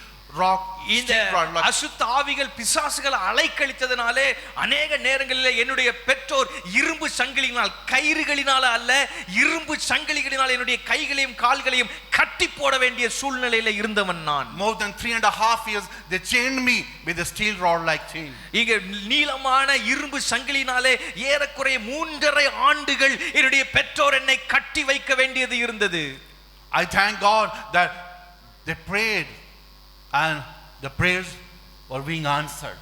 rock. இந்த அசுத்த ஆவிகள் பிசாசுகளை அலைக்கழித்ததனாலே அநேக நேரங்களில் என்னுடைய பெற்றோர் இரும்பு சங்கிலியினால், கயிறுகளினால அல்ல, இரும்பு சங்கிலிகளினால் என்னுடைய கைகளையும் கால்களையும் கட்டி போட வேண்டிய சூழ்நிலையில இருந்தவன் நான். More than 3.5 years they chained me with a steel rod like chain. இங்க நீளமான இரும்பு சங்கிலினாலே ஏறக்குறைய 3.5 ஆண்டுகள் என்னுடைய பெற்றோர் என்னை கட்டி வைக்க வேண்டியது இருந்தது. I thank God that they prayed and the prayers were being answered.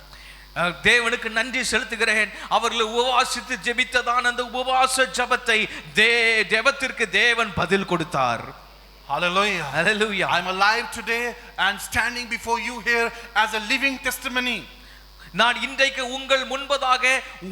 தேவனுக்கு நன்றி செலுத்துகிறேன். அவர்கள் உபவாசித்து ஜெபித்ததான அந்த உபவாச ஜெபத்தை ஜெபத்திற்கு தேவன் பதில் கொடுத்தார். Hallelujah. Hallelujah. I'm alive today and standing before you here as a living testimony. நான் இன்றைக்கு உங்கள் முன்பதாக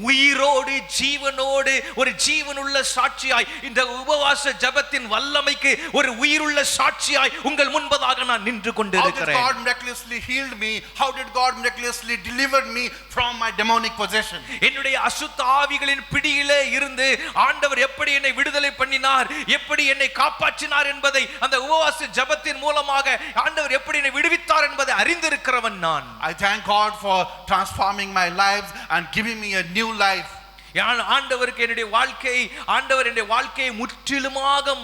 உயிரோடு ஜீவனோடு ஒரு ஜீவனுள்ள சாட்சியாய், இந்த உபவாச ஜெபத்தின் வல்லமைக்கு ஒரு உயிருள்ள சாட்சியாய் உங்கள் முன்பதாக நான் நின்று கொண்டிருக்கிறேன். How did God miraculously healed me? How did God miraculously delivered me from my demonic possession? என்னுடைய அசுத்த ஆவிகளின் பிடியிலே இருந்து ஆண்டவர் எப்படி என்னை விடுதலை பண்ணினார், எப்படி என்னை காப்பாற்றினார் என்பதை அந்த உபவாச ஜெபத்தின் மூலமாக ஆண்டவர் எப்படி என்னை விடுவித்தார் என்பதை அறிந்திருக்கிறவன் நான். I thank God for transforming my lives and giving me a new life. ஆண்டவருக்கு ஆண்டவர் என்னுடைய வாழ்க்கையை முற்றிலுமாக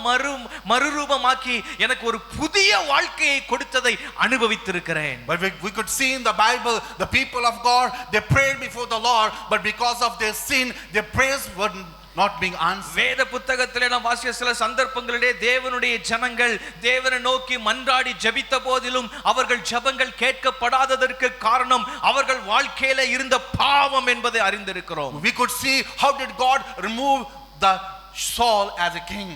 மறுரூபமாக்கி எனக்கு ஒரு புதிய வாழ்க்கையை கொடுத்ததை அனுபவித்திருக்கிறேன். But we could see in the Bible, the people of God, they prayed before the Lord, but because of their sin, their prayers were not being answered. வேத புத்தகத்திலே நாம் வாசித்த சில சந்தர்ப்பங்களிலே தேவனுடைய ஜனங்கள் தேவனை நோக்கி மன்றாடி ஜெபித்த போதிலும் அவர்கள் ஜெபங்கள் கேட்கப்படாததற்கு காரணம் அவர்கள் வாழ்க்கையில இருந்த பாவம் என்பதை அறிந்திருக்கிறோம். We could see how did God remove the Saul as a king.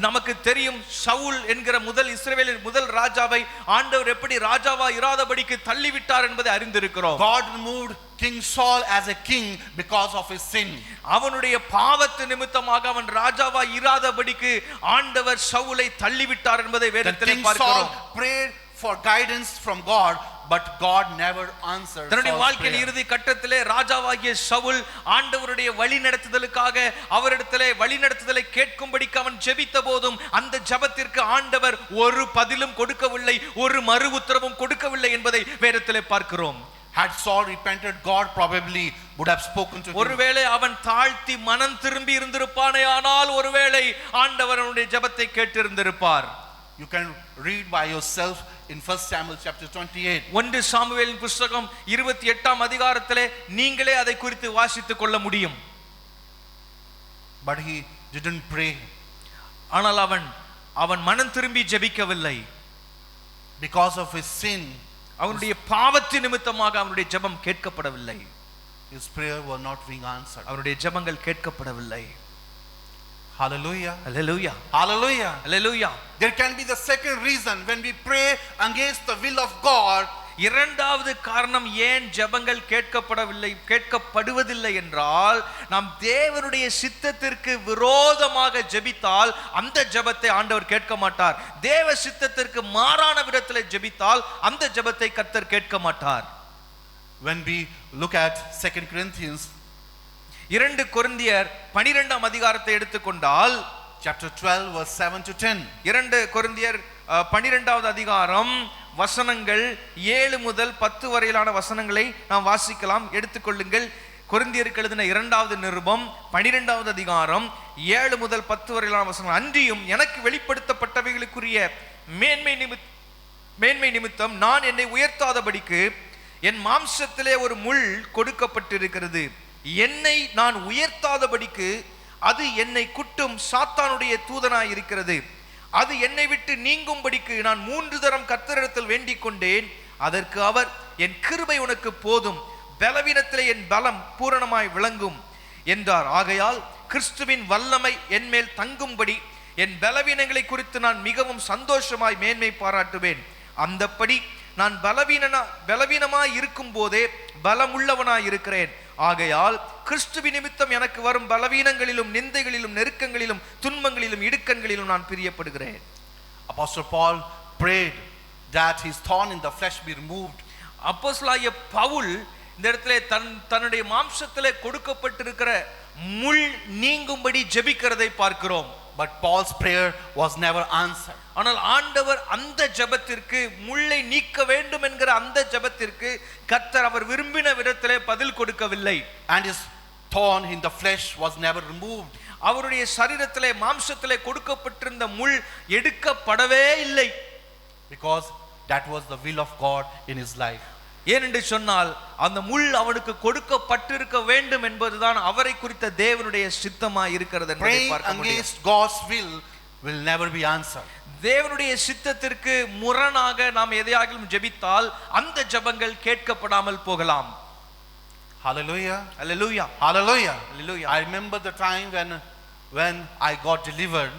நமக்கு தெரியும் சவுல் என்கிற இஸ்ரவேலின் முதல் ராஜாவை ஆண்டவர் எப்படி ராஜாவா இராதபடிக்கு தள்ளிவிட்டார் என்பதை அறிந்திருக்கிறோம். God removed King Saul as a king because of his sin. அவனுடைய பாவத்து நிமித்தமாக அவன் ராஜாவா இராதபடிக்கு ஆண்டவர் சவுலை தள்ளிவிட்டார் என்பதை வேதத்திலே பார்க்கிறோம். King Saul prayed for guidance from God, but God never answered. தன்னுடைய வாழ்க்கையின் இறுதி கட்டத்திலே ராஜாவாகிய சவுல் ஆண்டவருடைய வழிநடத்துதலுக்காக அவரிடத்திலே வழிநடத்துதலை கேட்கும்படிக்கு அவன் ஜெபித்த போதும் அந்த ஜெபத்திற்கு ஆண்டவர் ஒரு பதிலும் கொடுக்கவில்லை, ஒரு மறு உத்தரவும் கொடுக்கவில்லை என்பதை வேதத்திலே பார்க்கிறோம். Had Saul repented, God probably would have spoken to him. ஒருவேளை அவன் தாழ்த்தி மனம் திரும்பி இருந்திருப்பானே, ஆனால் ஒருவேளை ஆண்டவர் அவனுடைய ஜெபத்தை கேட்டிருந்திருப்பார். You can read by yourself in 1 Samuel chapter 28. 1 சாமுவேலின் புத்தகம் 28ஆம் அதிகாரத்திலே நீங்களே அதை குறித்து வாசித்துக் கொள்ள முடியும். But he didn't pray. ஆனால் அவன் மனம் திரும்பி ஜெபிக்கவில்லை. Because of his sin, அவனுடைய பாவத்தின் நிமித்தமாக அவனுடைய ஜெபம் கேட்கப்படவில்லை. his prayer were not being answered. அவனுடைய ஜெபங்கள் கேட்கப்படவில்லை. Hallelujah. Hallelujah. Hallelujah. Hallelujah. There can be the second reason when we pray against the will of God. இரண்டாவது காரணம் ஏன் ஜெபங்கள் கேட்கப்படுவதில்லை என்றால் நாம் தேவனுடைய சித்தத்திற்கு விரோதமாக ஜெபித்தால் அந்த ஜெபத்தை ஆண்டவர் கேட்க மாட்டார். தேவ சித்தத்திற்கு மாறான விதத்தில் ஜெபித்தால் அந்த ஜெபத்தை கர்த்தர் கேட்க மாட்டார். When we look at 2 Corinthians 2 கொரிந்தியர் 12ஆம் அதிகாரத்தை எடுத்துக்கொண்டால் chapter 12 verse 7 to 10. 2 கொரிந்தியர் 12வது அதிகாரம் வசனங்கள் 7 முதல் 10 வரையிலான வசனங்களை நாம் வாசிக்கலாம். எடுத்துக்கொள்ளுங்கள். கொரிந்தியருக்கு எழுதின 2வது நிருபம் 12வது அதிகாரம் 7 முதல் 10 வரையிலான வசனங்கள். அன்றியும் எனக்கு வெளிப்படுத்தப்பட்டவைகளுக்குரிய மேன்மை நிமித்தம் நான் என்னை உயர்த்தாதபடிக்கு என் மாம்சத்திலே ஒரு முள் கொடுக்கப்பட்டிருக்கிறது. என்னை நான் உயர்த்தாதபடிக்கு அது என்னை குட்டும் சாத்தானுடைய தூதனாய் இருக்கிறது. அது என்னை விட்டு நீங்கும்படிக்கு நான் 3 தரம் கர்த்தரிடத்தில் வேண்டிக் கொண்டேன். அதற்கு அவர், என் கிருபை உனக்கு போதும், பலவீனத்திலே என் பலம் பூரணமாய் விளங்கும் என்றார். ஆகையால் கிறிஸ்துவின் வல்லமை என் மேல் தங்கும்படி என் பலவீனங்களை குறித்து நான் மிகவும் சந்தோஷமாய் மேன்மை பாராட்டுவேன். அந்தப்படி நான் பலவீனமாய் இருக்கும் போதே பலமுள்ளவனாய் இருக்கிறேன். ஆகையால் கிறிஸ்துவின் நிமித்தம் எனக்கு வரும் பலவீனங்களிலும் நிந்தைகளிலும் நெருக்கங்களிலும் துன்பங்களிலும் இடுக்கண்களிலும் நான் பிரியப்படுகிறேன். Apostle Paul prayed that his thorn in the flesh be removed. அப்போஸ்தலனாகிய பவுல் இந்த இடத்திலே தன்னுடைய மாம்சத்திலே கொடுக்கப்பட்டிருக்கிற முள் நீங்கும்படி ஜெபிக்கிறதை பார்க்கிறோம். But Paul's prayer was never answered. ஆனால் ஆண்டவர் அந்த ஜெபத்திற்கு, முள்ளை நீக்க வேண்டும் என்கிற அந்த ஜெபத்திற்கு கர்த்தர் அவர் விரும்பின விதத்திலே பதில் கொடுக்கவில்லை. And his thorn in the flesh was never removed. அவருடைய சரீரத்திலே மாம்சத்திலே கொடுக்கப்பட்டிருந்த முள் எடுக்கப்படவே இல்லை. Because that was the will of God in his life. ஏனென்று சொன்னால் அந்த முள் அவனுக்கு கொடுக்கப்பட்டிருக்க வேண்டும் என்பதுதான் அவரை குறித்த தேவனுடைய சித்தமாய் இருக்கிறது என்பதை பார்க்க முடியும். Praying against God's will never be answered. தேவனுடைய சித்தத்திற்கு முரணாக நாம் எதையாகிலும் ஜெபித்தால் அந்த ஜெபங்கள் கேட்கப்படாமல் போகலாம். Hallelujah. Hallelujah. Hallelujah. Hallelujah. I remember the time when I got delivered.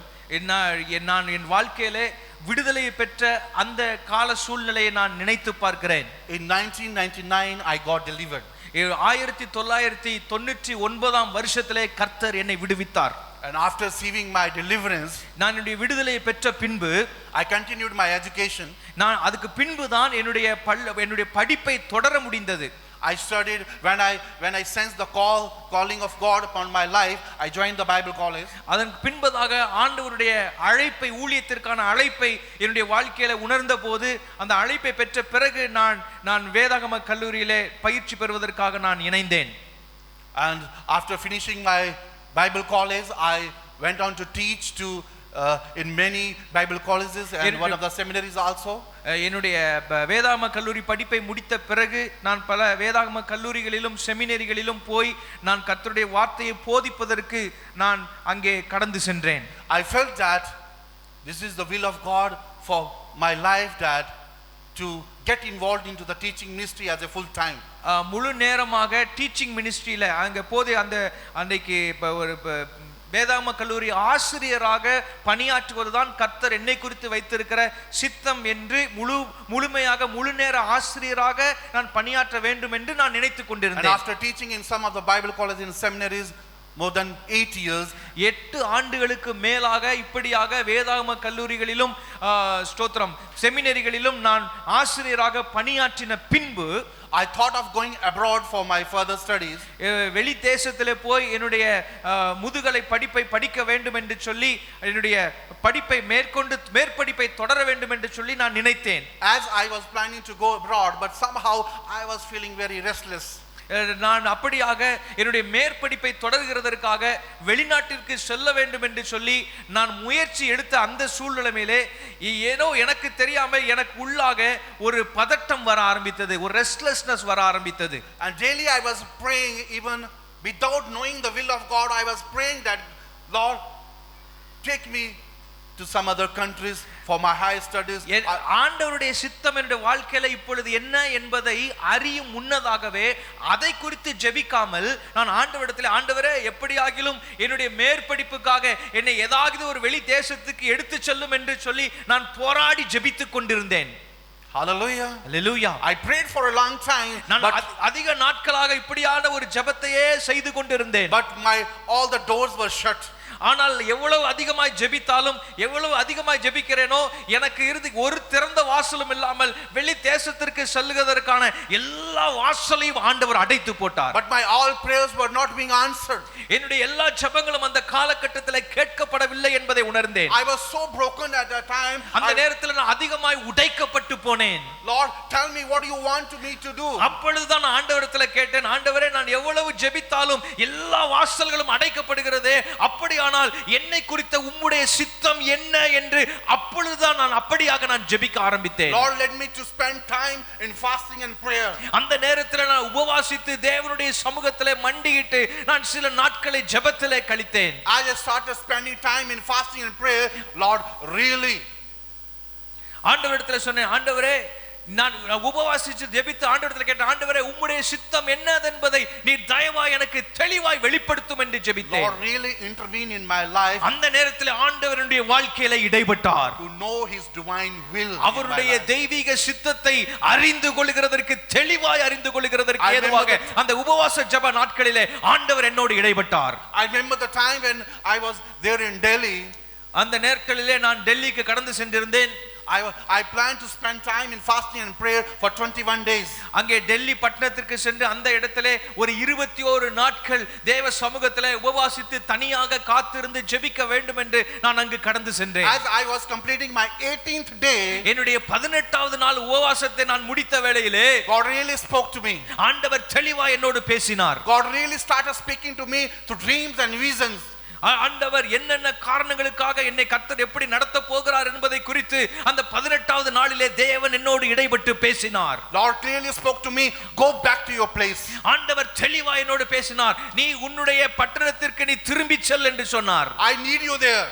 நான் என் வாழ்க்கையிலே விடுதலையை பெற்ற அந்த கால சூழ்நிலையை நான் நினைத்து பார்க்கிறேன். In 1999 I got delivered. 1999 வருஷத்திலே கர்த்தர் என்னை விடுவித்தார். And after receiving my deliverance, நான் என்னுடைய விடுதலையை பெற்ற பின்பு I continued my education. நான் அதுக்கு பின்பு தான் என்னுடைய படிப்பை தொடர முடிந்தது. I studied when I sensed the calling of God upon my life. I joined the Bible college. அதன் பின்பதாக ஆண்டவருடைய அழைப்பை, ஊழியத்திற்கான அழைப்பை என்னுடைய வாழ்க்கையில உணர்ந்த போது, அந்த அழைப்பை பெற்ற பிறகு நான் வேதாகம கல்லூரியிலே பயிற்சி பெறுவதற்காக நான் இணைந்தேன். And after finishing my Bible college, I went on to teach in many Bible colleges and one of the seminaries also. என்னுடைய வேதாகம கல்லூரி படிப்பை முடித்த பிறகு நான் பல வேதாகம கல்லூரிகளிலும் செமினரிகளிலும் போய் நான் கர்த்தருடைய வார்த்தையை போதிப்பதற்கு நான் அங்கே கடந்து சென்றேன். I felt that this is the will of God for my life, that to get involved into the teaching ministry as a full time. முழு நேரமாக டீச்சிங் மினிஸ்ட்ரியில அங்கே போது அன்றைக்கு ஒரு வேதாகம கல்லூரி ஆசிரியராக பணியாற்றுவதுதான் கர்த்தர் என்னை குறித்து வைத்திருக்கிற சித்தம் என்று முழுமையாக முழு நேர ஆசிரியராக நான் பணியாற்ற வேண்டும் என்று நான் நினைத்துக் கொண்டிருந்தேன். And after teaching in some of the Bible colleges and seminaries more than 8 years, 8 ஆண்டுகளுக்கு மேலாக இப்படியாக வேதாகம கல்லூரிகளிலும் ஸ்தோத்திரம் செமினரிகளிலும் நான் ஆசிரியராக பணியாற்றின பின்பு I thought of going abroad for my further studies. வெளி தேசத்திலே போய் என்னுடைய முதுகலை படிப்பை படிக்க வேண்டும் என்று சொல்லி என்னுடைய படிப்பை மேற்படிப்பை தொடர வேண்டும் என்று சொல்லி நான் நினைத்தேன். As I was planning to go abroad, but somehow I was feeling very restless. நான் அப்படியாக என்னுடைய மேற்படிப்பை தொடர்கிறதற்காக வெளிநாட்டிற்கு செல்ல வேண்டும் என்று சொல்லி நான் முயற்சி எடுத்த அந்த சூழ்நிலையிலே ஏனோ எனக்கு தெரியாமல் எனக்கு உள்ளாக ஒரு பதட்டம் வர ஆரம்பித்தது, ஒரு ரெஸ்ட்லெஸ்னஸ் வர ஆரம்பித்தது. And daily I was praying, even without knowing the will of God, I was praying that Lord, take me to some other countries for my higher studies. ஆண்டவருடைய சித்தம் என்னுடைய வாழ்க்கையில இப்பொழுது என்ன என்பதை அறியும் முன்னதாகவே அதை குறித்து ஜெபிக்காமல் நான் ஆண்டவரிடத்தில், ஆண்டவரே எப்படியாகிலும் என்னுடைய மேற்படிப்புக்காக என்னை ஏதாவது ஒரு வெளி தேசத்துக்கு எடுத்து செல்லும் என்று சொல்லி நான் போராடி ஜெபித்துக் கொண்டிருந்தேன். Hallelujah. Hallelujah. I prayed for a long time, but அதிக நாட்களாக இப்படியான ஒரு ஜெபத்தையே செய்து கொண்டிருந்தேன். But all the doors were shut. ஆனால் எவ்வளவு அதிகமாய் ஜெபித்தாலும் எவ்வளவு அதிகமாய் ஜெபிக்கிறேனோ எனக்கு இறுதி ஒரு திறந்த வாசலும் இல்லாமல் வெளி தேசத்திற்கு செல்லுவதற்கான எல்லா வாசலையும் ஆண்டவர் அடைத்து போட்டார். But my all prayers were not being answered. என்னுடைய எல்லா ஜெபங்களும் அந்த காலகட்டத்தில் கேட்கப்படவில்லை என்பதை உணர்ந்தேன். I was so broken at that time. அந்த நேரத்தில் நான் அதிகமாய் உடைக்கப்பட்டு போனேன். Lord, tell me what you want me to do. அப்பொழுதுதான் ஆண்டவரிடத்தில் கேட்டேன், ஆண்டவரே நான் எவ்வளவு ஜெபித்தாலும் எல்லா வாசல்களும் அடைக்கப்படுகிறதே, அப்படியானால் என்னை குறித்த உம்முடைய சித்தம் என்ன என்று அப்பொழுதுதான் நான் ஜெபிக்க ஆரம்பித்தேன். Lord, let me to spend time in fasting and prayer. அந்த நேரத்தில் நான் உபவாசித்து தேவனுடைய சமூகத்திலே மண்டியிட்டு நான் சில நாட்களை ஜெபத்திலே கழித்தேன். As I started spending time in fasting and prayer, Lord, really ஆண்டவரிடத்தில் சொன்னேன், ஆண்டவரே நான் உபவாசித்து ஜெபித்து ஆண்டவரிடத்தில் கேட்டேன், ஆண்டவரே உம்முடைய சித்தம் என்னதென்பதை நீர் தயவாய் எனக்கு தெளிவாய் வெளிப்படுத்தும் என்று ஜெபித்தேன். Lord, really intervene in my life. அந்த நேரத்தில் ஆண்டவருடைய வாழ்க்கையில இடைப்பட்டார். To know his divine will. அவருடைய தெய்வீக சித்தத்தை அறிந்து கொள்கிறதற்கு தெளிவாய் அறிந்து கொள்கிறதற்கு ஏதுவாக அந்த உபவாச ஜெப நாட்களிலே ஆண்டவர் என்னோடு இடைப்பட்டார். I remember the time when I was there in Delhi. அந்த நேரங்களிலே நான் டெல்லிக்கு கடந்து சென்றிருந்தேன். I planned to spend time in fasting and prayer for 21 days. அங்கே டெல்லி பட்டணத்திற்கு சென்று அந்த இடத்திலே ஒரு 21 நாட்கள் தேவ சமூகத்திலே உபவாசித்து தனியாக காத்திருந்து ஜெபிக்க வேண்டும் என்று நான் அங்கு கடந்து சென்றேன். As I was completing my 18th day, என்னுடைய 18வது நாள் உபவாசத்தை நான் முடித்த வேளையிலே God really spoke to me. ஆண்டவர் தெளிவாய் என்னோடு பேசினார். God really started speaking to me through dreams and visions. ஆண்டவர் என்னென்ன காரணங்களுக்காக என்னை கர்த்தர் எப்படி நடத்த போகிறார் என்பதை குறித்து அந்த 18வது நாளிலே தேவன் என்னோடு இடைப்பட்டு பேசினார். Lord clearly spoke to me, go back to your place. ஆண்டவர் தெளிவாய் என்னோடு பேசினார், நீ உன்னுடைய பட்டணத்திற்கு நீ திரும்பி செல் என்று சொன்னார். I need you there.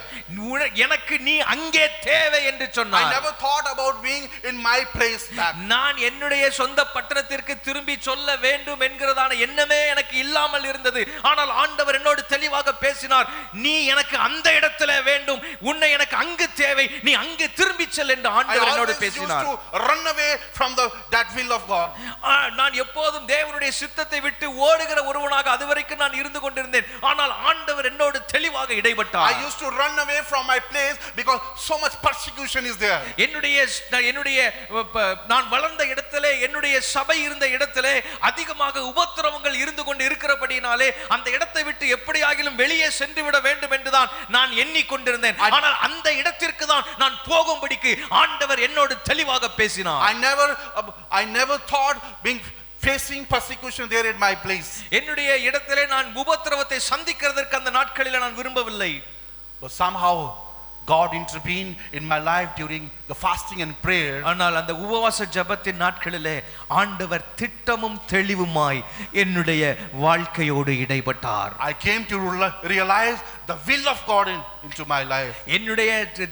எனக்கு நீ அங்கே தேவை என்று சொன்னார். I never thought about being in my place back. நான் என்னுடைய சொந்த பட்டணத்திற்கு திரும்பி சொல்ல வேண்டும் என்கிறதான எண்ணமே எனக்கு இல்லாமல் இருந்தது. ஆனால் ஆண்டவர் என்னோடு தெளிவாக பேசினார், நீ எனக்கு அந்த இடத்துல வேண்டும், உன்னை எனக்கு அங்கு தேவை, நீ அங்கு திரும்பி செல் என்று ஆண்டவர் என்னோடு பேசினார். I always used to run away from that will of God. நான் எப்போதும் தேவனுடைய சித்தத்தை விட்டு ஓடுகிற ஒருவனாக அதுவரைக்கும் நான் இருந்து கொண்டிருந்தேன். ஆனால் ஆண்டவர் என்னோடு தெளிவாக இடைப்பட்டார். I used to run away from my place because so much persecution is there. என்னுடைய நான் வளர்ந்த இடத்திலே, என்னுடைய சபை இருந்த இடத்திலே அதிகமாக உபத்திரவங்கள் இருந்து கொண்டு இருக்கிறபடினாலே அந்த இடத்தை விட்டு எப்படியாகிலும் வெளியே சென்று விட வேண்டும் என்றுதான் நான் எண்ணிக்கொண்டிருந்தேன். ஆனால் அந்த இடத்திற்கு தான் நான் போகும்படிக்கு ஆண்டவர் என்னோடு தெளிவாக பேசினார். I never thought being facing persecution there in my place. என்னுடைய இடத்திலே நான் உபத்திரவத்தை சந்திக்கிறதற்கு அந்த நாட்களில் நான் விரும்பவில்லை. But somehow God intervened in my life during the fasting and prayer. ஆனால் அந்த உபவாச ஜெபத்தின் நாட்களிலே ஆண்டவர் திட்டமும் தெளிவுமாய் என்னுடைய வாழ்க்கையோடு இடைப்பட்டார். I came to realize the will of God into my life.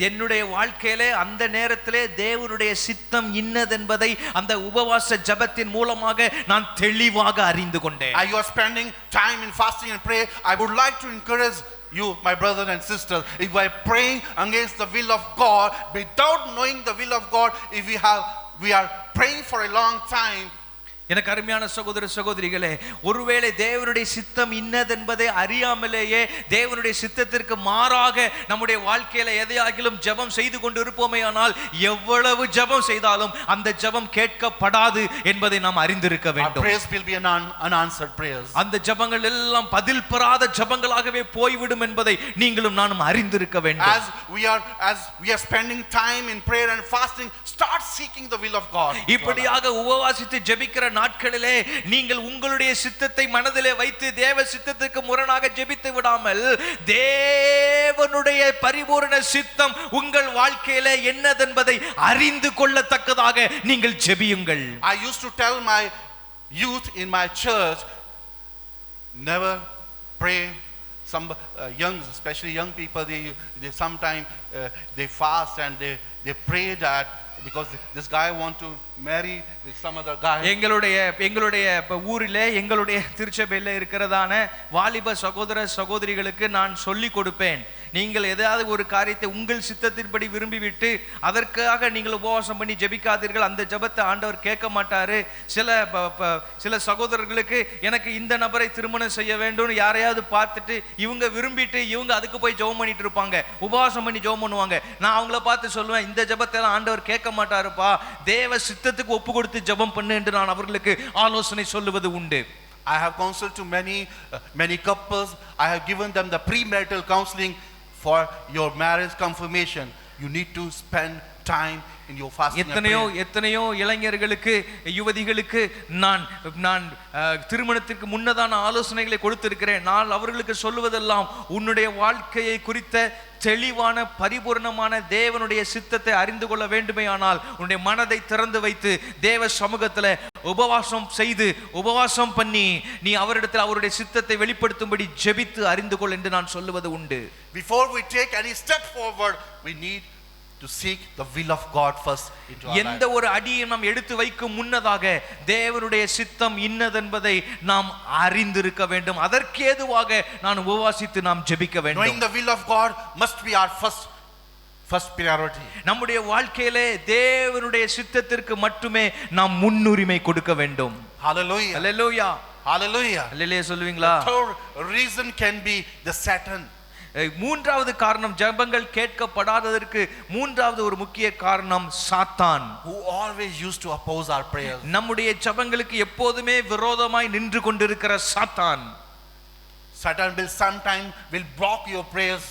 என்னுடைய வாழ்க்கையிலே அந்த நேரத்திலே தேவனுடைய சித்தம் இன்னதென்பதை அந்த உபவாச ஜெபத்தின் மூலமாக நான் தெளிவாக அறிந்து கொண்டேன். As you are spending time in fasting and prayer, I would like to encourage you, my brothers and sisters, if we are praying against the will of God without knowing the will of God, if we are praying for a long time, எனக்கு அருமையான சகோதர சகோதரிகளே, ஒருவேளை தேவனுடைய சித்தம் இன்னதென்பதை அறியாமலேயே தேவனுடைய சித்தத்திற்கு மாறாக நம்முடைய வாழ்க்கையில எதையாகிலும் ஜெபம் செய்து கொண்டு இருப்போமே, ஆனால் எவ்வளவு ஜெபம் செய்தாலும் அந்த ஜெபம் கேட்கப்படாது என்பதை நாம் அறிந்திருக்க வேண்டும். Our prayers will be unanswered prayers. அந்த ஜெபங்கள் எல்லாம் பதில் பெறாத ஜெபங்களாகவே போய்விடும் என்பதை நீங்களும் நானும் அறிந்திருக்க வேண்டும். As we are spending time in prayer and fasting, start seeking the will of God. இப்படியாக உபவாசித்து ஜெபிக்கிற நாட்களிலே நீங்கள் உங்களுடைய சித்தத்தை மனதிலே வைத்து தேவ சித்தத்துக்கு முரணாக ஜெபித்து விடாமல் தேவனுடைய பரிபூரண சித்தம் உங்கள் வாழ்க்கையிலே என்னதென்பதை அறிந்து கொள்ளத்தக்கதாக நீங்கள் ஜெபியுங்கள். I used to tell my youth in my church, never pray. Some young, especially young people, they sometimes they fast and they pray that because this guy want to marry with some other guy. எங்களுடைய ஊரிலே எங்களுடைய திருச்சபையில இருக்கிறதான வாலிப சகோதர சகோதரிகளுக்கு நான் சொல்லி கொடுப்பேன், நீங்கள் ஏதாவது ஒரு காரியத்தை உங்கள் சித்தத்தின்படி விரும்பிவிட்டு அதற்காக நீங்கள் உபவாசம் பண்ணி ஜெபிக்காதீர்கள், அந்த ஜெபத்தை ஆண்டவர் கேட்க மாட்டாரு. சில சகோதரர்களுக்கு எனக்கு இந்த நபரை திருமணம் செய்ய வேண்டும் யாரையாவது பார்த்துட்டு இவங்க விரும்பிட்டு இவங்க அதுக்கு போய் ஜெபம் பண்ணிட்டு இருப்பாங்க, உபவாசம் பண்ணி ஜெபம் பண்ணுவாங்க. நான் அவங்கள பார்த்து சொல்லுவேன், இந்த ஜெபத்தை எல்லாம் ஆண்டவர் கேட்க மாட்டாருப்பா, தேவ சித்தத்துக்கு ஒப்பு கொடுத்து ஜெபம் பண்ணு என்று நான் அவர்களுக்கு ஆலோசனை சொல்லுவது உண்டு. I have counseled to many couples. I have given them the premarital counseling for your marriage confirmation. You need to spend time in your fasting and prayer. எத்தனையோ இளைஞர்களுக்கு யுவதிகளுக்கு நான் திருமணத்திற்கு முன்னதான ஆலோசனைகளை கொடுத்திருக்கிறேன். நான் அவர்களுக்கு சொல்லுவதெல்லாம் உன்னுடைய வாழ்க்கையை குறித்த தெளிவான பரிபூர்ணமான தேவனுடைய சித்தத்தை அறிந்து கொள்ள வேண்டுமே ஆனால் உன்னுடைய மனதை திறந்து வைத்து தேவ சமூகத்தில் உபவாசம் பண்ணி நீ அவரிடத்தில் அவருடைய சித்தத்தை வெளிப்படுத்தும்படி ஜெபித்து அறிந்து கொள் என்று நான் சொல்லுவது உண்டு. Before we take any step forward, we need to seek the will of God first into our life. எந்த ஒரு அடியை நாம் எடுத்து வைக்கும் முன்னதாக தேவனுடைய சித்தம் இன்னதென்பதை நாம் அறிந்திருக்க வேண்டும். அதற்கேதுவாக நான் உபவாசித்து நாம் ஜெபிக்க வேண்டும். Knowing the will of God must be our first priority. நம்முடைய வாழ்க்கையிலே தேவனுடைய சித்தத்திற்கு மட்டுமே நாம் முன்னுரிமை கொடுக்க வேண்டும். Hallelujah. Hallelujah. Hallelujah. Hallelujah சொல்லுவீங்களா? The third reason can be the Satan. மூன்றாவது காரணம், ஜெபங்கள் கேட்கப்படாததற்கு மூன்றாவது ஒரு முக்கிய காரணம் சாத்தான், who always used to oppose our prayers. நம்முடைய ஜெபங்களுக்கு எப்போதுமே விரோதமாய் நின்று கொண்டிருக்கிற சாத்தான். Satan will sometimes block your prayers.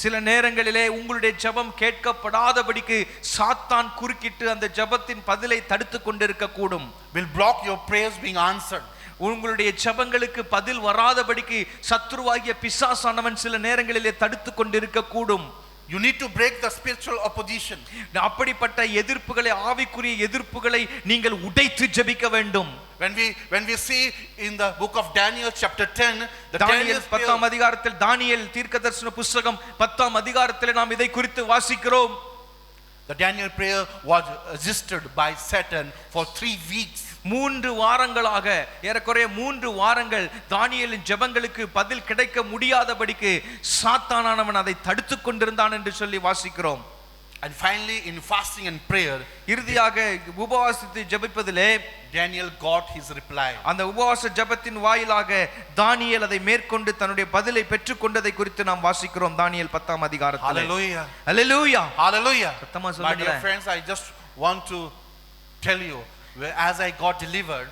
சில நேரங்களிலே உங்களுடைய ஜெபம் கேட்கப்படாதபடிக்கு சாத்தான் குறுக்கிட்டு அந்த ஜெபத்தின் பதிலை தடுத்து கொண்டிருக்க கூடும். Will block your prayers being answered. உங்களுடைய ஜெபங்களுக்கு பதில் வராதபடிக்கு சத்துருவாகிய பிசாசானவன் சில நேரங்களிலே தடுத்து கொண்டிருக்க கூடும். You need to break the spiritual opposition. அப்படிப்பட்ட எதிர்ப்புகளை, ஆவிக்குரிய எதிர்ப்புகளை நீங்கள் உடைத்து ஜெபிக்க வேண்டும். When we see in the book of Daniel chapter 10, the தானியேல் 10ஆம் அதிகாரத்தில், தானியேல் தீர்க்கதரிசன புத்தகம் 10ஆம் அதிகாரத்தில் நாம் இதை குறித்து வாசிக்கிறோம். The Daniel prayer was resisted by Satan for 3 weeks. 3 வாரங்களாக, ஏறக்குறைய 3 வாரங்கள் தானியேலின் ஜெபங்களுக்கு பதில் கிடைக்க முடியாதபடிக்கு சாத்தானானவன் அதை தடுத்து கொண்டிருந்தான் என்று சொல்லி வாசிக்கிறோம். And finally in fasting and prayer, இறுதியாக உபவாசித்து ஜெபிப்பதிலே Daniel got his reply. அந்த உபவாச ஜெபத்தின் வாயிலாக தானியேல் அதை மேற்கொண்டு தன்னுடைய பதிலை பெற்றுக்கொண்டதை குறித்து நாம் வாசிக்கிறோம் தானியேல் 10ஆம் அதிகாரத்தில். Hallelujah. Hallelujah. Hallelujah. சத்தமா My சொல்லுங்க. dear friends, I just want to tell you, as I got delivered,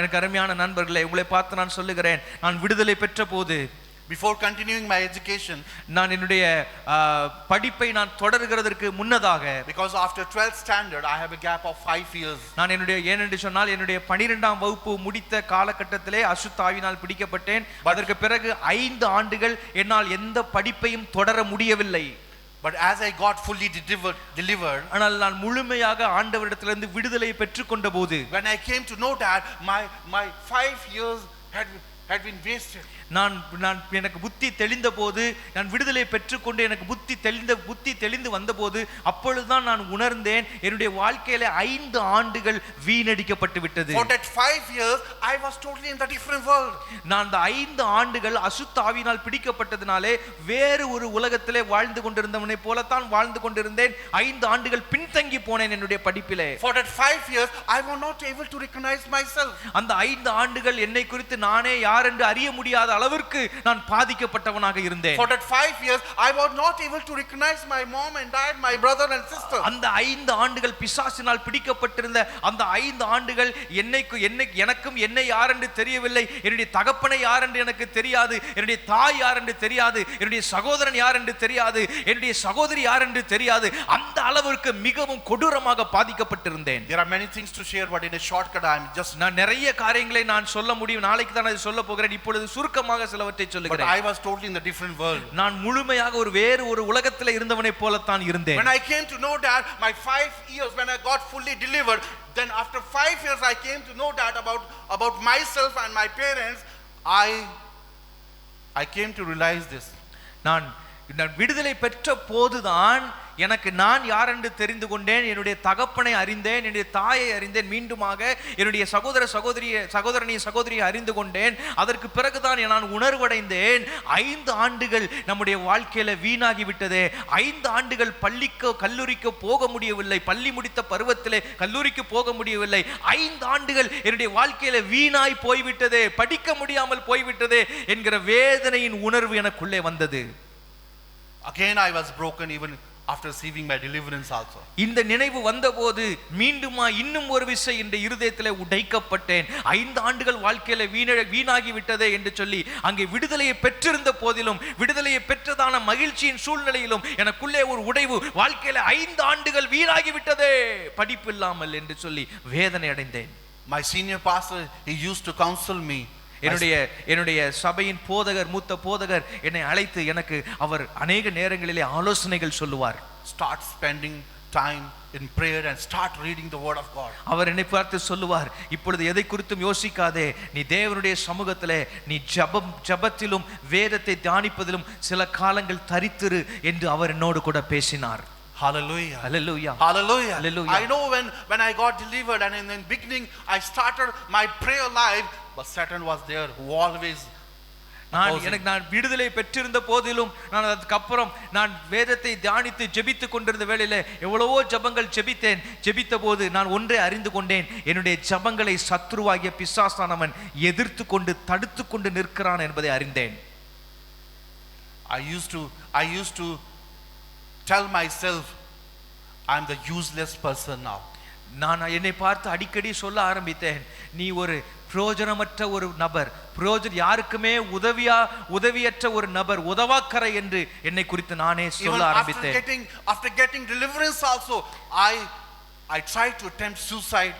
எனக்கு அருமையான நண்பர்களே, உங்களை பார்த்து நான் சொல்லுகிறேன், நான் விடுதலை பெற்ற போது, before continuing my education, நான் என்னுடைய படிப்பை நான் தொடர்கிறதற்கு முன்னதாக, because after 12th standard I have a gap of 5 years. நான் ஏனென்று சொன்னால் என்னுடைய 12ஆம் வகுப்பு முடித்த காலகட்டத்திலே அசுத்தாவினால் பிடிக்கப்பட்டேன். அதற்கு பிறகு 5 ஆண்டுகள் என்னால் எந்த படிப்பையும் தொடர முடியவில்லை. But as I got fully delivered, ஆனால் நான் முழுமையாக ஆண்டவரிடத்திலிருந்து விடுதலை பெற்றுக்கொண்ட போது, when I came to know that my 5 years had been wasted. நான் எனக்கு புத்தி தெளிந்த போது, நான் விடுதலை பெற்றுக்கொண்டு எனக்கு புத்தி தெளிந்து வந்தபோது, அப்பொழுதுதான் நான் உணர்ந்தேன் என்னுடைய வாழ்க்கையில 5 ஆண்டுகள் வீணடிக்கப்பட்டு விட்டது. For that 5 years I was totally in the different world. நான் அந்த 5 ஆண்டுகள் அசுத்தாவினால் பிடிக்கப்பட்டதினாலே வேறு ஒரு உலகத்திலே வாழ்ந்து கொண்டிருந்தவனை போலத்தான் வாழ்ந்து கொண்டிருந்தேன். 5 ஆண்டுகள் பின்தங்கி போனேன் என்னுடைய படிப்பிலே. For that 5 years I was not able to recognize myself. அந்த 5 ஆண்டுகள் என்னை குறித்து நானே யார் என்று அறிய முடியாத அளவிற்கு நான் பாதிக்கப்பட்டவனாக இருந்தேன். For that 5 years I was not able to recognize my mom and dad, my brother and sister. அந்த 5 ஆண்டுகள் பிசாசினால் பிடிக்கப்பட்டிருந்த அந்த 5 ஆண்டுகள் எனக்கும் என்னை யார் என்று தெரியவில்லை, என்னுடைய தகப்பனை யார் என்று எனக்கு தெரியாது, என்னுடைய தாய் யார் என்று தெரியாது, என்னுடைய சகோதரன் யார் என்று தெரியாது, என்னுடைய சகோதரி யார் என்று தெரியாது. அந்த அளவிற்கு மிகவும் கொடூரமாக பாதிக்கப்பட்டிருந்தேன். There are many things to share, but in a shortcut நான் நிறைய காரியங்களை நான் சொல்ல முடியும், நாளைக்கு தான் அதை சொல்ல போகிறேன். இப்பொழுது சுருக்கமாக சிலவற்றை சொல்லுகிறேன். But I was totally in the different world. நான் முழுமையாக வேறு ஒரு உலகத்தில் இருந்தவனை போலத்தான் இருந்தேன். When I came to know that my 5 years, when I got fully delivered, then after 5 years I came to know that about myself and my parents, I came to realize this. நான் விடுதலை பெற்ற போதுதான் எனக்கு நான் யார் என்று தெரிந்து கொண்டேன், என்னுடைய தகப்பனை அறிந்தேன், என்னுடைய தாயை அறிந்தேன், மீண்டுமாக என்னுடைய சகோதரனை சகோதரியை அறிந்து கொண்டேன். அதற்கு பிறகுதான் நான் உணர்வடைந்தேன், 5 ஆண்டுகள் நம்முடைய வாழ்க்கையில வீணாகி விட்டதே. 5 ஆண்டுகள் பள்ளிக்கோ கல்லூரிக்கோ போக முடியவில்லை, பள்ளி முடித்த பருவத்திலே கல்லூரிக்கு போக முடியவில்லை. 5 ஆண்டுகள் என்னுடைய வாழ்க்கையில வீணாய் போய்விட்டதே, படிக்க முடியாமல் போய்விட்டதே என்கிற வேதனையின் உணர்வு எனக்குள்ளே வந்தது. Again I was broken even after receiving my deliverance also. இந்த நினைவு வந்தபோது மீண்டுமா இன்னும் ஒரு விசை இந்த இருதயத்திலே உடைக்கப்பட்டேன். 5 ஆண்டுகள் வாழ்க்கையில வீணாகி விட்டதே என்று சொல்லி அங்கே விடுதலையை பெற்றிருந்த போதிலும், விடுதலையை பெற்றதான மகிழ்ச்சியின் சூழ்நிலையிலும் எனக்குள்ளே ஒரு உடைவு, வாழ்க்கையில 5 ஆண்டுகள் வீணாகி விட்டதே படிப்பு இல்லாமல் என்று சொல்லி வேதனை அடைந்தேன். My senior pastor, he used to counsel me. என்னுடைய சபையின் போதகர், மூத்த போதகர் என்னை அழைத்து எனக்கு அவர் அநேக நேரங்களிலே ஆலோசனைகள் சொல்லுவார். Start spending time in prayer and start reading the word of God. அவர் என்னை பார்த்து சொல்லுவார், இப்பொழுது எதை குறித்தும் யோசிக்காதே, நீ தேவனுடைய சமூகத்திலே நீ ஜபத்திலும் வேதத்தை தியானிப்பதிலும் சில காலங்கள் தரித்திரு என்று அவர் என்னோடு கூட பேசினார். Hallelujah. Hallelujah. Hallelujah. Hallelujah. I know when I got delivered and in the beginning I started my prayer life, but Satan was there who always நான் விடுதலை பெற்றிருந்த போதிலும் நான் அதுக்கப்புறம் நான் வேதத்தை தியானித்து ஜெபித்து கொண்டிருந்த வேளையில எவ்வளவோ ஜபங்கள் ஜெபித்த போது நான் ஒன்றை அறிந்து கொண்டேன், என்னுடைய ஜபங்களை சத்ருவாகிய பிசாசானவன் எதிர்த்து கொண்டு தடுத்து கொண்டு நிற்கிறான் என்பதை அறிந்தேன். I used to tell myself I'm the useless person now. நான் என்னை பார்த்து அடிக்கடி சொல்ல ஆரம்பித்தேன், நீ ஒரு பிரயோஜனமற்ற ஒரு நபர், யாருக்குமே உதவியற்ற ஒரு நபர், உதவாக்கரை என்று என்னை குறித்து நானே சொல்ல ஆரம்பித்தேன். After getting deliverance also, I tried to attempt suicide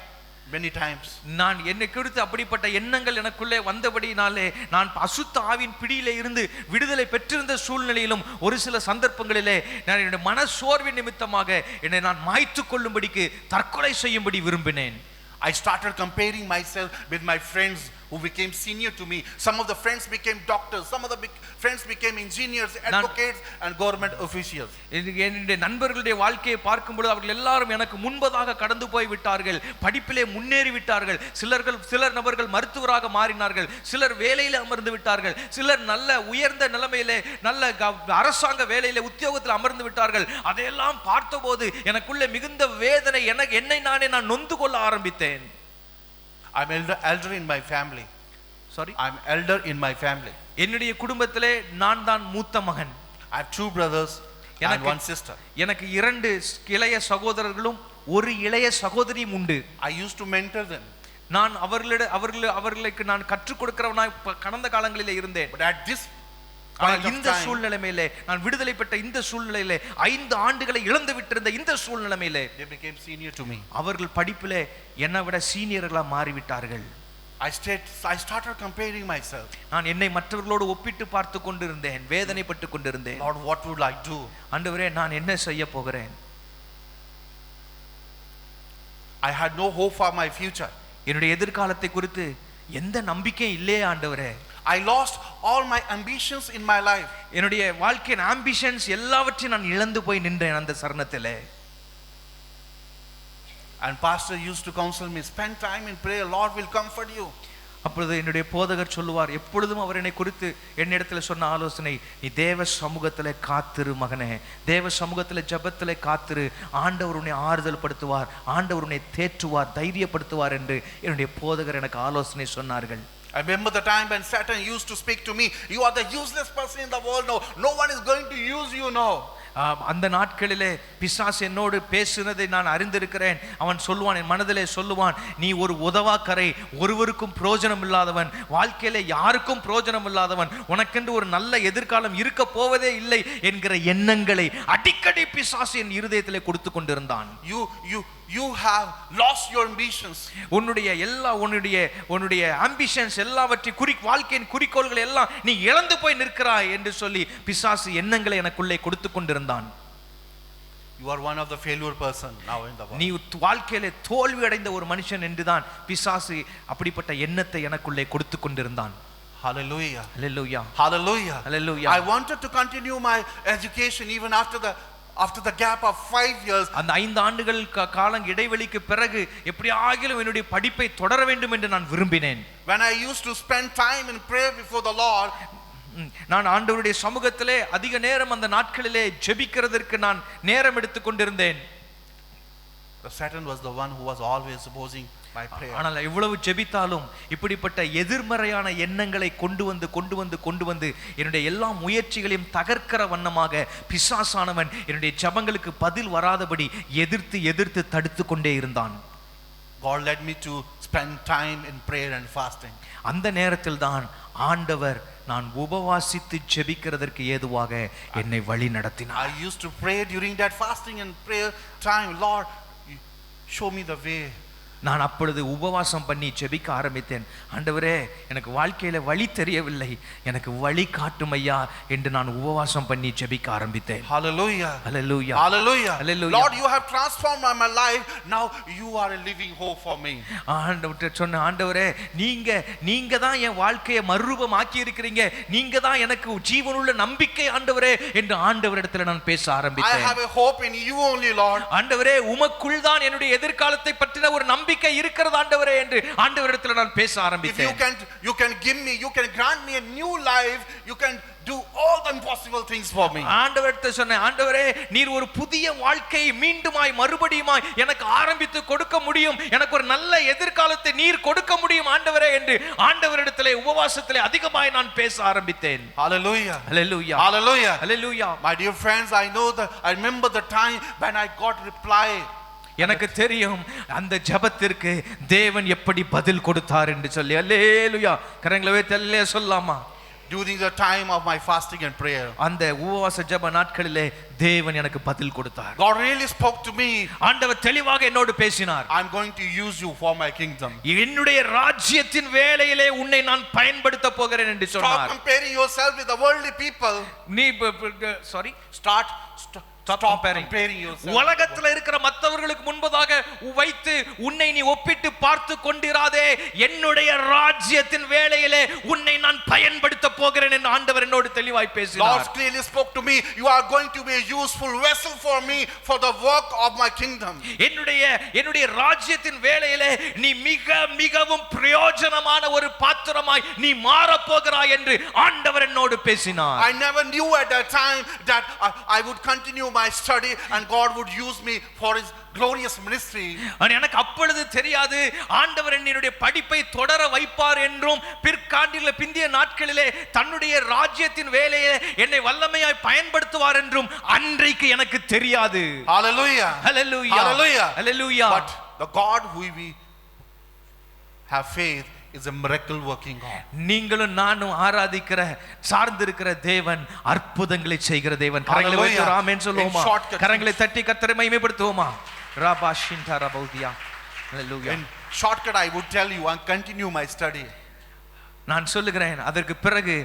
many times. நான் என்னை குறித்து அப்படிப்பட்ட எண்ணங்கள் எனக்குள்ளே வந்தபடினாலே நான் அசுத்த ஆவியின் பிடியிலே இருந்து விடுதலை பெற்றிருந்த சூழ்நிலையிலும் ஒரு சில சந்தர்ப்பங்களிலே நான் என்னுடைய மன சோர்வின் நிமித்தமாக என்னை நான் மாய்த்து கொள்ளும்படிக்கு தற்கொலை செய்யும்படி விரும்பினேன். I started comparing myself with my friends who became senior to me. Some of the friends became doctors, some of the friends became engineers, advocates and government officials. என்னுடைய நண்பர்களுடைய வாழ்க்கையை பார்க்கும்போது அவர்கள் எல்லாரும் எனக்கு முன்பதாக கடந்து போய் விட்டார்கள், படிப்பிலே முன்னேறி விட்டார்கள். சிலர் நபர்கள் மருத்துவராக மாறினார்கள், சிலர் வேலையில அமர்ந்து விட்டார்கள், சிலர் நல்ல உயர்ந்த நிலைமையிலே நல்ல அரசாங்க வேலையிலே உத்தியோகத்தில் அமர்ந்து விட்டார்கள். அதையெல்லாம் பார்த்தபோது எனக்குள்ளே மிகுந்த வேதனை, என்னை நானே நான் நொந்து கொள்ள ஆரம்பித்தேன். I'm elder in my family. Sorry? I'm elder in my family. என்னுடைய குடும்பத்திலே நான் தான் மூத்த மகன். I have 2 brothers and 1 sister. எனக்கு 2 இளைய சகோதரர்களும் ஒரு இளைய சகோதரியும் உண்டு. I used to mentor them. நான் அவர்களுக்கு நான் கற்றுக் கொடுக்கிறவனாய் கடந்த காலங்களிலே இருந்தேன். But at this இந்த சூழ்நிலையிலே நான் விடுதலை பெற்ற இந்த சூழ்நிலையிலே 5 ஆண்டுகளை இழந்து விட்டிருந்த இந்த சூழ்நிலையிலே they became senior to me. அவர்கள் படிப்பிலே என்னை விட சீனியர்களா மாறிவிட்டார்கள். I started comparing myself. நான் என்னை மற்றவர்களோடு ஒப்பிட்டு பார்த்து கொண்டிருந்தேன், வேதனைப்பட்டு கொண்டிருந்தேன். Lord, what would I do? ஆண்டவரே, நான் என்ன செய்ய போகிறேன்? I had no hope for my future. என்னுடைய எதிர்காலத்தை குறித்து எந்த நம்பிக்கையும் இல்லையே ஆண்டவரே. I lost all my ambitions in my life. என்னுடைய வாழ்க்கையின் ஆம்பிஷன்ஸ் எல்லாவற்றையும் நான் இழந்து போய் நின்றேன் அந்த சரணத்திலே. And pastor used to counsel me, spend time in prayer, Lord will comfort you. அப்பொழுது என்னுடைய போதகர் சொல்லுவார், எப்பொழுதும் அவர் என்னை குறித்து என்னிடத்தில் சொன்ன ஆலோசனை, நீ தேவ சமூகத்திலே காத்திரு மகனே, தேவ சமூகத்திலே ஜபத்திலே காத்திரு, ஆண்டவர் உன்னை ஆறுதல் படுத்துவார், ஆண்டவர் உன்னை தேற்றுவார், தைரியப்படுத்துவார் என்று என்னுடைய போதகர் எனக்கு ஆலோசனை சொன்னார்கள். I remember the time when Satan used to speak to me, you are the useless person in the world now, no one is going to use you now. அந்த நாட்களிலே பிசாசு என்னோடு பேசுனதை நான் அறிந்திருக்கிறேன். அவன் சொல்லுவான், என் மனதிலே சொல்லுவான், நீ ஒரு உதவாக்கரை, ஒருவருக்கும் பிரயோஜனம் இல்லாதவன், வாழ்க்கையிலே யாருக்கும் பிரயோஜனம் இல்லாதவன், உனக்கென்று ஒரு நல்ல எதிர்காலம் இருக்க போவதே இல்லை என்கிற எண்ணங்களை அடிக்கடி பிசாசு என் இருதயத்திலே கொடுத்து கொண்டிருந்தான். You have lost your ambitions. உன்னுடைய ஆம்பிஷன்ஸ் எல்லாவற்றை வாழ்க்கையின் குறிக்கோள்கள் எல்லாம் நீ இழந்து போய் நிற்கிறாய் என்று சொல்லி பிசாசு எண்ணங்களை எனக்குள்ளே கொடுத்து கொண்டிருந்தான். You are one of the failure person now in the world. நீ வாழ்க்கையிலே தோல்வி அடைந்த ஒரு மனுஷன் என்றுதான் பிசாசு அப்படிப்பட்ட எண்ணத்தை எனக்குள்ளே கொடுத்து கொண்டிருந்தான். Hallelujah. Hallelujah. Hallelujah. Hallelujah. I wanted to continue my education even after the after the gap of 5 years, அந்த 5 ஆண்டுகள் காலம் இடைவெளிக்கு பிறகு எப்படியாகிலும் என்னுடைய படிப்பை தொடர வேண்டும் என்று நான் விரும்பினேன். when I used to spend time in prayer before the Lord, நான் ஆண்டவருடைய சமூகத்திலே அதிக நேரம் அந்த நாட்களிலே ஜெபிக்கிறதற்கு நான் நேரம் எடுத்துக் கொண்டிருந்தேன். the Satan was the one who was always opposing my prayer. ஆனால் எவ்வளவு ஜெபித்தாலும் இப்படிப்பட்ட எதிர்மறையான எண்ணங்களை கொண்டு வந்து என்னுடைய எல்லா முயற்சிகளையும் தகர்க்கிற வண்ணமாக பிசாசானவன் என்னுடைய ஜெபங்களுக்கு பதில் வராதபடி எதிர்த்து தடுத்து கொண்டே இருந்தான். God led me to spend time in prayer and fasting. அந்த நேரத்தில் தான் ஆண்டவர் நான் உபவாசித்து ஜெபிக்கிறதற்கு ஏதுவாக என்னை வழி நடத்தினார். I used to pray during that fasting and prayer time, Lord, show me the way. நான் அப்பொழுது உபவாசம் பண்ணி ஜெபிக்க ஆரம்பித்தேன். ஆண்டவரே, எனக்கு வாழ்க்கையில வழி தெரியவில்லை, எனக்கு வழி காட்டும் ஐயா என்று நான் உபவாசம் பண்ணி ஜெபிக்க ஆரம்பித்தேன். Hallelujah. Hallelujah. Hallelujah. Hallelujah. Lord, you have transformed my life. Now you are a living hope for me. ஆண்டவர்ட்ட சொன்ன, ஆண்டவரே, நீங்க தான் என் வாழ்க்கையை மறுரூபமாக்கி இருக்கிறீங்க, நீங்க தான் எனக்கு ஜீவனுள்ள நம்பிக்கை ஆண்டவரே என்று ஆண்டவரிடத்துல நான் பேச ஆரம்பித்தேன். I have a hope in you only, Lord. ஆண்டவரே, உமக்குள் தான் என்னுடைய எதிர்காலத்தை பற்றின ஒரு நம்பிக்கை இருக்கிறது ஆண்டவரே என்று ஆண்டவரிடத்துல நான் பேச ஆரம்பித்தேன். You can give me, you can grant me a new life, you can do all the impossible things for me. ஆண்டவர்ட்ட சொன்னேன், ஆண்டவரே, நீர் ஒரு புதிய வாழ்க்கையை மீண்டுமாய் மறுபடியுமாய் எனக்கு ஆரம்பித்து கொடுக்க முடியும், எனக்கு ஒரு நல்ல எதிர்காலத்தை நீர் கொடுக்க முடியும் ஆண்டவரே என்று ஆண்டவரிடத்திலே உபவாசத்திலே அதிகமாய் நான் பேச ஆரம்பித்தேன். Hallelujah. Hallelujah. Hallelujah. Hallelujah. My dear friends, I remember the time when I got reply. எனக்கு தெரியும் அந்த ஜெபத்திற்கு தேவன் எப்படி பதில் கொடுத்தார் என்று சொல்லி. அல்லேலூயா. கரங்களை வைத்து அல்லேலூயா சொல்லலாமா? During the time of my fasting and prayer, அந்த உபவாச ஜெப நாட்களிலே தேவன் எனக்கு பதில் கொடுத்தார். God really spoke to me. ஆண்டவர் தெளிவாக என்னோடு பேசினார். I'm going to use you for my kingdom. என்னுடைய ராஜ்யத்தின் வேலையிலே உன்னை நான் பயன்படுத்த போகிறேன் என்று சொன்னார். Stop comparing yourself with the worldly people. நீ Stop comparing yourself. உலகத்தில் இருக்கிற மற்றவர்களுக்கு முன்பதாக வைத்து உன்னை நீ ஒப்பிட்டு பார்த்து கொண்டிராதே. என்னுடைய ராஜ்யத்தின் வேலையிலே உன்னை நான் பயன்படுத்த போகிறேன் என்று ஆண்டவர் என்னோடு தெளிவாய் பேசினார். Lord clearly spoke to me, you are going to be a useful vessel for me for the work of my kingdom. என்னுடைய ராஜ்யத்தின் வேலையிலே நீ மிகவும் பிரயோஜனமான ஒரு பாத்திரமாய் நீ மாறப் போகிறாய் என்று ஆண்டவர் என்னோடு பேசினார். I never knew at that time that I would continue my study and God would use me for his glorious ministry. எனக்கு அப்பொழுது தெரியாது ஆண்டவர் என்னுடைய படிப்பை தொடர வைப்பார் என்றும் பிந்திய நாட்களிலே தன்னுடைய ராஜ்யத்தின் வேலையை என்னை வல்லமையாய் பயன்படுத்துவார் என்றும் அன்றைக்கு எனக்கு தெரியாது. Hallelujah. Hallelujah. Hallelujah. Hallelujah. But the God who we have faith is a miracle working God. நீங்களும் நானும் ஆராதிக்கிற சார்ந்திருக்கிற தேவன் அற்புதங்களை செய்கிற தேவன். கரங்களை வைத்து ஆமென் சொல்லுவோமா? கரங்களை தட்டி கர்த்தரை மகிமைப்படுத்துவோமா? ராபாஷின்தா ரபௌதியா. Hallelujah. In shortcut I would tell you and continue my study. நான் சொல்லுகிறேன், அதற்கு பிறகு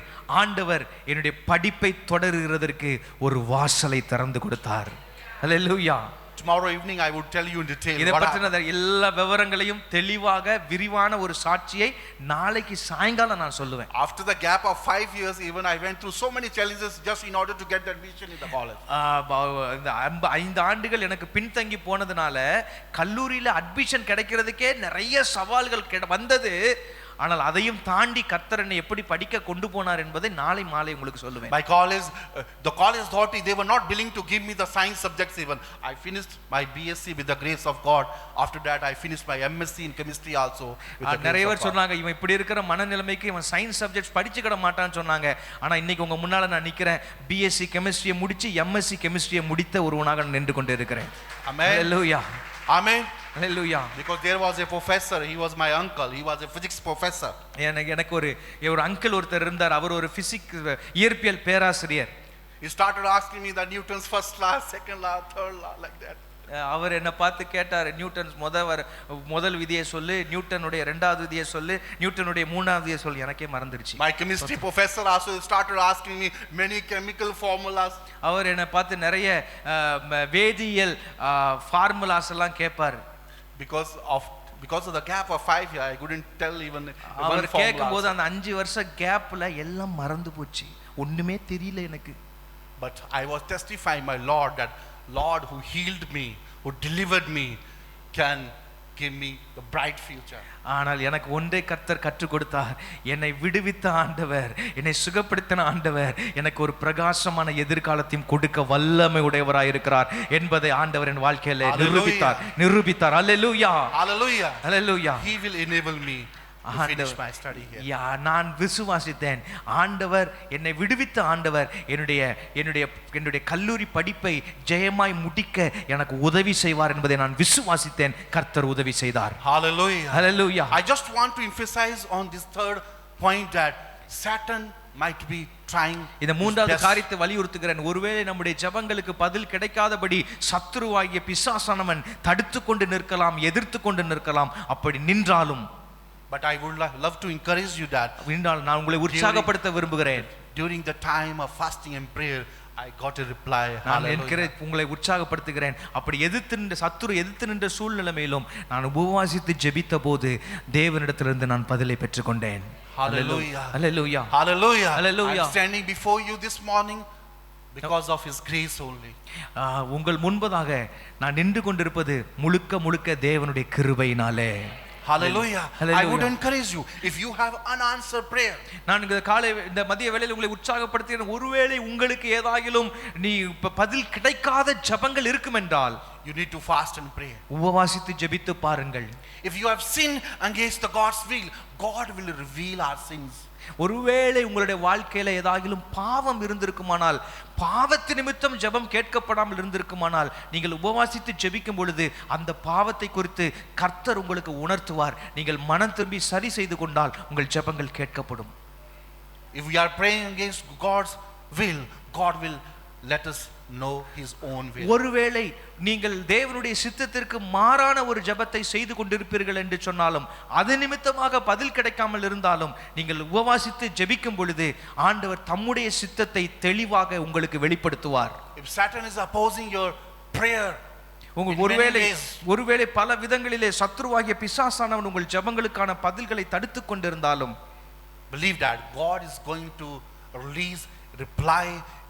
ஆண்டவர் என்னுடைய படிப்பை தொடருகிறதற்கு ஒரு வாசலை திறந்து கொடுத்தார். Hallelujah. Tomorrow evening I would tell you in detail. இதை பற்றின எல்லா விவரங்களையும் தெளிவாக விரிவான ஒரு சாட்சியை நாளைக்கு சாயங்காலம் நான் சொல்லுவேன். After the gap of 5 years, even I went through so many challenges just in order to get the admission in the college. இந்த 5 ஆண்டுகள் எனக்கு பின்தங்கி போனதுனால கல்லூரியில அட்மிஷன் கிடைக்கிறதுக்கே நிறைய சவால்கள் வந்தது. ஆனால் அதையும் தாண்டி கர்த்தர் என்னை எப்படி படிக்க கொண்டு போனார் என்பதை நாளை மாலை உங்களுக்கு சொல்லுவேன். My college, the college authority, they were not willing to give me the science subjects even. I finished my BSc with the grace of God. After that I finished my MSc in chemistry also with the grace நிறைய of பேர் God. சொன்னாங்க, இவன் இப்படி இருக்கிற மனநிலைமைக்கு இவன் science subjects படிச்சுக்கிட மாட்டான்னு சொன்னாங்க. ஆனா இன்னைக்கு உங்க முன்னால நான் நிக்கிறேன், BSc கெமிஸ்ட்ரியை முடிச்சு MSc கெமிஸ்ட்ரியை முடித்த ஒருவனாக நின்று கொண்டு இருக்கிறேன். Amen. Hallelujah. Amen. Hallelujah. Because there was a professor, he was my uncle, he was a physics professor. எனக்கு ஒரு அங்கிள் ஒருத்தர் இருந்தார், அவர் ஒரு இயற்பியல் பேராசிரியர். He started asking me the Newton's first law, second law, third law, like that. அவர் என்ன பார்த்து கேட்டார், நியூட்டன்ஸ் முதல் விதியை சொல்லு, நியூட்டனுடைய இரண்டாவது விதியை சொல்லு, நியூட்டனுடைய மூணாவது விதியை சொல்லு. எனக்கே மறந்துருச்சு. My chemistry professor also started asking me many chemical formulas. அவர் என்ன பார்த்து நிறைய வேதியியல் ஃபார்முலாஸ் எல்லாம் கேட்பார். Because of the gap of 5 years, I couldn't tell even one formula. அவர் கேட்கும்போது அந்த 5 வருஷ கேப்ல எல்லாம் மறந்து போச்சு, ஒண்ணுமே தெரியல எனக்கு. But I was testifying my Lord that Lord who healed me, who delivered me, can give me the bright future. ஆனால் எனக்கு ஒன்றை கர்த்தர் கற்றுக் கொடுத்தார். என்னை விடுவித்த ஆண்டவர், என்னை சுகப்படுத்தின ஆண்டவர் எனக்கு ஒரு பிரகாசமான எதிர்காலத்தையும் கொடுக்க வல்லமை உடையவராய் இருக்கிறார் என்பதை ஆண்டவர் என் வாழ்க்கையில நிரூபித்தார். அல்லேலூயா, hallelujah, hallelujah. He will enable me to finish my study here. நான் விசுவாசித்தேன். ஆண்டவர் என்னை விடுவித்த ஆண்டவர் என்னுடைய கல்லூரி படிப்பை ஜெயமாய் முடிக்க எனக்கு உதவி செய்வார் என்பதை நான் விசுவாசித்தேன். கர்த்தர் உதவி செய்தார். Hallelujah, hallelujah. I just want to emphasize on this third point that Satan might be trying. இந்த மூன்றாவது காரியத்தை வலியுறுத்துகிறேன். ஒருவேளை நம்முடைய ஜெபங்களுக்கு பதில் கிடைக்காதபடி சத்துருவாகிய பிசாசானவன் தடுத்து கொண்டு நிற்கலாம், எதிர்த்து கொண்டு நிற்கலாம். அப்படி நின்றாலும், but I would love to encourage you that நான் உங்களை உற்சாகப்படுத்த விரும்புகிறேன். during the time of fasting and prayer I got a reply. நான் உங்களை உற்சாகப்படுத்துகிறேன். அப்படி சத்துரு எதிர்த்து நின்ற சூழ்நிலையிலும் நான் உபவாசித்து ஜெபித்த போது தேவனிடத்திலிருந்து நான் பதிலை பெற்றுக்கொண்டேன். Hallelujah, hallelujah, hallelujah, hallelujah. I'm standing before you this morning because of His grace only. உங்கள் முன்பதாக நான் நின்று கொண்டிருப்பது முழுக்க தேவனுடைய கிருபையினாலே. Hallelujah. I would encourage you, if you have unanswered prayer, நான் இந்த மதிய வேளையில் உங்களை உற்சாகப்படுத்துகிறேன். ஒருவேளை உங்களுக்கு ஏதாயிலும் பதில் கிடைக்காத ஜெபங்கள் இருக்கும் என்றால், you need to fast and pray. உபவாசித்து ஜெபித்து பாருங்கள். If you have sinned against the God's will, God will reveal our sins. ஒருவேளை உங்களுடைய வாழ்க்கையில ஏதாகிலும் பாவம் இருந்திருக்குமானால், பாவத்து நிமித்தம் ஜெபம் கேட்கப்படாமல் இருந்திருக்குமானால், நீங்கள் உபவாசித்து ஜெபிக்கும் பொழுது அந்த பாவத்தை குறித்து கர்த்தர் உங்களுக்கு உணர்த்துவார். நீங்கள் மனம் திரும்பி சரி செய்து கொண்டால் உங்கள் ஜெபங்கள் கேட்கப்படும். If we are praying against God's will, God will let us know His own will. ஒருவேளை நீங்கள் தேவனுடைய சித்தத்திற்கு மாறான ஒரு ஜெபத்தை செய்து கொண்டிருப்பீர்கள் என்று சொன்னாலும், அது நிமித்தமாக பதில் கிடைக்காமல் இருந்தாலும், நீங்கள் உபவாசித்து ஜெபிக்கும் பொழுது ஆண்டவர் தம்முடைய சித்தத்தை தெளிவாக உங்களுக்கு வெளிப்படுத்துவார். If Satan is opposing your prayer, ஒருவேளை பல விதங்களிலே சத்துருவாகிய பிசாசானவன் உங்கள் ஜெபங்களுக்கான பதில்களை தடுத்து கொண்டிருந்தாலும், believe that God is going to release reply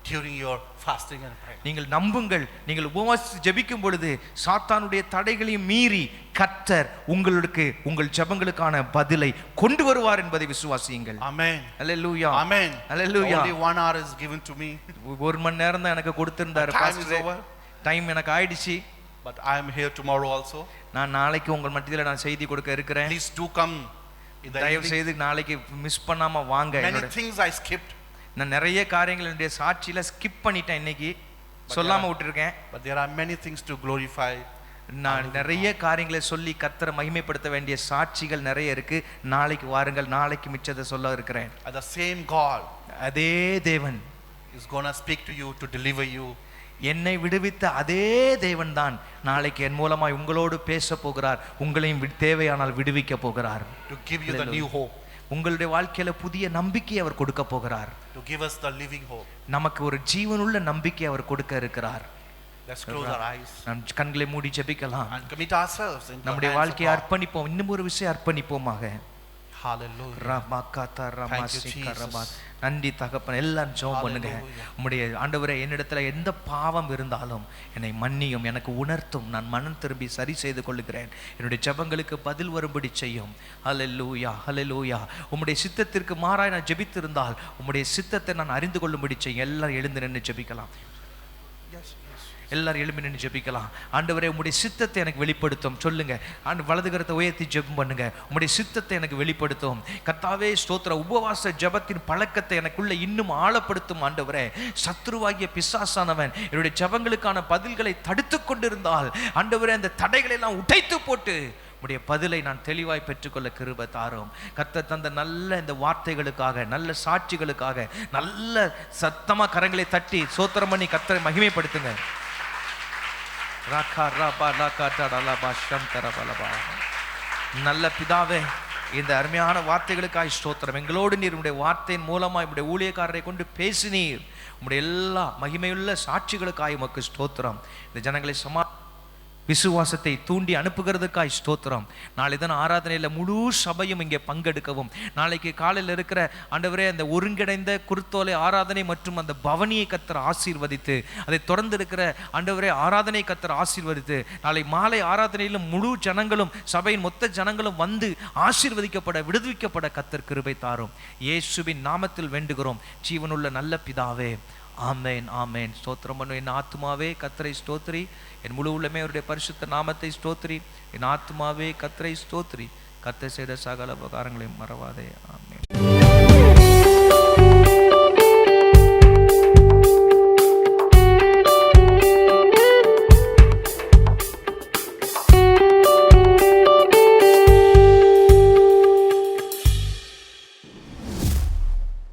during your fasting and prayer. நீங்கள் நம்புங்கள். நீங்கள் உபவாசித்து ஜெபிக்கும் பொழுது சாத்தானுடைய தடைகளையும் மீறி கர்த்தர் உங்களுக்கு உங்கள் ஜெபங்களுக்கான பதிலை கொண்டு வருவார் என்பதை விசுவாசியுங்கள். Amen. Hallelujah. Amen. Hallelujah. Only 1 hour is given to me. ஒரு மணி நேரம் தான் எனக்கு கொடுத்திருந்தார் பாஸ்டர். டைம் எனக்கு ஆயிடுச்சு. But I am here tomorrow also. நான் நாளைக்கு உங்கள் மத்தியில நான் செய்தி கொடுக்க இருக்கிறேன். Please do come. தயவு செய்து நாளைக்கு மிஸ் பண்ணாம வாங்க. Many things I skipped. நான் நிறைய காரியங்கள் என்னுடைய சாட்சியில ஸ்கிப் பண்ணிட்டேன், இன்னைக்கு சொல்லாம விட்டுருக்கேன். But there are many things to glorify. நான் நிறைய காரியங்களை சொல்லி கர்த்தரை மகிமைப்படுத்த வேண்டிய சாட்சிகள் நிறைய இருக்கு. நாளைக்கு வாருங்கள், நாளைக்கு மிச்சத்தை சொல்ல இருக்கிறேன். The same God, அதே தேவன் is going to speak to you to deliver you. என்னை விடுவித்த அதே தேவன் தான் நாளைக்கு என் மூலமாய் உங்களோடு பேச போகிறார். உங்களையும் தேவையானால் விடுவிக்க போகிறார். To give you the new hope. உங்களுடைய வாழ்க்கையில புதிய நம்பிக்கை அவர் கொடுக்க போகிறார். To give us the living hope. நமக்கு ஒரு ஜீவனுள்ள நம்பிக்கை அவர் கொடுக்க இருக்கிறார். Let's close our eyes. நம் கண்களை மூடி ஜெபிக்கலாம். And commit ourselves into நம்முடைய வாழ்க்கையை அர்ப்பணிப்போம். இன்னும் ஒரு விஷயம் அர்ப்பணிப்போமாக. Hallelujah. நன்றி தகப்பன். எல்லாம் ஜெபம் பண்ணுங்க. உம்முடைய ஆண்டவரே, என்னிடத்துல எந்த பாவம் இருந்தாலும் என்னை மன்னியும், எனக்கு உணர்த்தும். நான் மனம் திரும்பி சரி செய்து கொள்ளுகிறேன். என்னுடைய ஜெபங்களுக்கு பதில் வரும்படி செய்யும். ஹல்லேலூயா, ஹல்லேலூயா. உம்முடைய சித்தத்திற்கு மாறாய் நான் ஜெபித்திருந்தால் உம்முடைய சித்தத்தை நான் அறிந்து கொள்ளும்படி செய்யும். எல்லாரும் எழுந்து நின்று ஜெபிக்கலாம். எல்லாரும் எழுப்பி நின்று ஜெபிக்கலாம். ஆண்டவரே, உம்முடைய சித்தத்தை எனக்கு வெளிப்படுத்தும். சொல்லுங்க. வலது கரத்தை உயர்த்தி ஜெபம் பண்ணுங்க. உம்முடைய சித்தத்தை எனக்கு வெளிப்படுத்தும். கர்த்தாவே ஸ்தோத்திர. உபவாச ஜெபத்தின் பழக்கத்தை எனக்குள்ள இன்னும் ஆழப்படுத்தும். ஆண்டவரே, சத்துருவாகிய பிசாசானவன் என்னுடைய ஜெபங்களுக்கான பதில்களை தடுத்து கொண்டிருந்தால் ஆண்டவரே, அந்த தடைகளை எல்லாம் உடைத்து போட்டு உடைய பதிலை நான் தெளிவாய் பெற்றுக்கொள்ள கிருபை தாரும். கர்த்தர் தந்த நல்ல இந்த வார்த்தைகளுக்காக, நல்ல சாட்சிகளுக்காக நல்ல சத்தமா கரங்களை தட்டி ஸ்தோத்திரம் பண்ணி கர்த்தரை மகிமைப்படுத்துங்க. நல்ல பிதாவே, இந்த அருமையான வார்த்தைகளுக்காய் ஸ்தோத்திரம். எங்களோடு நீர் உடைய வார்த்தையின் மூலமாக உடைய ஊழியக்காரரை கொண்டு பேசினீர். உடைய எல்லா மகிமையுள்ள சாட்சிகளுக்காய் உமக்கு ஸ்தோத்திரம். இந்த ஜனங்களை விசுவாசத்தை தூண்டி அனுப்புகிறதுக்காய் ஸ்தோத்திரம். நாளை தினம் ஆராதனையில் முழு சபையும் இங்கே பங்கெடுக்கவும், நாளைக்கு காலையில் இருக்கிற ஆண்டவரே அந்த ஒருங்கிணைந்த குருத்தோலை ஆராதனை மற்றும் அந்த பவனியை கர்த்தர் ஆசீர்வதித்து, அதை தொடர்ந்து இருக்கிற ஆண்டவரே ஆராதனை கர்த்தர் ஆசீர்வதித்து, நாளை மாலை ஆராதனையிலும் முழு ஜனங்களும் சபையின் மொத்த ஜனங்களும் வந்து ஆசீர்வதிக்கப்பட விடுவிக்கப்பட கர்த்தர் கிருபை தாரும். இயேசுவின் நாமத்தில் வேண்டுகிறோம் ஜீவனுள்ள நல்ல பிதாவே, ஆமேன் ஆமேன். ஸ்தோத்திரம் பண்ணும் என் ஆத்துமாவே கர்த்தரை ஸ்தோத்திரி, என் முழு உள்ளமே அவருடைய பரிசுத்த நாமத்தை ஸ்தோத்திரி, என் ஆத்துமாவே கர்த்தரை ஸ்தோத்திரி, கர்த்தர் செய்த சகல உபகாரங்களையும் மறவாதே. ஆமென்.